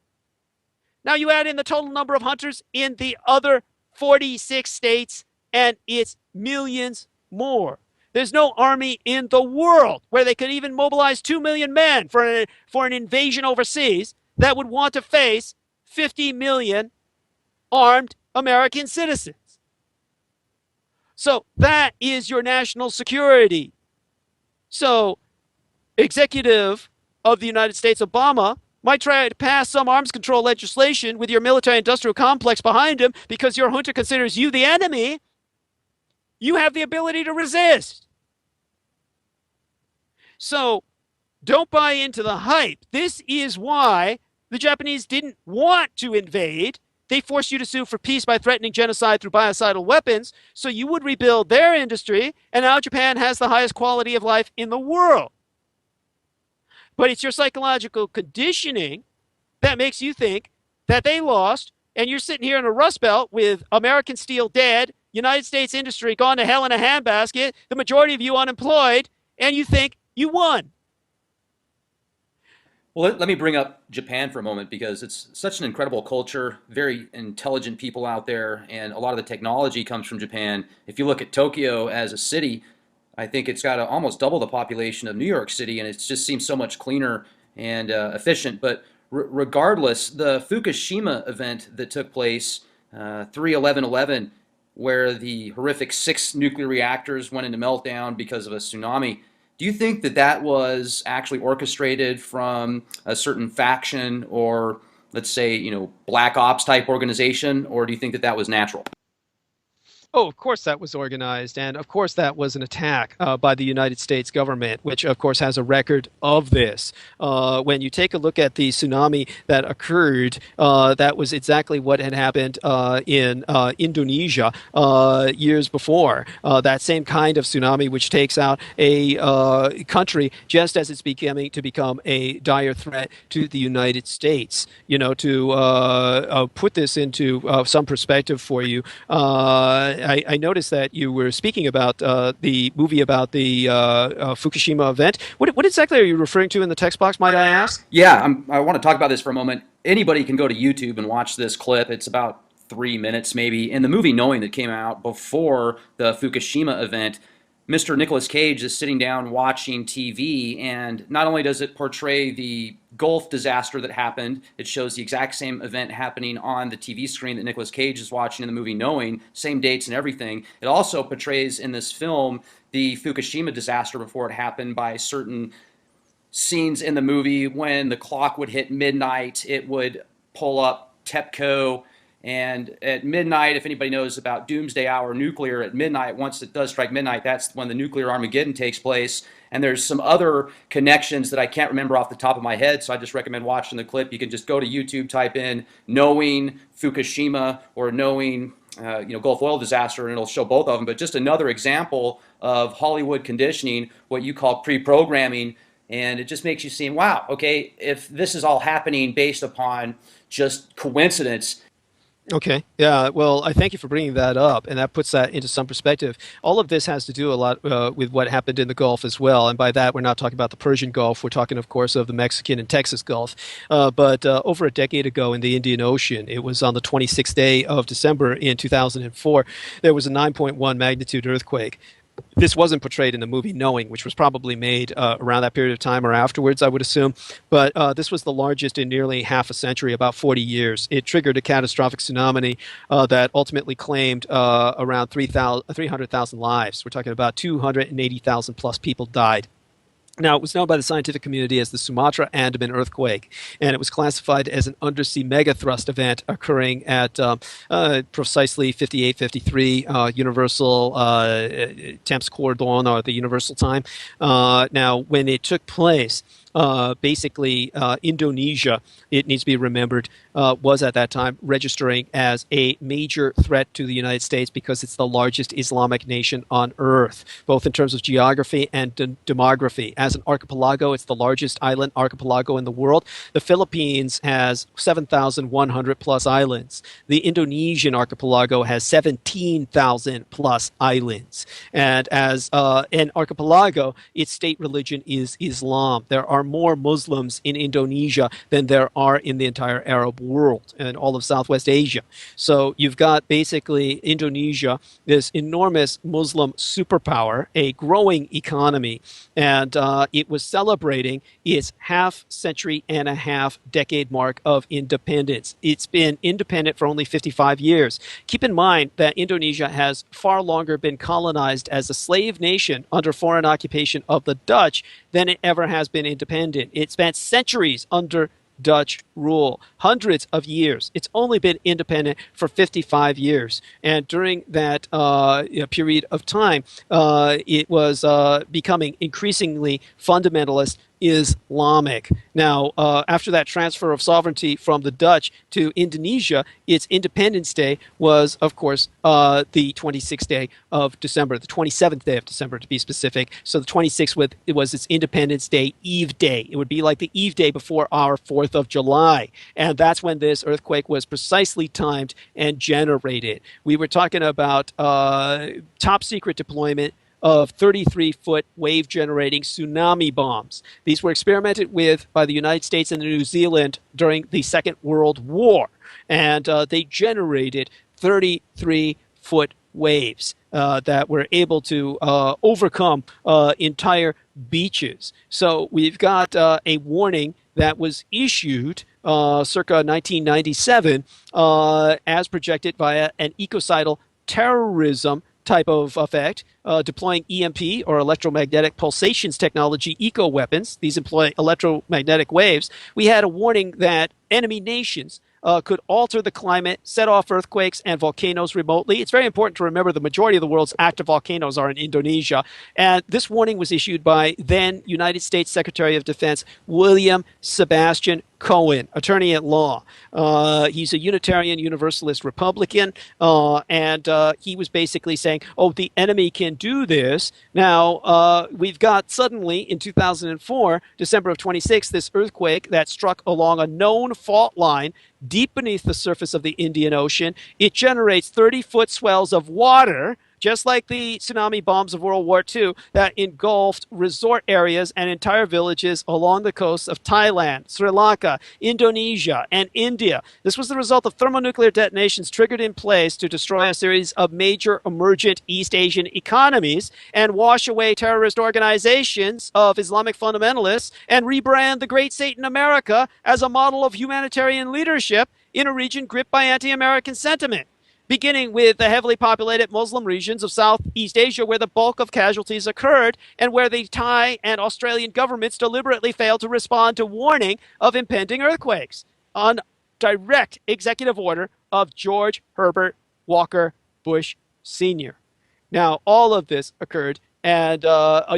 Now you add in the total number of hunters in the other 46 states, and it's millions more. There's no army in the world where they could even mobilize 2 million men for an invasion overseas that would want to face 50 million armed American citizens. So that is your national security. So executive of the United States, Obama, might try to pass some arms control legislation with your military-industrial complex behind him because your junta considers you the enemy. You have the ability to resist. So don't buy into the hype. This is why the Japanese didn't want to invade. They forced you to sue for peace by threatening genocide through biocidal weapons, so you would rebuild their industry, and now Japan has the highest quality of life in the world. But it's your psychological conditioning that makes you think that they lost, and you're sitting here in a Rust Belt with American steel dead, United States industry gone to hell in a handbasket, the majority of you unemployed, and you think you won. Well, let me bring up Japan for a moment because it's such an incredible culture, very intelligent people out there, and a lot of the technology comes from Japan. If you look at Tokyo as a city, I think it's got almost double the population of New York City, and it just seems so much cleaner and efficient. But regardless, the Fukushima event that took place, 3/11/11, where the horrific 6 nuclear reactors went into meltdown because of a tsunami, do you think that that was actually orchestrated from a certain faction or, let's say, black ops type organization, or do you think that that was natural? Oh, of course that was organized, and of course that was an attack by the United States government, which of course has a record of this. When you take a look at the tsunami that occurred, that was exactly what had happened in Indonesia years before. That same kind of tsunami, which takes out a country just as it's beginning to become a dire threat to the United States. To put this into some perspective for you, I noticed that you were speaking about the movie about the Fukushima event. What exactly are you referring to in the text box, might I ask? Yeah, I want to talk about this for a moment. Anybody can go to YouTube and watch this clip. It's about 3 minutes maybe. In the movie Knowing that came out before the Fukushima event, Mr. Nicolas Cage is sitting down watching TV, and not only does it portray the Gulf disaster that happened, it shows the exact same event happening on the TV screen that Nicolas Cage is watching in the movie Knowing, same dates and everything. It also portrays in this film the Fukushima disaster before it happened by certain scenes in the movie. When the clock would hit midnight, it would pull up TEPCO. And at midnight, if anybody knows about doomsday hour nuclear, at midnight, once it does strike midnight, that's when the nuclear Armageddon takes place. And there's some other connections that I can't remember off the top of my head, so I just recommend watching the clip. You can just go to YouTube, type in Knowing Fukushima or Knowing Gulf oil disaster, and it'll show both of them. But just another example of Hollywood conditioning, what you call pre-programming, and it just makes you seem, wow, okay, if this is all happening based upon just coincidence. Okay. Yeah. Well, I thank you for bringing that up, and that puts that into some perspective. All of this has to do a lot with what happened in the Gulf as well, and by that we're not talking about the Persian Gulf. We're talking, of course, of the Mexican and Texas Gulf. But over a decade ago in the Indian Ocean, it was on the 26th day of December in 2004, there was a 9.1 magnitude earthquake. This wasn't portrayed in the movie Knowing, which was probably made around that period of time or afterwards, I would assume. But this was the largest in nearly half a century, about 40 years. It triggered a catastrophic tsunami that ultimately claimed around 300,000 lives. We're talking about 280,000 plus people died. Now, it was known by the scientific community as the Sumatra Andaman earthquake, and it was classified as an undersea megathrust event occurring at precisely 5853 Universal Temps Cordon, or the Universal Time. Now, when it took place, basically, Indonesia, it needs to be remembered, was at that time registering as a major threat to the United States because it's the largest Islamic nation on earth, both in terms of geography and demography. As an archipelago, it's the largest island archipelago in the world. The Philippines has 7,100 plus islands. The Indonesian archipelago has 17,000 plus islands. And as an archipelago, its state religion is Islam. There are more Muslims in Indonesia than there are in the entire Arab world and all of Southwest Asia. So you've got basically Indonesia, this enormous Muslim superpower, a growing economy, and it was celebrating its half-century and a half decade mark of independence. It's been independent for only 55 years. Keep in mind that Indonesia has far longer been colonized as a slave nation under foreign occupation of the Dutch than it ever has been independent. It spent centuries under Dutch rule, hundreds of years. It's only been independent for 55 years. And during that period of time, it was becoming increasingly fundamentalist Islamic. Now, after that transfer of sovereignty from the Dutch to Indonesia, its Independence Day was, of course, the 26th day of December, the 27th day of December to be specific. So the 26th was its Independence Day Eve Day. It would be like the Eve Day before our 4th of July. And that's when this earthquake was precisely timed and generated. We were talking about top secret deployment of 33-foot wave-generating tsunami bombs. These were experimented with by the United States and New Zealand during the Second World War, and they generated 33-foot waves that were able to overcome entire beaches. So we've got a warning that was issued circa 1997 as projected via an ecocidal terrorism type of effect, deploying EMP or electromagnetic pulsations technology eco weapons. These employ electromagnetic waves. We had a warning that enemy nations could alter the climate, set off earthquakes and volcanoes remotely. It's very important to remember the majority of the world's active volcanoes are in Indonesia. And this warning was issued by then United States Secretary of Defense William Sebastian Cohen, attorney at law. He's a Unitarian Universalist Republican, and he was basically saying, oh, the enemy can do this. Now, we've got suddenly in 2004, December of 26, this earthquake that struck along a known fault line deep beneath the surface of the Indian Ocean. It generates 30-foot swells of water, just like the tsunami bombs of World War II that engulfed resort areas and entire villages along the coasts of Thailand, Sri Lanka, Indonesia, and India. This was the result of thermonuclear detonations triggered in place to destroy a series of major emergent East Asian economies and wash away terrorist organizations of Islamic fundamentalists and rebrand the Great Satan America as a model of humanitarian leadership in a region gripped by anti-American sentiment, beginning with the heavily populated Muslim regions of Southeast Asia where the bulk of casualties occurred and where the Thai and Australian governments deliberately failed to respond to warning of impending earthquakes on direct executive order of George Herbert Walker Bush Sr. Now, all of this occurred and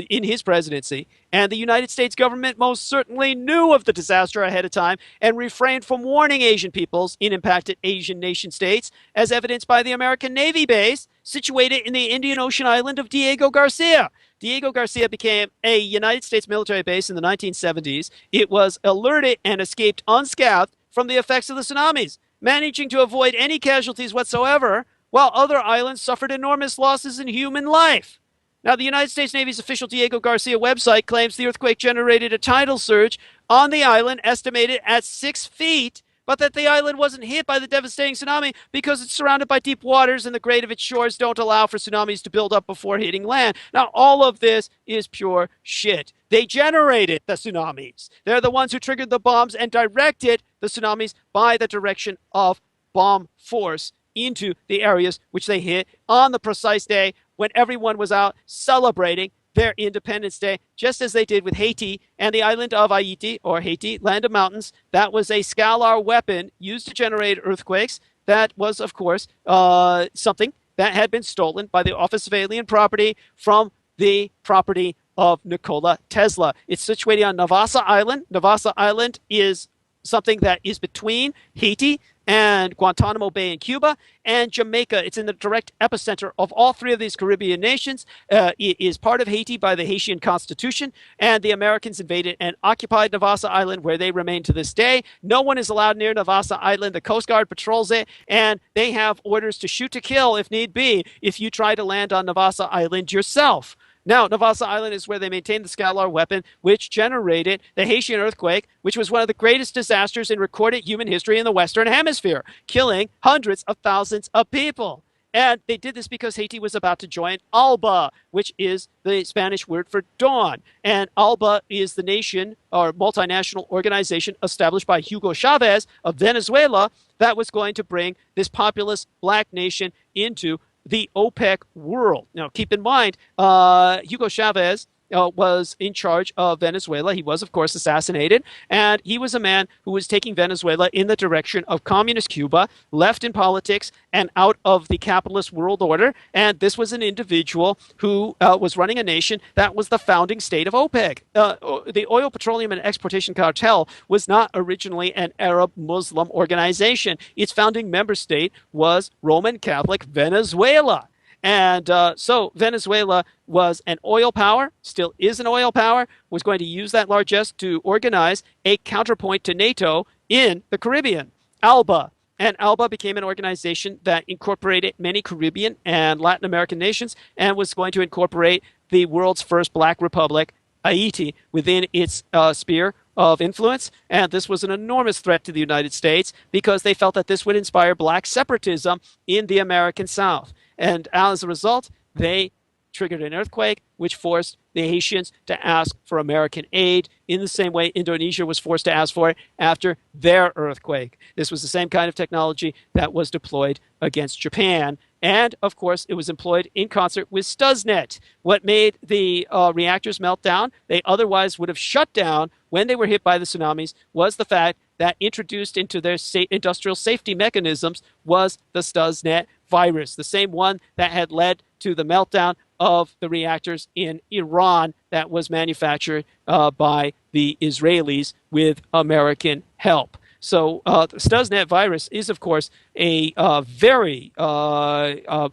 in his presidency, and the United States government most certainly knew of the disaster ahead of time and refrained from warning Asian peoples in impacted Asian nation states, as evidenced by the American Navy base situated in the Indian Ocean island of Diego Garcia. Diego Garcia became a United States military base in the 1970s. It was alerted and escaped unscathed from the effects of the tsunamis, managing to avoid any casualties whatsoever, while other islands suffered enormous losses in human life. Now, the United States Navy's official Diego Garcia website claims the earthquake generated a tidal surge on the island estimated at 6 feet, but that the island wasn't hit by the devastating tsunami because it's surrounded by deep waters and the grade of its shores don't allow for tsunamis to build up before hitting land. Now, all of this is pure shit. They generated the tsunamis. They're the ones who triggered the bombs and directed the tsunamis by the direction of bomb force into the areas which they hit on the precise day when everyone was out celebrating their Independence Day, just as they did with Haiti and the island of Haiti, or Haiti, land of mountains. That was a Scalar weapon used to generate earthquakes. That was, of course, something that had been stolen by the Office of Alien Property from the property of Nikola Tesla. It's situated on Navassa Island. Navassa Island is something that is between Haiti and Guantanamo Bay in Cuba and Jamaica. It's in the direct epicenter of all three of these Caribbean nations. It is part of Haiti by the Haitian Constitution, and the Americans invaded and occupied Navassa Island, where they remain to this day. No one is allowed near Navassa Island. The Coast Guard patrols it, and they have orders to shoot to kill if need be if you try to land on Navassa Island yourself. Now, Navassa Island is where they maintained the Scalar weapon, which generated the Haitian earthquake, which was one of the greatest disasters in recorded human history in the Western Hemisphere, killing hundreds of thousands of people. And they did this because Haiti was about to join ALBA, which is the Spanish word for dawn. And ALBA is the nation or multinational organization established by Hugo Chavez of Venezuela that was going to bring this populous black nation into the OPEC world. Now, keep in mind, Hugo Chavez was in charge of Venezuela. He was, of course, assassinated, and he was a man who was taking Venezuela in the direction of communist Cuba, left in politics and out of the capitalist world order. And this was an individual who was running a nation that was the founding state of OPEC. The Oil, Petroleum, and Exportation Cartel was not originally an Arab Muslim organization. Its founding member state was Roman Catholic Venezuela. And so Venezuela was an oil power, still is an oil power, was going to use that largesse to organize a counterpoint to NATO in the Caribbean, ALBA. And ALBA became an organization that incorporated many Caribbean and Latin American nations and was going to incorporate the world's first black republic, Haiti, within its sphere of influence. And this was an enormous threat to the United States because they felt that this would inspire black separatism in the American South. And as a result, they triggered an earthquake, which forced the Haitians to ask for American aid in the same way Indonesia was forced to ask for it after their earthquake. This was the same kind of technology that was deployed against Japan. And, of course, it was employed in concert with Stuxnet. What made the reactors melt down, they otherwise would have shut down when they were hit by the tsunamis, was the fact that introduced into their industrial safety mechanisms was the Stuxnet virus, the same one that had led to the meltdown of the reactors in Iran that was manufactured by the Israelis with American help. So the Stuxnet virus is, of course, a very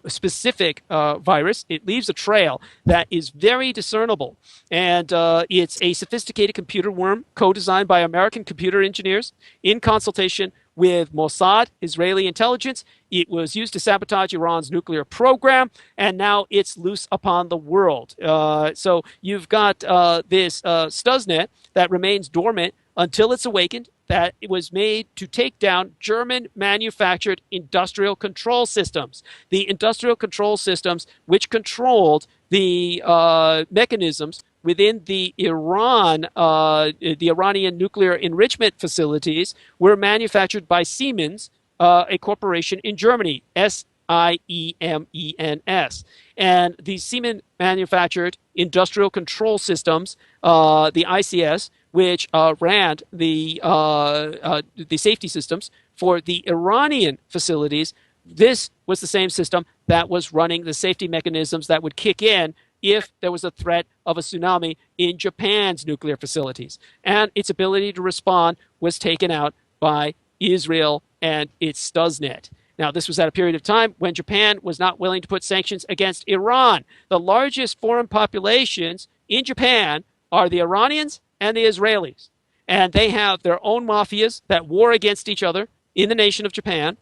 specific virus. It leaves a trail that is very discernible. And it's a sophisticated computer worm co-designed by American computer engineers in consultation with Mossad, Israeli intelligence. It was used to sabotage Iran's nuclear program, and now it's loose upon the world. So you've got this Stuxnet that remains dormant until it's awakened, that it was made to take down German-manufactured industrial control systems. The industrial control systems which controlled the mechanisms within the Iranian nuclear enrichment facilities were manufactured by Siemens, a corporation in Germany, Siemens. And the Siemens manufactured industrial control systems, the ICS, which ran the safety systems for the Iranian facilities. This was the same system that was running the safety mechanisms that would kick in if there was a threat of a tsunami in Japan's nuclear facilities. And its ability to respond was taken out by Israel and its Stuxnet. Now, this was at a period of time when Japan was not willing to put sanctions against Iran. The largest foreign populations in Japan are the Iranians and the Israelis. And they have their own mafias that war against each other in the nation of Japan.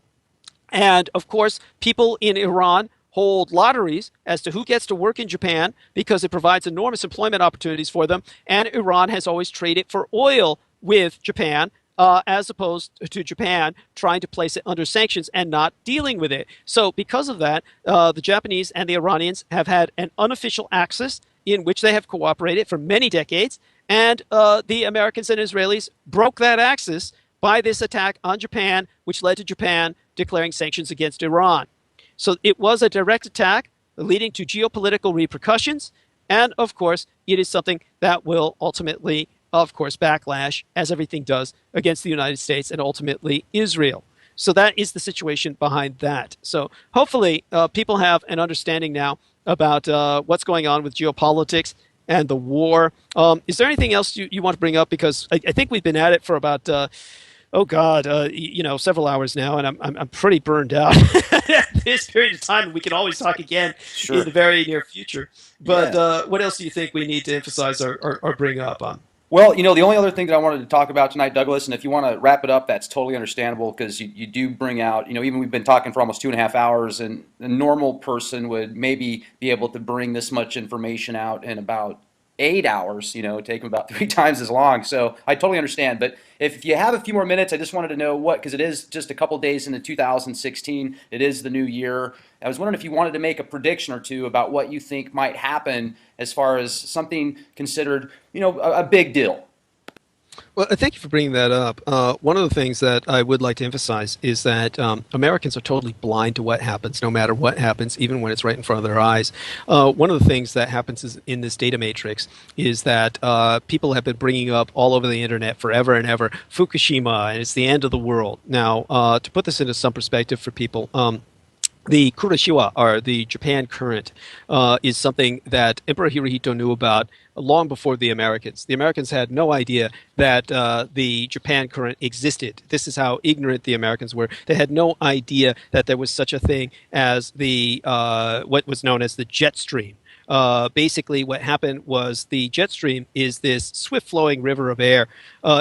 And, of course, people in Iran hold lotteries as to who gets to work in Japan because it provides enormous employment opportunities for them. And Iran has always traded for oil with Japan, as opposed to Japan trying to place it under sanctions and not dealing with it. So because of that, the Japanese and the Iranians have had an unofficial axis in which they have cooperated for many decades. And the Americans and Israelis broke that axis by this attack on Japan, which led to Japan declaring sanctions against Iran. So it was a direct attack leading to geopolitical repercussions. And of course, it is something that will ultimately, of course, backlash, as everything does, against the United States and ultimately Israel. So that is the situation behind that. So hopefully, people have an understanding now about what's going on with geopolitics and the war. Is there anything else you want to bring up? Because I think we've been at it for about oh God, several hours now, and I'm pretty burned out at this period of time. We can always talk again in Sure. the very near future. But Yeah. what else do you think we need to emphasize or bring up on? Well, the only other thing that I wanted to talk about tonight, Douglas, and if you want to wrap it up, that's totally understandable because you do bring out, even we've been talking for almost 2.5 hours, and a normal person would maybe be able to bring this much information out in about 8 hours, take them about 3 times as long. So I totally understand. But if you have a few more minutes, I just wanted to know because it is just a couple days into 2016, it is the new year. I was wondering if you wanted to make a prediction or two about what you think might happen as far as something considered, a big deal. Well, thank you for bringing that up. One of the things that I would like to emphasize is that Americans are totally blind to what happens, no matter what happens, even when it's right in front of their eyes. One of the things that happens in this data matrix is that people have been bringing up all over the internet forever and ever Fukushima, and it's the end of the world. Now, to put this into some perspective for people, the Kuroshiwa, or the Japan current, is something that Emperor Hirohito knew about long before the Americans. The Americans had no idea that the Japan current existed. This is how ignorant the Americans were. They had no idea that there was such a thing as the what was known as the jet stream. Basically, what happened was the jet stream is this swift-flowing river of air.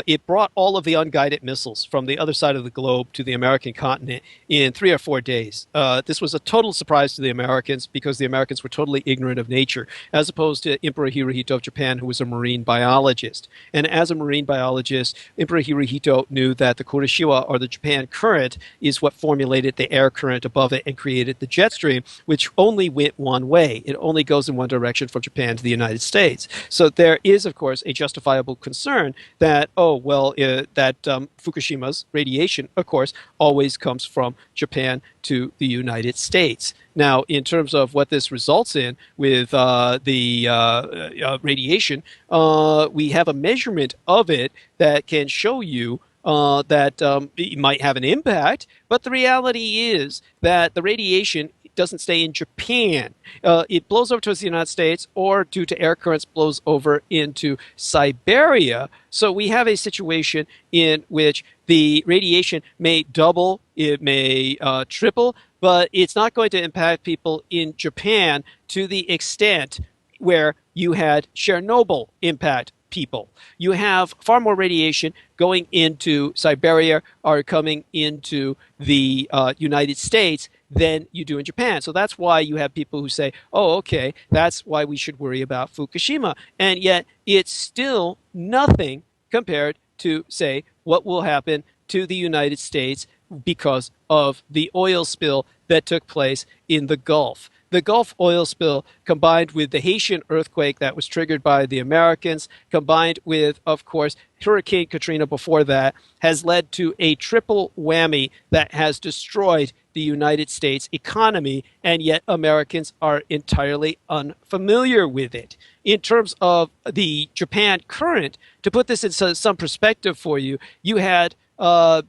It brought all of the unguided missiles from the other side of the globe to the American continent in 3 or 4 days. This was a total surprise to the Americans because the Americans were totally ignorant of nature, as opposed to Emperor Hirohito of Japan, who was a marine biologist. And as a marine biologist, Emperor Hirohito knew that the Kuroshiwa, or the Japan current, is what formulated the air current above it and created the jet stream, which only went one way. It only goes in one direction from Japan to the United States. So there is, of course, a justifiable concern that, Fukushima's radiation, of course, always comes from Japan to the United States. Now, in terms of what this results in with the radiation, we have a measurement of it that can show you that it might have an impact, but the reality is that the radiation doesn't stay in Japan. It blows over towards the United States, or due to air currents blows over into Siberia. So we have a situation in which the radiation may double, it may triple, but it's not going to impact people in Japan to the extent where you had Chernobyl impact people. You have far more radiation going into Siberia or coming into the United States than you do in Japan. So that's why you have people who say, oh, okay, that's why we should worry about Fukushima. And yet it's still nothing compared to, say, what will happen to the United States because of the oil spill that took place in the Gulf. The Gulf oil spill, combined with the Haitian earthquake that was triggered by the Americans, combined with, of course, Hurricane Katrina before that, has led to a triple whammy that has destroyed the United States economy, and yet Americans are entirely unfamiliar with it. In terms of the Japan current, to put this in some perspective for you, you had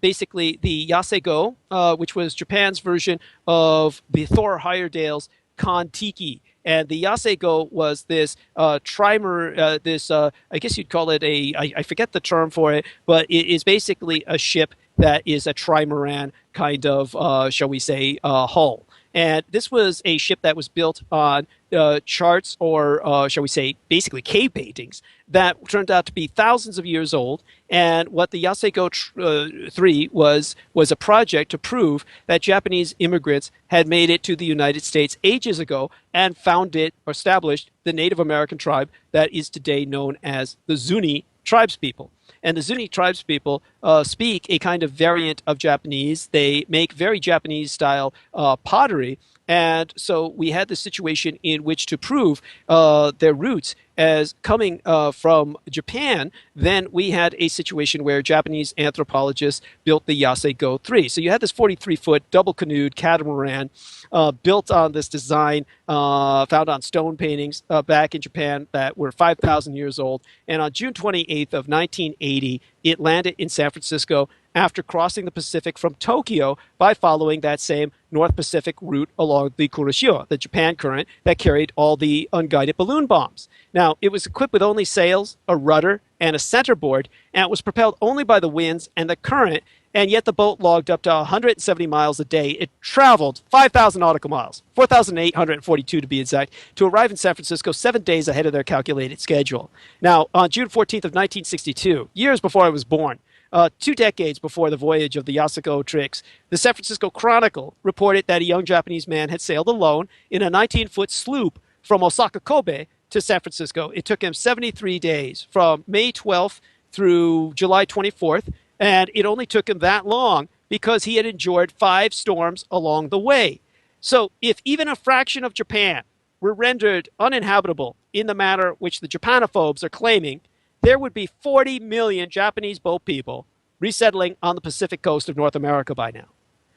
basically the Yasego, which was Japan's version of the Thor Heyerdahl's Kon-Tiki. And the Yasego was this trimer, I guess you'd call it I forget the term for it, but it is basically a ship that is a trimaran kind of, shall we say, hull. And this was a ship that was built on charts, or shall we say, basically cave paintings that turned out to be thousands of years old. And what the Yasego 3 was a project to prove that Japanese immigrants had made it to the United States ages ago and founded or established the Native American tribe that is today known as the Zuni tribespeople. And the Zuni tribespeople speak a kind of variant of Japanese. They make very Japanese-style pottery, And so we had this situation in which to prove their roots as coming from Japan. Then we had a situation where Japanese anthropologists built the Yasego 3. So you had this 43-foot double-canoed catamaran built on this design found on stone paintings back in Japan that were 5,000 years old. And on June 28th of 1980, it landed in San Francisco after crossing the Pacific from Tokyo by following that same North Pacific route along the Kuroshio, the Japan current that carried all the unguided balloon bombs. Now, it was equipped with only sails, a rudder, and a centerboard, and it was propelled only by the winds and the current, and yet the boat logged up to 170 miles a day. It traveled 5,000 nautical miles, 4,842 to be exact, to arrive in San Francisco 7 days ahead of their calculated schedule. Now, on June 14th of 1962, years before I was born, 2 decades before the voyage of the Yasego Trix, the San Francisco Chronicle reported that a young Japanese man had sailed alone in a 19-foot sloop from Osaka Kobe to San Francisco. It took him 73 days, from May 12th through July 24th, and it only took him that long because he had endured 5 storms along the way. So if even a fraction of Japan were rendered uninhabitable in the manner which the Japanophobes are claiming, there would be 40 million Japanese boat people resettling on the Pacific coast of North America by now,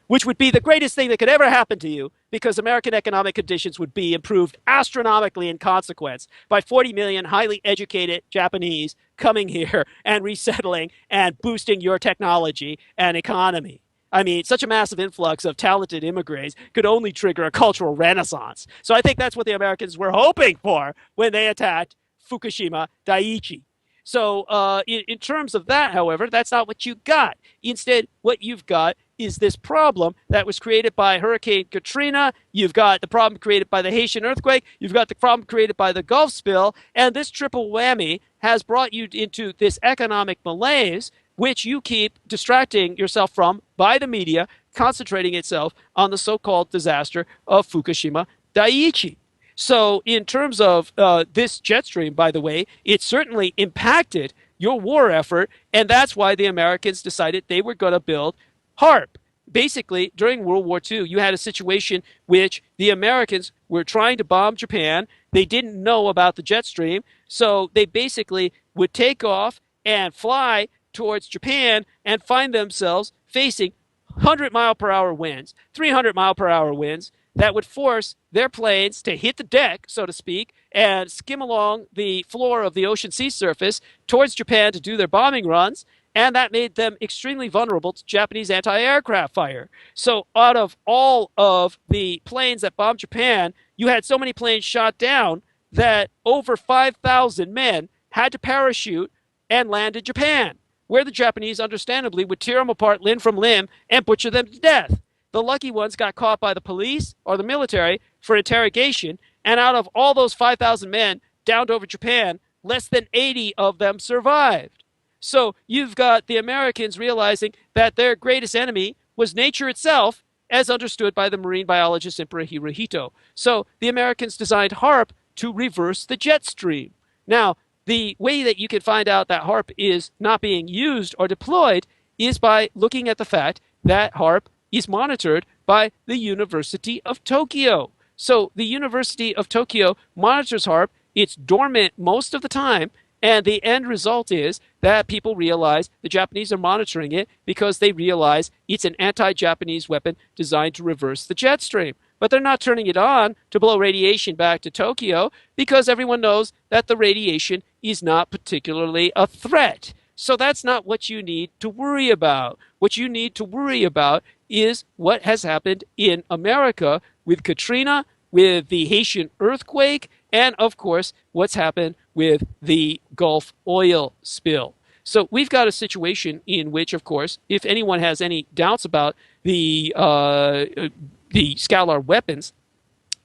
which would be the greatest thing that could ever happen to you because American economic conditions would be improved astronomically in consequence by 40 million highly educated Japanese coming here and resettling and boosting your technology and economy. I mean, such a massive influx of talented immigrants could only trigger a cultural renaissance. So I think that's what the Americans were hoping for when they attacked Fukushima Daiichi. So in terms of that, however, that's not what you got. Instead, what you've got is this problem that was created by Hurricane Katrina. You've got the problem created by the Haitian earthquake. You've got the problem created by the Gulf spill. And this triple whammy has brought you into this economic malaise, which you keep distracting yourself from by the media, concentrating itself on the so-called disaster of Fukushima Daiichi. So in terms of this jet stream, by the way, it certainly impacted your war effort, and that's why the Americans decided they were going to build HARP. Basically, during World War II, you had a situation which the Americans were trying to bomb Japan. They didn't know about the jet stream, so they basically would take off and fly towards Japan and find themselves facing 100-mile-per-hour winds, 300-mile-per-hour winds, that would force their planes to hit the deck, so to speak, and skim along the floor of the ocean sea surface towards Japan to do their bombing runs, and that made them extremely vulnerable to Japanese anti-aircraft fire. So out of all of the planes that bombed Japan, you had so many planes shot down that over 5,000 men had to parachute and land in Japan, where the Japanese, understandably, would tear them apart limb from limb and butcher them to death. The lucky ones got caught by the police or the military for interrogation, and out of all those 5,000 men downed over Japan, less than 80 of them survived. So you've got the Americans realizing that their greatest enemy was nature itself, as understood by the marine biologist Emperor Hirohito. So the Americans designed HARP to reverse the jet stream. Now, the way that you can find out that HARP is not being used or deployed is by looking at the fact that HARP is monitored by the University of Tokyo. So the University of Tokyo monitors HARP. It's dormant most of the time, and the end result is that people realize the Japanese are monitoring it because they realize it's an anti-Japanese weapon designed to reverse the jet stream. But they're not turning it on to blow radiation back to Tokyo because everyone knows that the radiation is not particularly a threat. So that's not what you need to worry about. What you need to worry about is what has happened in America with Katrina, with the Haitian earthquake, and of course, what's happened with the Gulf oil spill. So we've got a situation in which, of course, if anyone has any doubts about the Scalar weapons,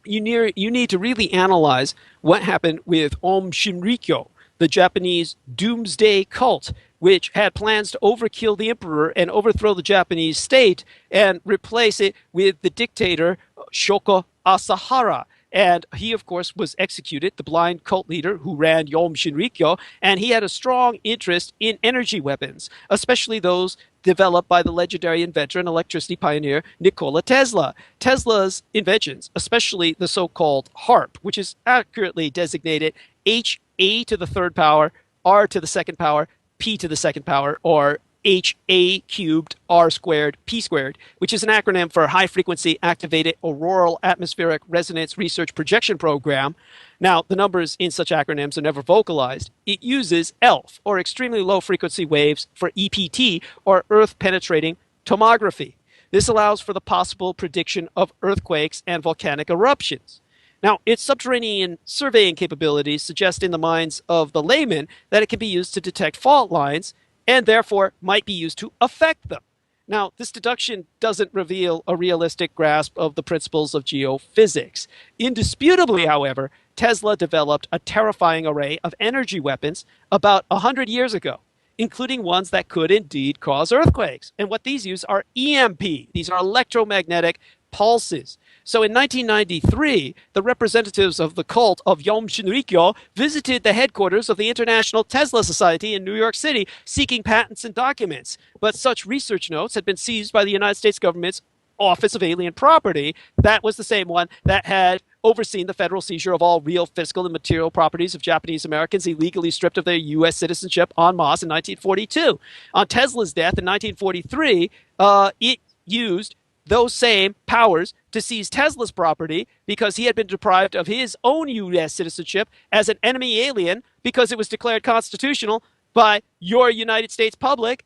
you need to really analyze what happened with Aum Shinrikyo, the Japanese doomsday cult, which had plans to overkill the emperor and overthrow the Japanese state and replace it with the dictator Shoko Asahara. And he, of course, was executed, the blind cult leader who ran Yom Shinrikyo, and he had a strong interest in energy weapons, especially those developed by the legendary inventor and electricity pioneer Nikola Tesla. Tesla's inventions, especially the so-called HARP, which is accurately designated HA to the third power, R to the second power, P to the second power, or HA cubed R squared P squared, which is an acronym for High Frequency Activated Auroral Atmospheric Resonance Research Projection Program. Now, the numbers in such acronyms are never vocalized. It uses ELF, or extremely low frequency waves, for EPT, or Earth Penetrating Tomography. This allows for the possible prediction of earthquakes and volcanic eruptions. Now, its subterranean surveying capabilities suggest in the minds of the layman that it can be used to detect fault lines and therefore might be used to affect them. Now, this deduction doesn't reveal a realistic grasp of the principles of geophysics. Indisputably, however, Tesla developed a terrifying array of energy weapons about 100 years ago, including ones that could indeed cause earthquakes. And what these use are EMP. These are electromagnetic pulses. So in 1993, the representatives of the cult of Yom Shinrikyo visited the headquarters of the International Tesla Society in New York City seeking patents and documents. But such research notes had been seized by the United States government's Office of Alien Property. That was the same one that had overseen the federal seizure of all real, physical, and material properties of Japanese Americans illegally stripped of their U.S. citizenship en masse in 1942. On Tesla's death in 1943, it used those same powers to seize Tesla's property because he had been deprived of his own U.S. citizenship as an enemy alien because it was declared constitutional by your United States public,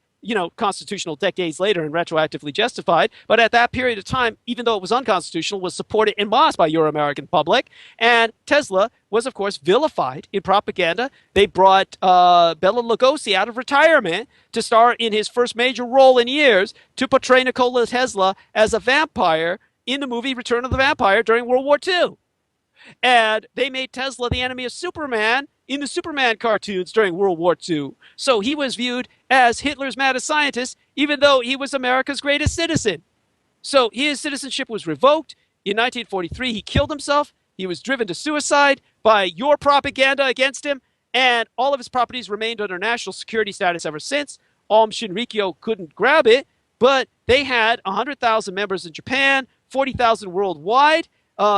constitutional decades later and retroactively justified. But at that period of time, even though it was unconstitutional, was supported en masse by your American public. And Tesla was, of course, vilified in propaganda. They brought Bela Lugosi out of retirement to star in his first major role in years to portray Nikola Tesla as a vampire in the movie Return of the Vampire during World War II. And they made Tesla the enemy of Superman in the Superman cartoons during World War II. So he was viewed as Hitler's maddest scientist, even though he was America's greatest citizen. So his citizenship was revoked. In 1943, he killed himself. He was driven to suicide by your propaganda against him, and all of his properties remained under national security status ever since. Aum Shinrikyo couldn't grab it, but they had 100,000 members in Japan, 40,000 worldwide.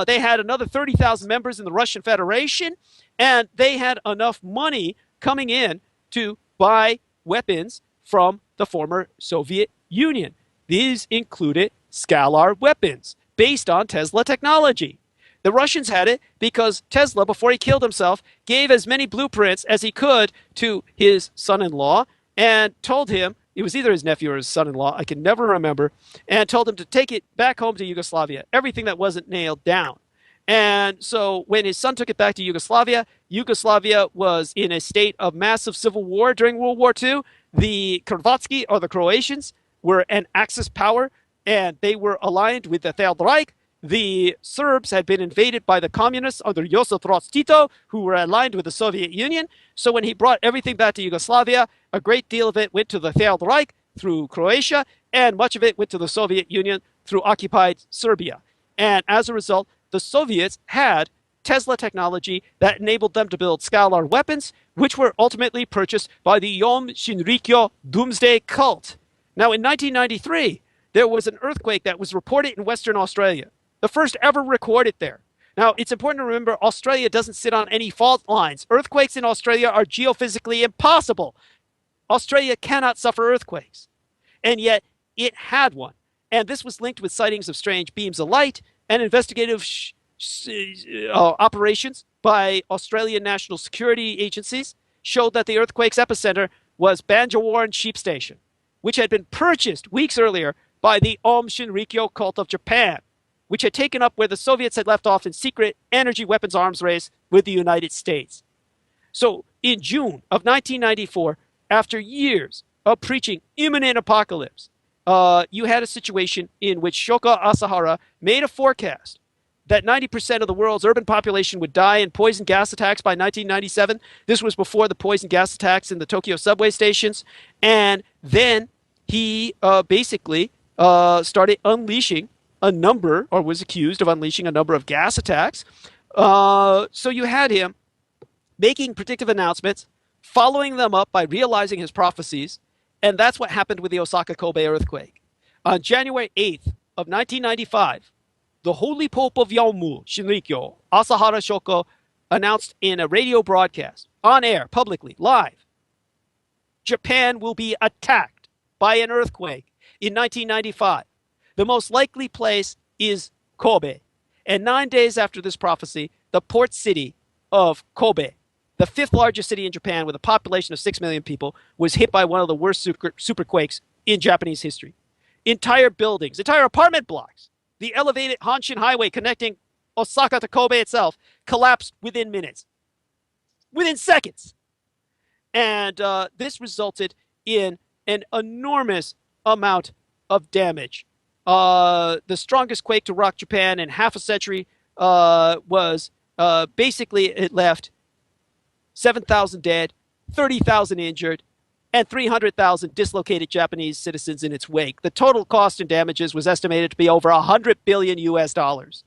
They had another 30,000 members in the Russian Federation, and they had enough money coming in to buy weapons from the former Soviet Union. These included Scalar weapons based on Tesla technology. The Russians had it because Tesla, before he killed himself, gave as many blueprints as he could to his son-in-law and told him, it was either his nephew or his son-in-law, I can never remember, and told him to take it back home to Yugoslavia, everything that wasn't nailed down. And so when his son took it back to Yugoslavia, Yugoslavia was in a state of massive civil war during World War II. The Hrvatski, or the Croatians, were an Axis power, and they were aligned with the Third Reich. The Serbs had been invaded by the communists under Josip Broz Tito, who were aligned with the Soviet Union. So when he brought everything back to Yugoslavia, a great deal of it went to the Third Reich through Croatia, and much of it went to the Soviet Union through occupied Serbia. And as a result, the Soviets had Tesla technology that enabled them to build Scalar weapons, which were ultimately purchased by the Yom Shinrikyo Doomsday Cult. Now, in 1993, there was an earthquake that was reported in Western Australia, the first ever recorded there. Now, it's important to remember Australia doesn't sit on any fault lines. Earthquakes in Australia are geophysically impossible. Australia cannot suffer earthquakes. And yet, it had one. And this was linked with sightings of strange beams of light and investigative operations by Australian national security agencies showed that the earthquake's epicenter was Banjawarn Sheep Station, which had been purchased weeks earlier by the Aum Shinrikyo cult of Japan, which had taken up where the Soviets had left off in secret energy weapons arms race with the United States. So in June of 1994, after years of preaching imminent apocalypse, you had a situation in which Shoko Asahara made a forecast that 90% of the world's urban population would die in poison gas attacks by 1997. This was before the poison gas attacks in the Tokyo subway stations. And then he basically started unleashing a number, or was accused of unleashing a number of gas attacks. So you had him making predictive announcements, following them up by realizing his prophecies, and that's what happened with the Osaka Kobe earthquake. On January 8th of 1995, the Holy Pope of Yomu, Shinrikyo, Asahara Shoko, announced in a radio broadcast, on air, publicly, live, Japan will be attacked by an earthquake in 1995. The most likely place is Kobe. And 9 days after this prophecy, the port city of Kobe, the fifth largest city in Japan with a population of 6 million people, was hit by one of the worst superquakes in Japanese history. Entire buildings, entire apartment blocks, the elevated Hanshin Highway connecting Osaka to Kobe itself collapsed within minutes, within seconds. And this resulted in an enormous amount of damage. The strongest quake to rock Japan in half a century was basically it left 7,000 dead, 30,000 injured, and 300,000 dislocated Japanese citizens in its wake. The total cost and damages was estimated to be over 100 billion US dollars.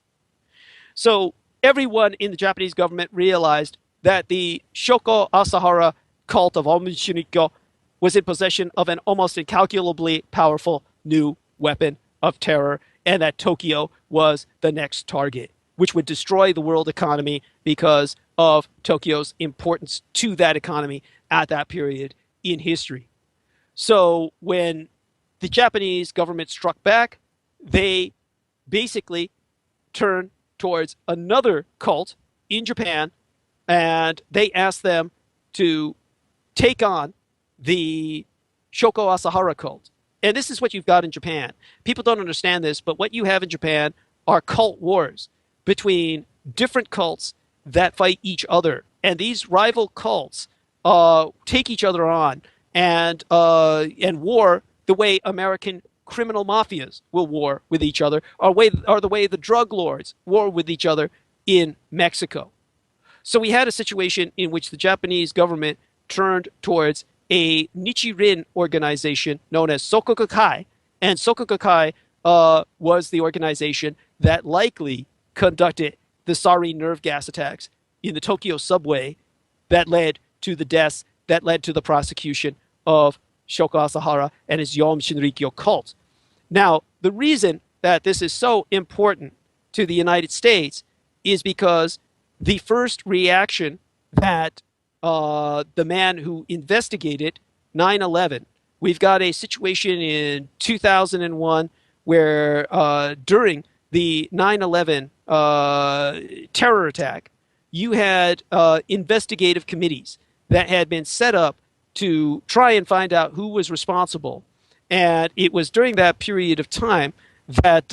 So everyone in the Japanese government realized that the Shoko Asahara cult of Aum Shinrikyo was in possession of an almost incalculably powerful new weapon of terror, and that Tokyo was the next target, which would destroy the world economy because of Tokyo's importance to that economy at that period in history. So when the Japanese government struck back, they basically turned towards another cult in Japan, and they asked them to take on the Shoko Asahara cult. And this is what you've got in Japan. People don't understand this, but what you have in Japan are cult wars between different cults that fight each other. And these rival cults take each other on and war the way American criminal mafias will war with each other, or the way the drug lords war with each other in Mexico. So we had a situation in which the Japanese government turned towards a Nichiren organization known as Sokokukai, and Sokokukai was the organization that likely conducted the sarin nerve gas attacks in the Tokyo subway that led to the deaths, that led to the prosecution of Shoko Asahara and his Aum Shinrikyo cult. Now, the reason that this is so important to the United States is because the first reaction that the man who investigated 9/11, we've got a situation in 2001 where during the 9/11 terror attack, you had investigative committees that had been set up to try and find out who was responsible. And it was during that period of time that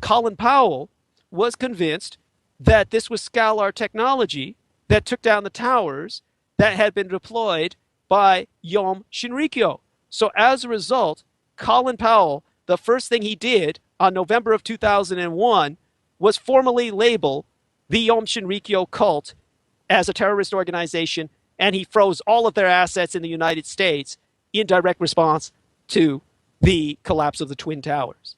Colin Powell was convinced that this was Scalar technology that took down the towers that had been deployed by Aum Shinrikyo. So as a result, Colin Powell, the first thing he did on November of 2001 was formally label the Aum Shinrikyo cult as a terrorist organization, and he froze all of their assets in the United States in direct response to the collapse of the Twin Towers.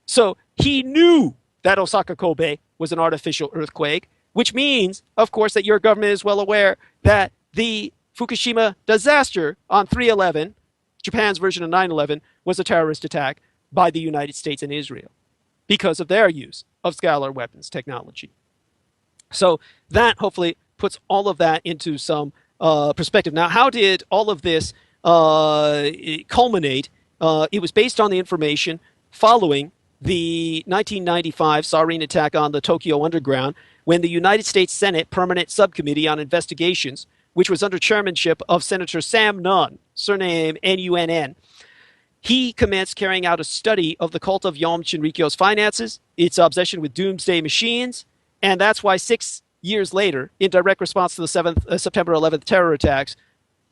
So he knew that Osaka Kobe was an artificial earthquake, which means, of course, that your government is well aware that the Fukushima disaster on 3/11, Japan's version of 9/11, was a terrorist attack by the United States and Israel because of their use of Scalar weapons technology. So that hopefully puts all of that into some perspective. Now, how did all of this culminate? It was based on the information following the 1995 sarin attack on the Tokyo Underground, when the United States Senate Permanent Subcommittee on Investigations, which was under chairmanship of Senator Sam Nunn, surname Nunn, he commenced carrying out a study of the cult of Aum Shinrikyo's finances, its obsession with doomsday machines, and that's why 6 years later, in direct response to the September 11th terror attacks,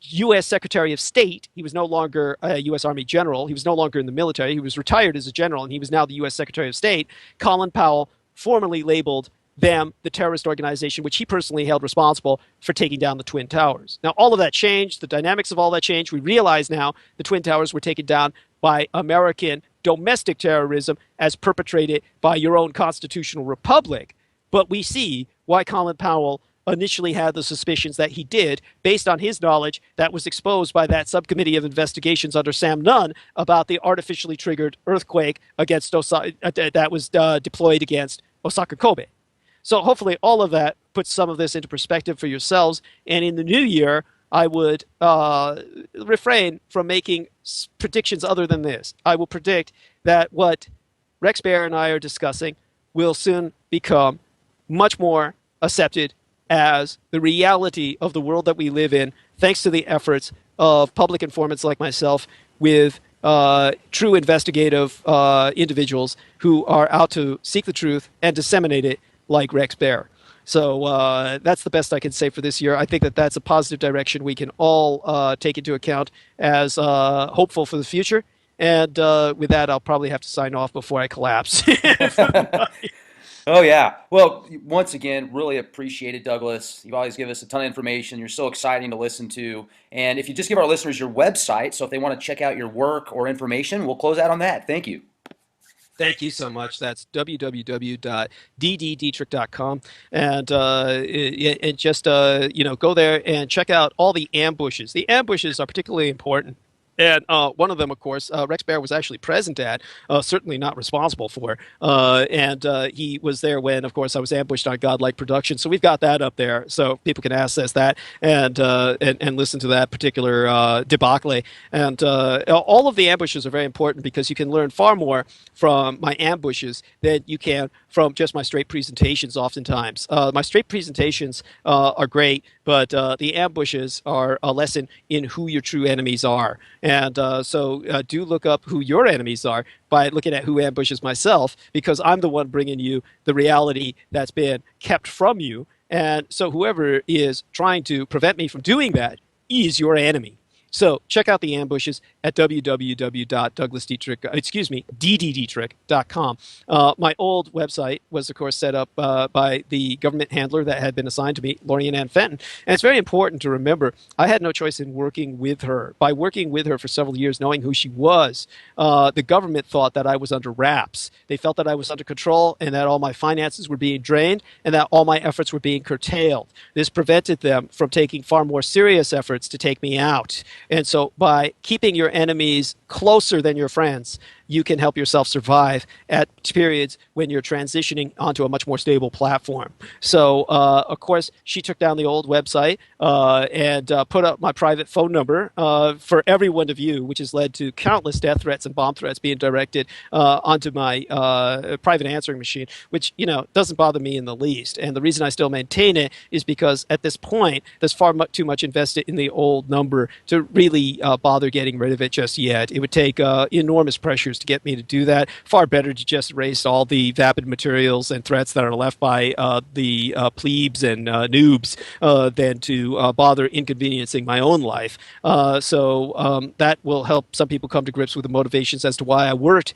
U.S. Secretary of State, he was no longer a U.S. Army general, he was no longer in the military, he was retired as a general, and he was now the U.S. Secretary of State, Colin Powell formally labeled them the terrorist organization, which he personally held responsible for taking down the Twin Towers. Now, all of that changed, the dynamics of all that changed. We realize now the Twin Towers were taken down by American domestic terrorism as perpetrated by your own constitutional republic. But we see why Colin Powell initially had the suspicions that he did based on his knowledge that was exposed by that subcommittee of investigations under Sam Nunn about the artificially triggered earthquake against that was deployed against Osaka Kobe. So hopefully all of that puts some of this into perspective for yourselves. And in the new year, I would refrain from making predictions other than this. I will predict that what Rex Bear and I are discussing will soon become much more accepted as the reality of the world that we live in, thanks to the efforts of public informants like myself with true investigative individuals who are out to seek the truth and disseminate it like Rex Bear. So that's the best I can say for this year. I think that that's a positive direction we can all take into account as hopeful for the future. And with that, I'll probably have to sign off before I collapse. Oh yeah. Well, once again, really appreciate it, Douglas. You always give us a ton of information. You're so exciting to listen to. And if you just give our listeners your website, so if they want to check out your work or information, we'll close out on that. Thank you. Thank you so much. That's www.dddietrich.com, and just go there and check out all the ambushes. The ambushes are particularly important. And one of them, of course, Rex Bear was actually present at, certainly not responsible for. And he was there when, of course, I was ambushed on Godlike Production. So we've got that up there so people can access that and listen to that particular debacle. And all of the ambushes are very important because you can learn far more from my ambushes than you can from just my straight presentations oftentimes. My straight presentations are great, but the ambushes are a lesson in who your true enemies are. And so do look up who your enemies are by looking at who ambushes myself, because I'm the one bringing you the reality that's been kept from you. And so whoever is trying to prevent me from doing that is your enemy. So check out the ambushes at www.douglasdietrich.com. My old website was, of course, set up by the government handler that had been assigned to me, Lorian Ann Fenton. And it's very important to remember I had no choice in working with her. By working with her for several years, knowing who she was, the government thought that I was under wraps. They felt that I was under control and that all my finances were being drained and that all my efforts were being curtailed. This prevented them from taking far more serious efforts to take me out. And so by keeping your enemies closer than your friends, you can help yourself survive at periods when you're transitioning onto a much more stable platform. So, of course, she took down the old website and put up my private phone number for everyone to view, which has led to countless death threats and bomb threats being directed onto my private answering machine, which, doesn't bother me in the least. And the reason I still maintain it is because at this point, there's far too much invested in the old number to really bother getting rid of it just yet. It would take enormous pressures to get me to do that. Far better to just erase all the vapid materials and threats that are left by the plebes and noobs than to bother inconveniencing my own life. So that will help some people come to grips with the motivations as to why I worked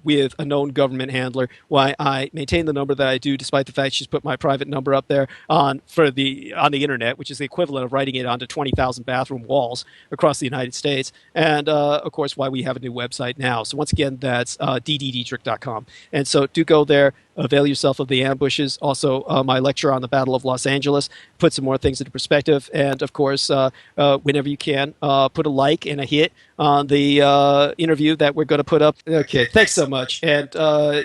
with a known government handler, why I maintain the number that I do, despite the fact she's put my private number up there on the internet, which is the equivalent of writing it onto 20,000 bathroom walls across the United States. And of course, why we have a new website now. So once again, that's dddietrich.com. And so do go there, avail yourself of the ambushes. Also, my lecture on the Battle of Los Angeles, put some more things into perspective. And of course, whenever you can, put a like and a hit on the interview that we're going to put up. Okay, thanks so much. And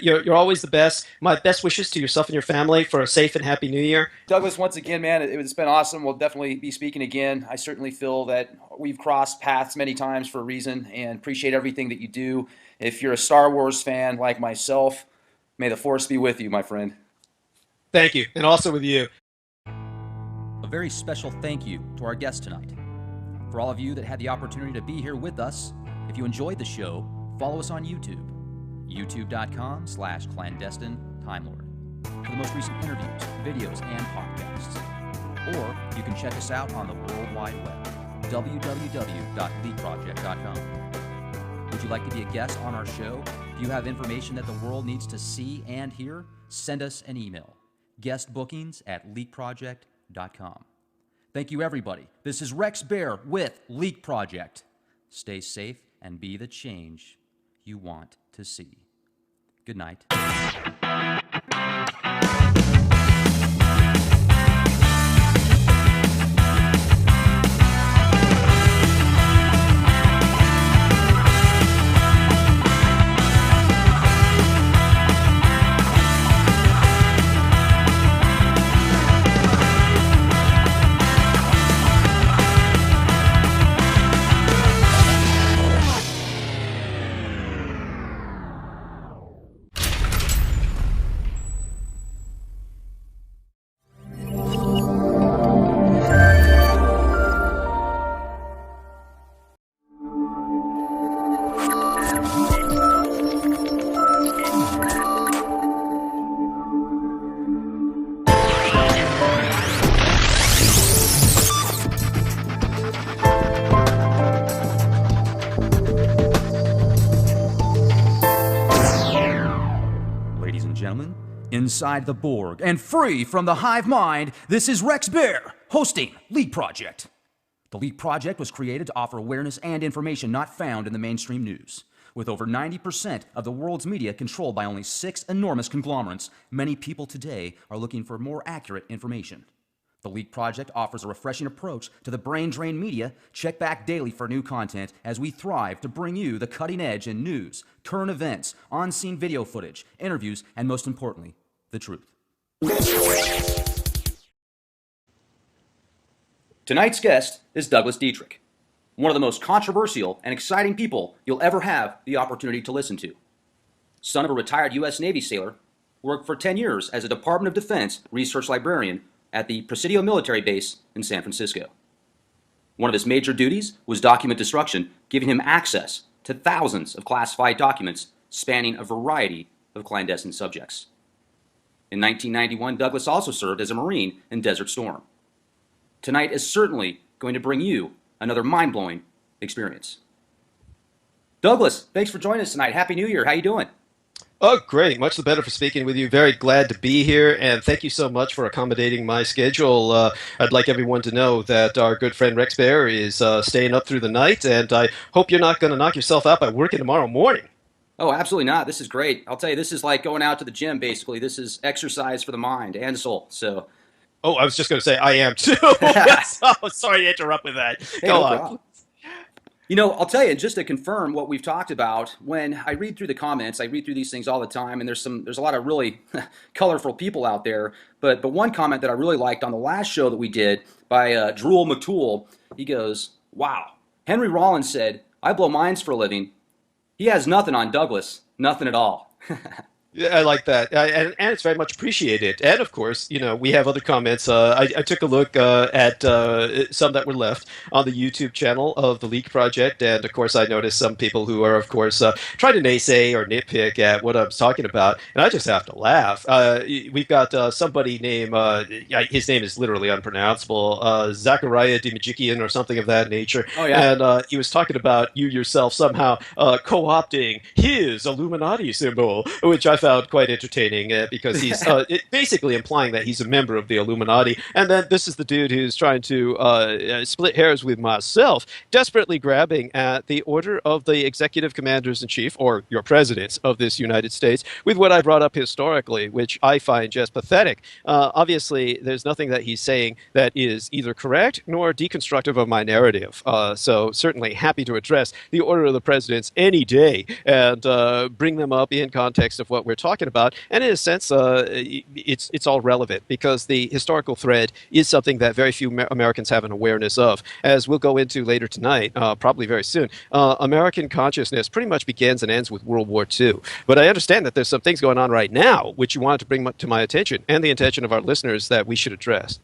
you're always the best. My best wishes to yourself and your family for a safe and happy New Year. Douglas, once again, man, it's been awesome. We'll definitely be speaking again. I certainly feel that we've crossed paths many times for a reason, and appreciate everything that you do. If you're a Star Wars fan like myself, may the Force be with you, my friend. Thank you, and also with you. A very special thank you to our guest tonight. For all of you that had the opportunity to be here with us, if you enjoyed the show, follow us on YouTube, youtube.com/clandestine Time Lord, for the most recent interviews, videos, and podcasts. Or you can check us out on the World Wide Web, www.leakproject.com. Would you like to be a guest on our show? Do you have information that the world needs to see and hear? Send us an email, guestbookings@leakproject.com. Thank you, everybody. This is Rex Bear with Leak Project. Stay safe and be the change you want to see. Good night. Inside the Borg and free from the hive mind, this is Rex Bear hosting Leak Project. The Leak Project was created to offer awareness and information not found in the mainstream news. With over 90% of the world's media controlled by only 6 enormous conglomerates, many people today are looking for more accurate information. The Leak Project offers a refreshing approach to the brain drain media. Check back daily for new content as we thrive to bring you the cutting edge in news, current events, on-scene video footage, interviews, and most importantly, the truth. Tonight's guest is Douglas Dietrich, one of the most controversial and exciting people you'll ever have the opportunity to listen to. Son of a retired U.S. Navy sailor, worked for 10 years as a Department of Defense research librarian at the Presidio military base in San Francisco. One of his major duties was document destruction, giving him access to thousands of classified documents spanning a variety of clandestine subjects. In 1991, Douglas also served as a Marine in Desert Storm. Tonight is certainly going to bring you another mind-blowing experience. Douglas, thanks for joining us tonight. Happy New Year. How you doing? Oh, great. Much the better for speaking with you. Very glad to be here, and thank you so much for accommodating my schedule. I'd like everyone to know that our good friend Rex Bear is staying up through the night, and I hope you're not going to knock yourself out by working tomorrow morning. Oh, absolutely not. This is great. I'll tell you, this is like going out to the gym, basically. This is exercise for the mind and soul. So, Oh, I was just going to say I am too. So, sorry to interrupt with that. hey, Go no on. problem. You know, I'll tell you, just to confirm what we've talked about, when I read through the comments, I read through these things all the time, and there's a lot of really colorful people out there. But one comment that I really liked on the last show that we did by Drool McTool, he goes, "Wow, Henry Rollins said, 'I blow minds for a living.' He has nothing on Douglas, nothing at all." Yeah, I like that, and it's very much appreciated. And of course, we have other comments. I took a look at some that were left on the YouTube channel of the Leak Project, and of course, I noticed some people who are, of course, trying to naysay or nitpick at what I was talking about, and I just have to laugh. We've got somebody named his name is literally unpronounceable, Zachariah Dimijikian or something of that nature. Oh, yeah. And he was talking about you yourself somehow co-opting his Illuminati symbol, which I found quite entertaining because he's basically implying that he's a member of the Illuminati. And then this is the dude who's trying to split hairs with myself, desperately grabbing at the order of the executive commanders-in-chief, or your presidents of this United States, with what I brought up historically, which I find just pathetic. Obviously, there's nothing that he's saying that is either correct nor deconstructive of my narrative. So certainly happy to address the order of the presidents any day and bring them up in context of what we're talking about. And in a sense, it's all relevant because the historical thread is something that very few Americans have an awareness of. As we'll go into later tonight, probably very soon, American consciousness pretty much begins and ends with World War II. But I understand that there's some things going on right now which you wanted to bring to my attention and the attention of our listeners that we should address.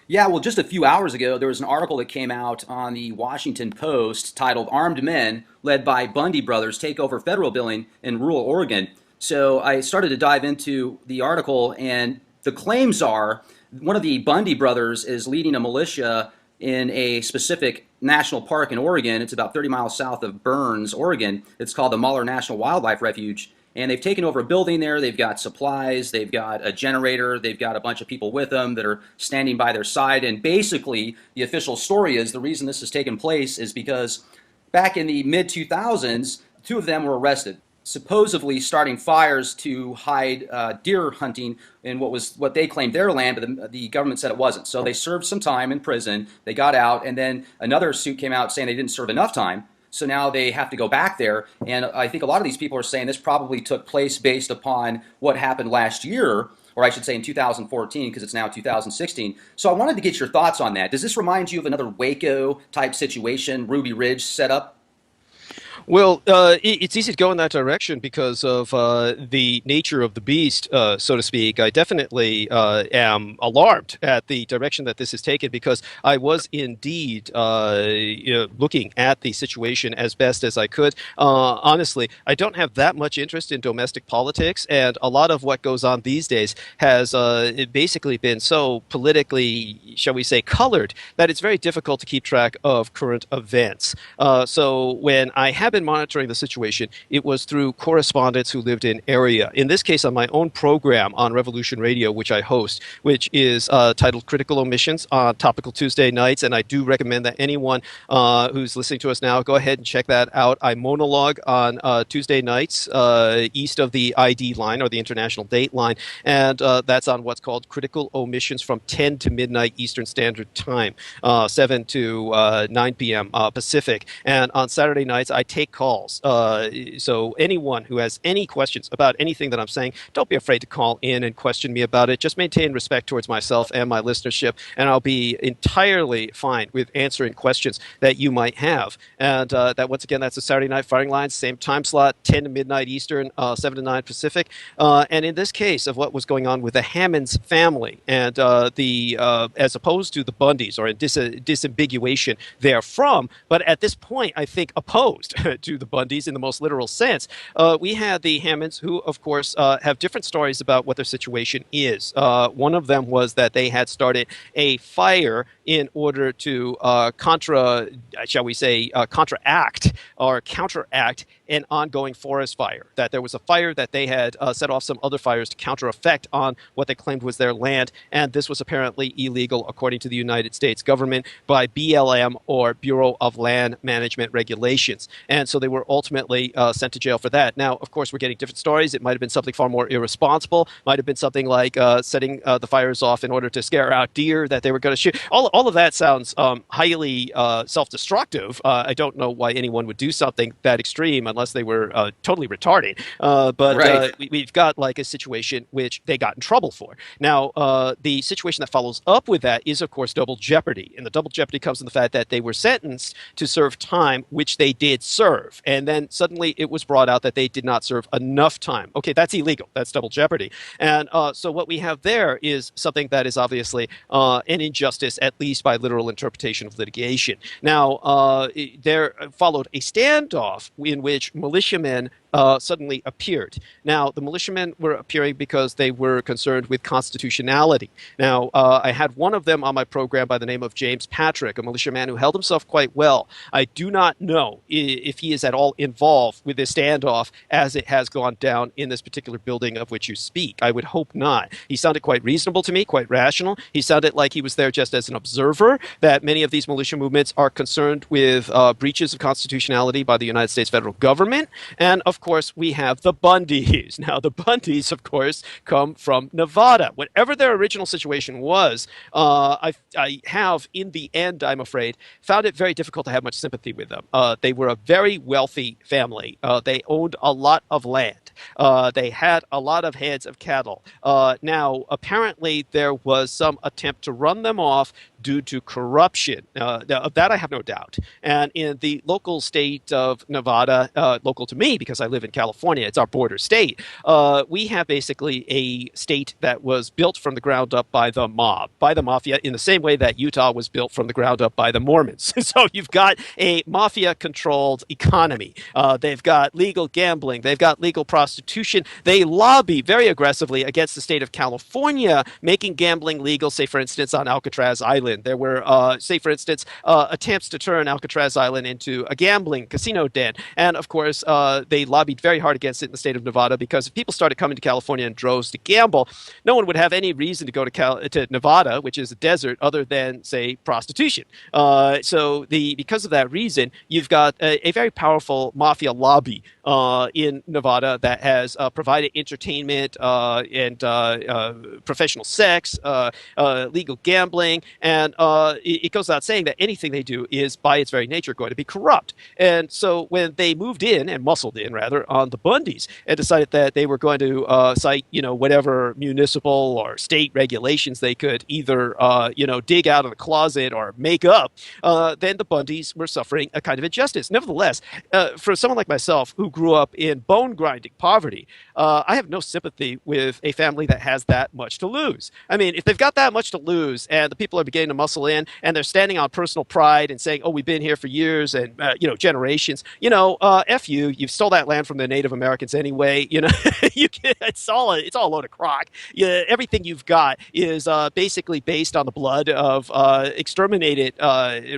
Yeah, well, just a few hours ago, there was an article that came out on the Washington Post titled "Armed Men Led by Bundy Brothers Take Over Federal Building in Rural Oregon." So I started to dive into the article, and the claims are one of the Bundy brothers is leading a militia in a specific national park in Oregon. It's about 30 miles south of Burns, Oregon. It's called the Muller National Wildlife Refuge. And they've taken over a building there. They've got supplies. They've got a generator. They've got a bunch of people with them that are standing by their side. And basically, the official story is the reason this has taken place is because back in the mid-2000s, 2 of them were arrested, supposedly starting fires to hide deer hunting in what they claimed their land, but the government said it wasn't. So they served some time in prison. They got out, and then another suit came out saying they didn't serve enough time. So now they have to go back there. And I think a lot of these people are saying this probably took place based upon what happened last year, or I should say in 2014, because it's now 2016. So I wanted to get your thoughts on that. Does this remind you of another Waco type situation, Ruby Ridge setup? Well, it's easy to go in that direction because of the nature of the beast, so to speak. I definitely am alarmed at the direction that this is taken because I was indeed looking at the situation as best as I could. Honestly, I don't have that much interest in domestic politics, and a lot of what goes on these days has basically been so politically, shall we say, colored that it's very difficult to keep track of current events. So when I have been been monitoring the situation, it was through correspondents who lived in area. In this case, on my own program on Revolution Radio, which I host, which is titled Critical Omissions on Topical Tuesday nights, and I do recommend that anyone who's listening to us now, go ahead and check that out. I monologue on Tuesday nights east of the ID line, or the International Date line, and that's on what's called Critical Omissions from 10 to midnight Eastern Standard Time, 7 to 9 p.m. Pacific. And on Saturday nights, I take calls. So anyone who has any questions about anything that I'm saying, don't be afraid to call in and question me about it. Just maintain respect towards myself and my listenership, and I'll be entirely fine with answering questions that you might have. And that, once again, that's a Saturday night firing line, same time slot, 10 to midnight Eastern, 7 to 9 Pacific. And in this case of what was going on with the Hammonds family, and as opposed to the Bundys, or in disambiguation therefrom, but at this point, I think, opposed to the Bundys in the most literal sense, we had the Hammonds, who, of course, have different stories about what their situation is. One of them was that they had started a fire in order to counteract or counteract an ongoing forest fire. That there was a fire that they had set off some other fires to counter effect on what they claimed was their land, and this was apparently illegal according to the United States government by BLM, or Bureau of Land Management Regulations. And so they were ultimately sent to jail for that. Now, of course, we're getting different stories. It might have been something far more irresponsible. Might have been something like setting the fires off in order to scare out deer that they were going to shoot. All of that sounds highly self-destructive. I don't know why anyone would do something that extreme unless they were totally retarded. But Right. we've got like a situation which they got in trouble for. Now, the situation that follows up with that is, of course, double jeopardy. And the double jeopardy comes in the fact that they were sentenced to serve time, which they did serve. And then suddenly it was brought out that they did not serve enough time. Okay, that's illegal. That's double jeopardy. And so what we have there is something that is obviously an injustice, at least by literal interpretation of litigation. Now, there followed a standoff in which militiamen suddenly appeared. Now, the militiamen were appearing because they were concerned with constitutionality. Now, I had one of them on my program by the name of James Patrick, a militiaman who held himself quite well. I do not know if he is at all involved with this standoff as it has gone down in this particular building of which you speak. I would hope not. He sounded quite reasonable to me, quite rational. He sounded like he was there just as an observer, that many of these militia movements are concerned with breaches of constitutionality by the United States federal government. And of course, we have the Bundys. Now, the Bundys, of course, come from Nevada. Whatever their original situation was, I have, in the end, I'm afraid, found it very difficult to have much sympathy with them. They were a very wealthy family. They owned a lot of land. They had a lot of heads of cattle. Now, apparently, there was some attempt to run them off due to corruption. Of that I have no doubt. And in the local state of Nevada, local to me because I live in California, it's our border state, we have basically a state that was built from the ground up by the mob, by the mafia, in the same way that Utah was built from the ground up by the Mormons. So you've got a mafia-controlled economy. They've got legal gambling. They've got legal prostitution. They lobby very aggressively against the state of California, making gambling legal, say, for instance, on Alcatraz Island. There were, say, for instance, attempts to turn Alcatraz Island into a gambling casino den. And, of course, they lobbied very hard against it in the state of Nevada because if people started coming to California in droves to gamble, no one would have any reason to go to Nevada, which is a desert, other than, say, prostitution. So because of that reason, you've got a very powerful mafia lobby in Nevada that has provided entertainment and professional sex, legal gambling, and it goes without saying that anything they do is, by its very nature, going to be corrupt. And so when they moved in, and muscled in, rather, on the Bundys, and decided that they were going to cite, whatever municipal or state regulations they could either, dig out of the closet or make up, then the Bundys were suffering a kind of injustice. Nevertheless, for someone like myself who grew up in bone-grinding poverty, I have no sympathy with a family that has that much to lose. I mean, if they've got that much to lose and the people are beginning to muscle in, and they're standing on personal pride and saying, "Oh, we've been here for years and generations." F you. You've stole that land from the Native Americans anyway. It's all a load of crock. Yeah, everything you've got is basically based on the blood of exterminated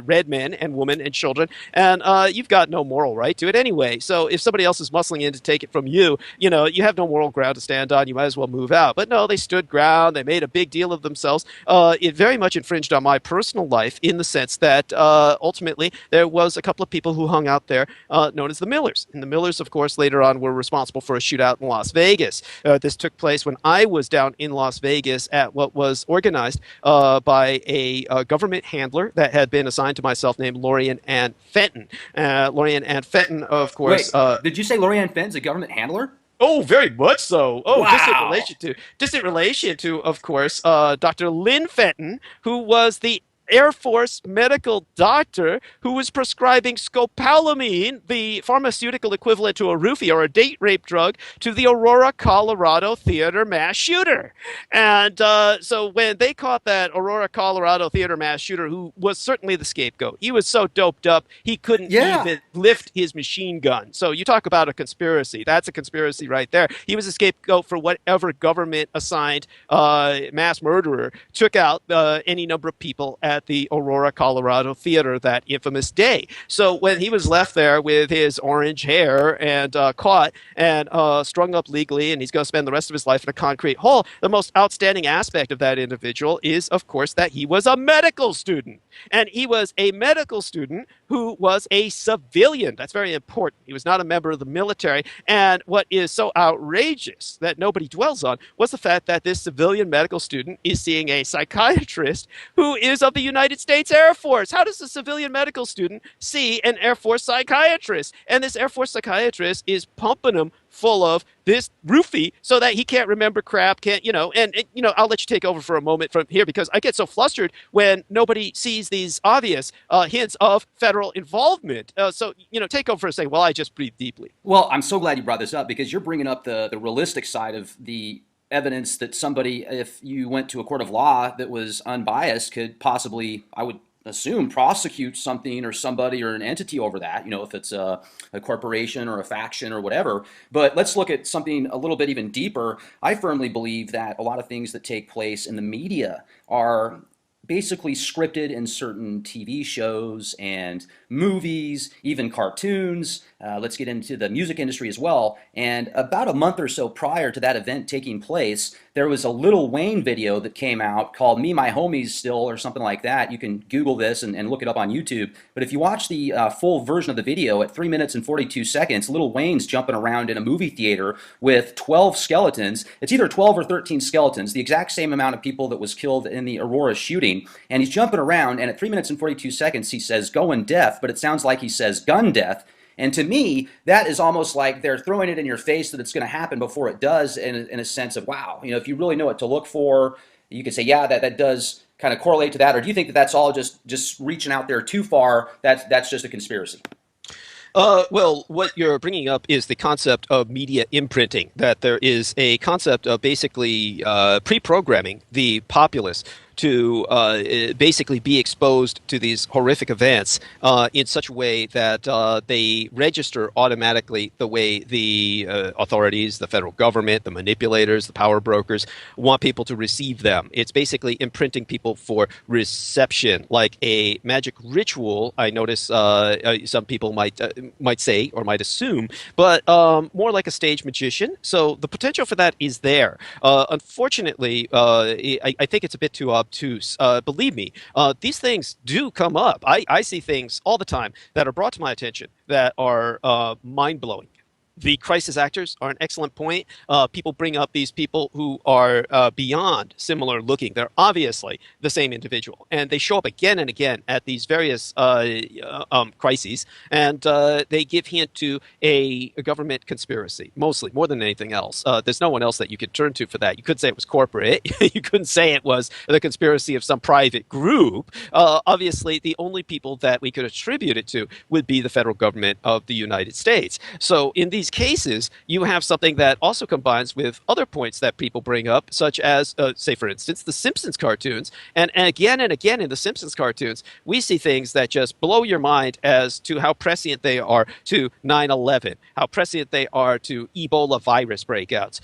red men and women and children, and you've got no moral right to it anyway. So if somebody else is muscling in to take it from you, you have no moral ground to stand on. You might as well move out. But no, they stood ground. They made a big deal of themselves. It very much infringed on my personal life in the sense that ultimately there was a couple of people who hung out there known as the Millers. And the Millers, of course, later on were responsible for a shootout in Las Vegas. This took place when I was down in Las Vegas at what was organized by a government handler that had been assigned to myself named Lorian Ann Fenton. Lorian Ann Fenton, of course. Wait, did you say Lorian Fenton's a government handler? Oh, very much so. Oh, Wow. distant relation to, of course, Dr. Lynn Fenton, who was the Air Force medical doctor who was prescribing scopolamine, the pharmaceutical equivalent to a roofie or a date rape drug, to the Aurora, Colorado theater mass shooter. And so when they caught that Aurora, Colorado theater mass shooter, who was certainly the scapegoat, he was so doped up he couldn't even lift his machine gun. So you talk about a conspiracy. That's a conspiracy right there. He was a scapegoat for whatever government assigned mass murderer took out any number of people at the Aurora, Colorado theater that infamous day. So when he was left there with his orange hair and caught and strung up legally, and he's going to spend the rest of his life in a concrete hole, the most outstanding aspect of that individual is, of course, that he was a medical student. And he was a medical student who was a civilian. That's very important. He was not a member of the military. And what is so outrageous that nobody dwells on was the fact that this civilian medical student is seeing a psychiatrist who is of the United States Air Force. How does a civilian medical student see an Air Force psychiatrist? And this Air Force psychiatrist is pumping him full of this roofie so that he can't remember crap, I'll let you take over for a moment from here because I get so flustered when nobody sees these obvious hints of federal involvement. So take over for a second while I just breathe deeply. Well, I'm so glad you brought this up because you're bringing up the realistic side of the evidence that somebody, if you went to a court of law that was unbiased, could possibly, I would assume, prosecute something or somebody or an entity over that, if it's a corporation or a faction or whatever. But let's look at something a little bit even deeper. I firmly believe that a lot of things that take place in the media are basically scripted in certain TV shows and movies, even cartoons. Let's get into the music industry as well. And about a month or so prior to that event taking place, there was a Lil Wayne video that came out called Me, My Homies Still, or something like that. You can Google this and look it up on YouTube. But if you watch the full version of the video at 3 minutes and 42 seconds, Lil Wayne's jumping around in a movie theater with 12 skeletons. It's either 12 or 13 skeletons, the exact same amount of people that was killed in the Aurora shooting. And he's jumping around, and at 3 minutes and 42 seconds, he says going deaf, but it sounds like he says gun death. And to me, that is almost like they're throwing it in your face that it's going to happen before it does, in a sense of, wow, if you really know what to look for, you could say, yeah, that does kind of correlate to that. Or do you think that that's all just reaching out there too far, that's just a conspiracy? Well, what you're bringing up is the concept of media imprinting, that there is a concept of basically pre-programming the populace to basically be exposed to these horrific events in such a way that they register automatically the way the authorities, the federal government, the manipulators, the power brokers want people to receive them. It's basically imprinting people for reception, like a magic ritual. I notice some people might say or might assume, but more like a stage magician. So the potential for that is there. Unfortunately, I think it's a bit too obtuse. Believe me, these things do come up. I see things all the time that are brought to my attention that are mind-blowing. The crisis actors are an excellent point. People bring up these people who are beyond similar looking. They're obviously the same individual. And they show up again and again at these various crises. And they give hint to a government conspiracy, mostly, more than anything else. There's no one else that you could turn to for that. You could say it was corporate. You couldn't say it was the conspiracy of some private group. Obviously, the only people that we could attribute it to would be the federal government of the United States. So in these these cases, you have something that also combines with other points that people bring up, such as, say, for instance, the Simpsons cartoons. And again in the Simpsons cartoons, we see things that just blow your mind as to how prescient they are to 9/11, how prescient they are to Ebola virus breakouts.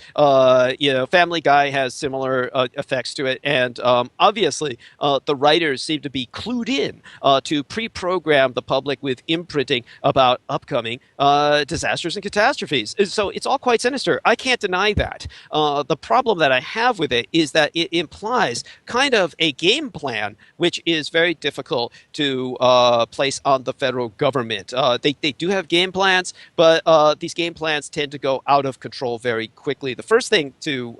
Family Guy has similar effects to it, and obviously the writers seem to be clued in to pre-program the public with imprinting about upcoming disasters and catastrophes. So it's all quite sinister. I can't deny that. The problem that I have with it is that it implies kind of a game plan, which is very difficult to place on the federal government. They do have game plans, but these game plans tend to go out of control very quickly. The first thing to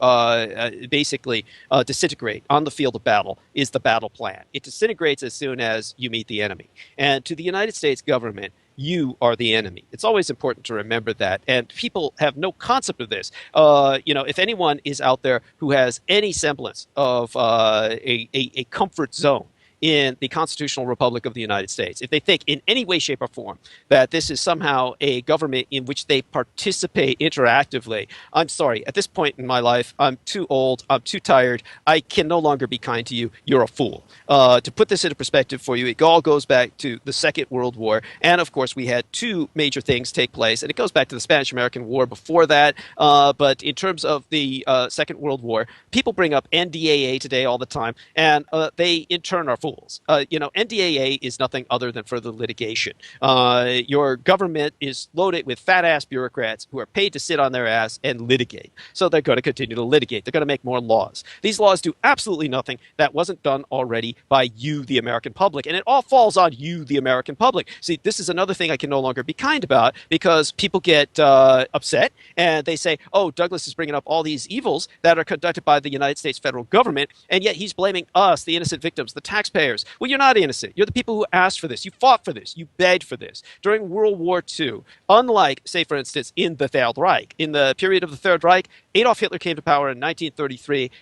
basically disintegrate on the field of battle is the battle plan. It disintegrates as soon as you meet the enemy. And to the United States government, you are the enemy. It's always important to remember that. And people have no concept of this. If anyone is out there who has any semblance of a comfort zone in the constitutional republic of the United States, if they think in any way, shape, or form that this is somehow a government in which they participate interactively, I'm sorry. At this point in my life, I'm too old. I'm too tired. I can no longer be kind to you. You're a fool. To put this into perspective for you, it all goes back to the Second World War. And of course, we had two major things take place. And it goes back to the Spanish-American War before that. But in terms of the Second World War, people bring up NDAA today all the time. And they in turn are fools. NDAA is nothing other than further litigation. Your government is loaded with fat-ass bureaucrats who are paid to sit on their ass and litigate. So they're going to continue to litigate. They're going to make more laws. These laws do absolutely nothing that wasn't done already by you, the American public. And it all falls on you, the American public. See, this is another thing I can no longer be kind about, because people get upset and they say, oh, Douglas is bringing up all these evils that are conducted by the United States federal government, and yet he's blaming us, the innocent victims, the taxpayers. Well, you're not innocent. You're the people who asked for this. You fought for this. You begged for this. During World War II, unlike, say, for instance, in the Third Reich, in the period of the Third Reich, Adolf Hitler came to power in 1933.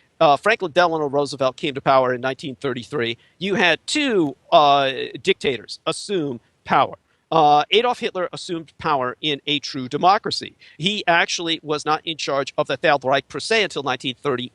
Franklin Delano Roosevelt came to power in 1933. You had two dictators assume power. Adolf Hitler assumed power in a true democracy. He actually was not in charge of the Third Reich per se until 1934.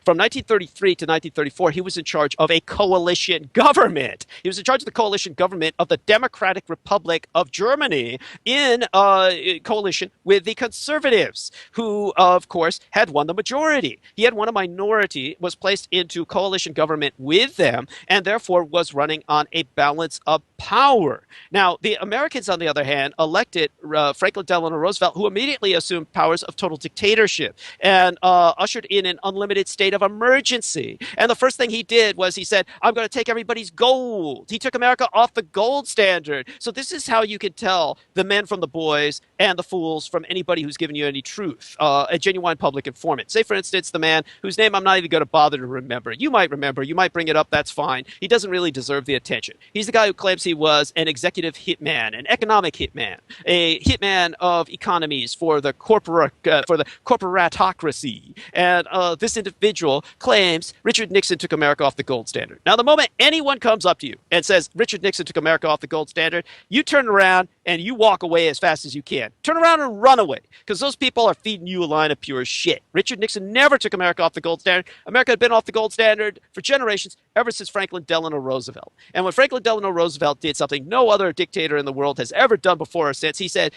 From 1933 to 1934, he was in charge of a coalition government. He was in charge of the coalition government of the Democratic Republic of Germany in coalition with the conservatives, who, of course, had won the majority. He had won a minority, was placed into coalition government with them, and therefore was running on a balance of power. Now, the Americans, on the other hand, elected Franklin Delano Roosevelt, who immediately assumed powers of total dictatorship and ushered in an unlimited state of emergency. And the first thing he did was he said, I'm going to take everybody's gold. He took America off the gold standard. So this is how you can tell the men from the boys and the fools from anybody who's given you any truth, a genuine public informant. Say, for instance, the man whose name I'm not even going to bother to remember. You might remember. You might bring it up. That's fine. He doesn't really deserve the attention. He's the guy who claims he was an executive hitman, an economic hitman, a hitman of economies for the corporatocracy. And this individual claims Richard Nixon took America off the gold standard. Now, the moment anyone comes up to you and says Richard Nixon took America off the gold standard, you turn around and you walk away as fast as you can. Turn around and run away, because those people are feeding you a line of pure shit. Richard Nixon never took America off the gold standard. America had been off the gold standard for generations, ever since Franklin Delano Roosevelt. And when Franklin Delano Roosevelt did something no other dictator in the world has ever done before or since, he said,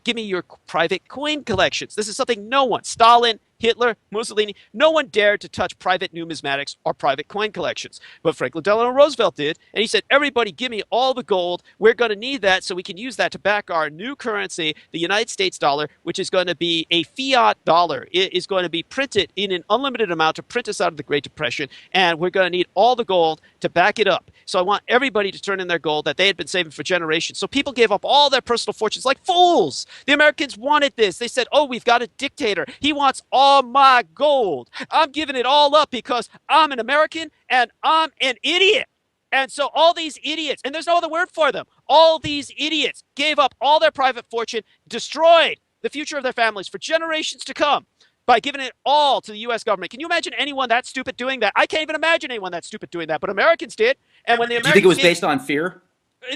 give me your private coin collections. This is something no one, Stalin, Hitler, Mussolini, no one dared to touch private numismatics or private coin collections. But Franklin Delano Roosevelt did, and he said, everybody give me all the gold. We're going to need that so we can use that to back our new currency, the United States dollar, which is going to be a fiat dollar. It is going to be printed in an unlimited amount to print us out of the Great Depression, and we're going to need all the gold to back it up. So I want everybody to turn in their gold that they had been saving for generations. So people gave up all their personal fortunes like fools. The Americans wanted this. They said, oh, we've got a dictator. He wants all my gold. I'm giving it all up because I'm an American and I'm an idiot. And so all these idiots, and there's no other word for them, all these idiots gave up all their private fortune, destroyed the future of their families for generations to come by giving it all to the U.S. government. Can you imagine anyone that stupid doing that? I can't even imagine anyone that stupid doing that, but Americans did. And when the Do you Americans think it was did, based on fear?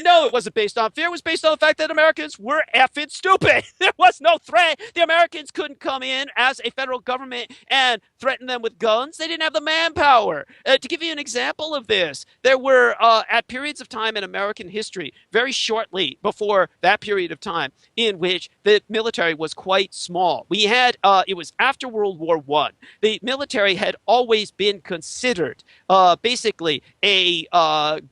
No, it wasn't based on fear. It was based on the fact that Americans were effing stupid. There was no threat. The Americans couldn't come in as a federal government and threaten them with guns. They didn't have the manpower. To give you an example of this, there were, at periods of time in American history, very shortly before that period of time, in which the military was quite small. We had, it was after World War I. The military had always been considered basically a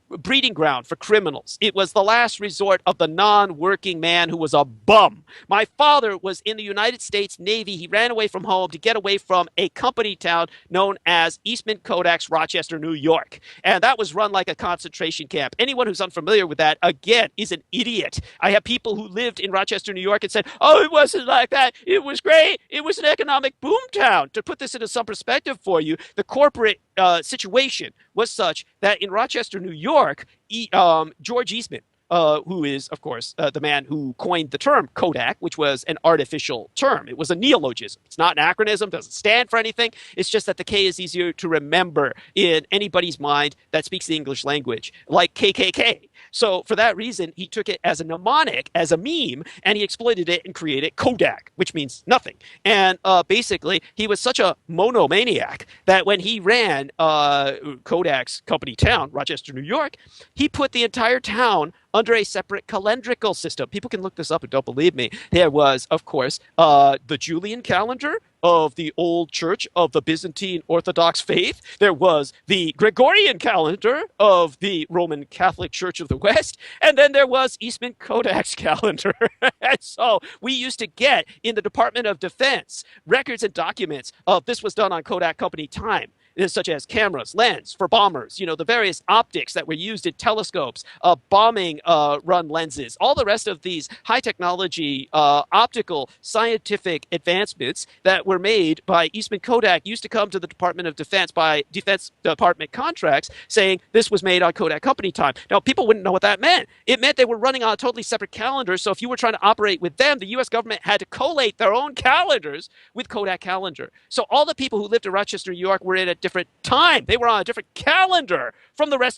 breeding ground for criminals. It was the last resort of the non-working man who was a bum. My father was in the United States Navy. He ran away from home to get away from a company town known as Eastman Kodak's Rochester, New York. And that was run like a concentration camp. Anyone who's unfamiliar with that, again, is an idiot. I have people who lived in Rochester, New York and said, oh, it wasn't like that. It was great. It was an economic boom town. To put this into some perspective for you, the corporate situation was such that in Rochester, New York, George Eastman, who is, of course, the man who coined the term Kodak, which was an artificial term. It was a neologism. It's not an acronym, doesn't stand for anything. It's just that the K is easier to remember in anybody's mind that speaks the English language, like KKK. So for that reason, he took it as a mnemonic, as a meme, and he exploited it and created Kodak, which means nothing. And basically, he was such a monomaniac that when he ran Kodak's company town, Rochester, New York, he put the entire town under a separate calendrical system. People can look this up and don't believe me. There was, of course, the Julian calendar of the old church of the Byzantine Orthodox faith. There was the Gregorian calendar of the Roman Catholic Church of the West. And then there was Eastman Kodak's calendar. And so we used to get in the Department of Defense records and documents of this was done on Kodak company time, such as cameras, lens for bombers, you know, the various optics that were used in telescopes, bombing run lenses, all the rest of these high technology optical scientific advancements that were made by Eastman Kodak used to come to the Department of Defense by Defense Department contracts saying this was made on Kodak company time. Now, people wouldn't know what that meant. It meant they were running on a totally separate calendar. So if you were trying to operate with them, the US government had to collate their own calendars with Kodak calendar. So all the people who lived in Rochester, New York were in a different time. They were on a different calendar from the rest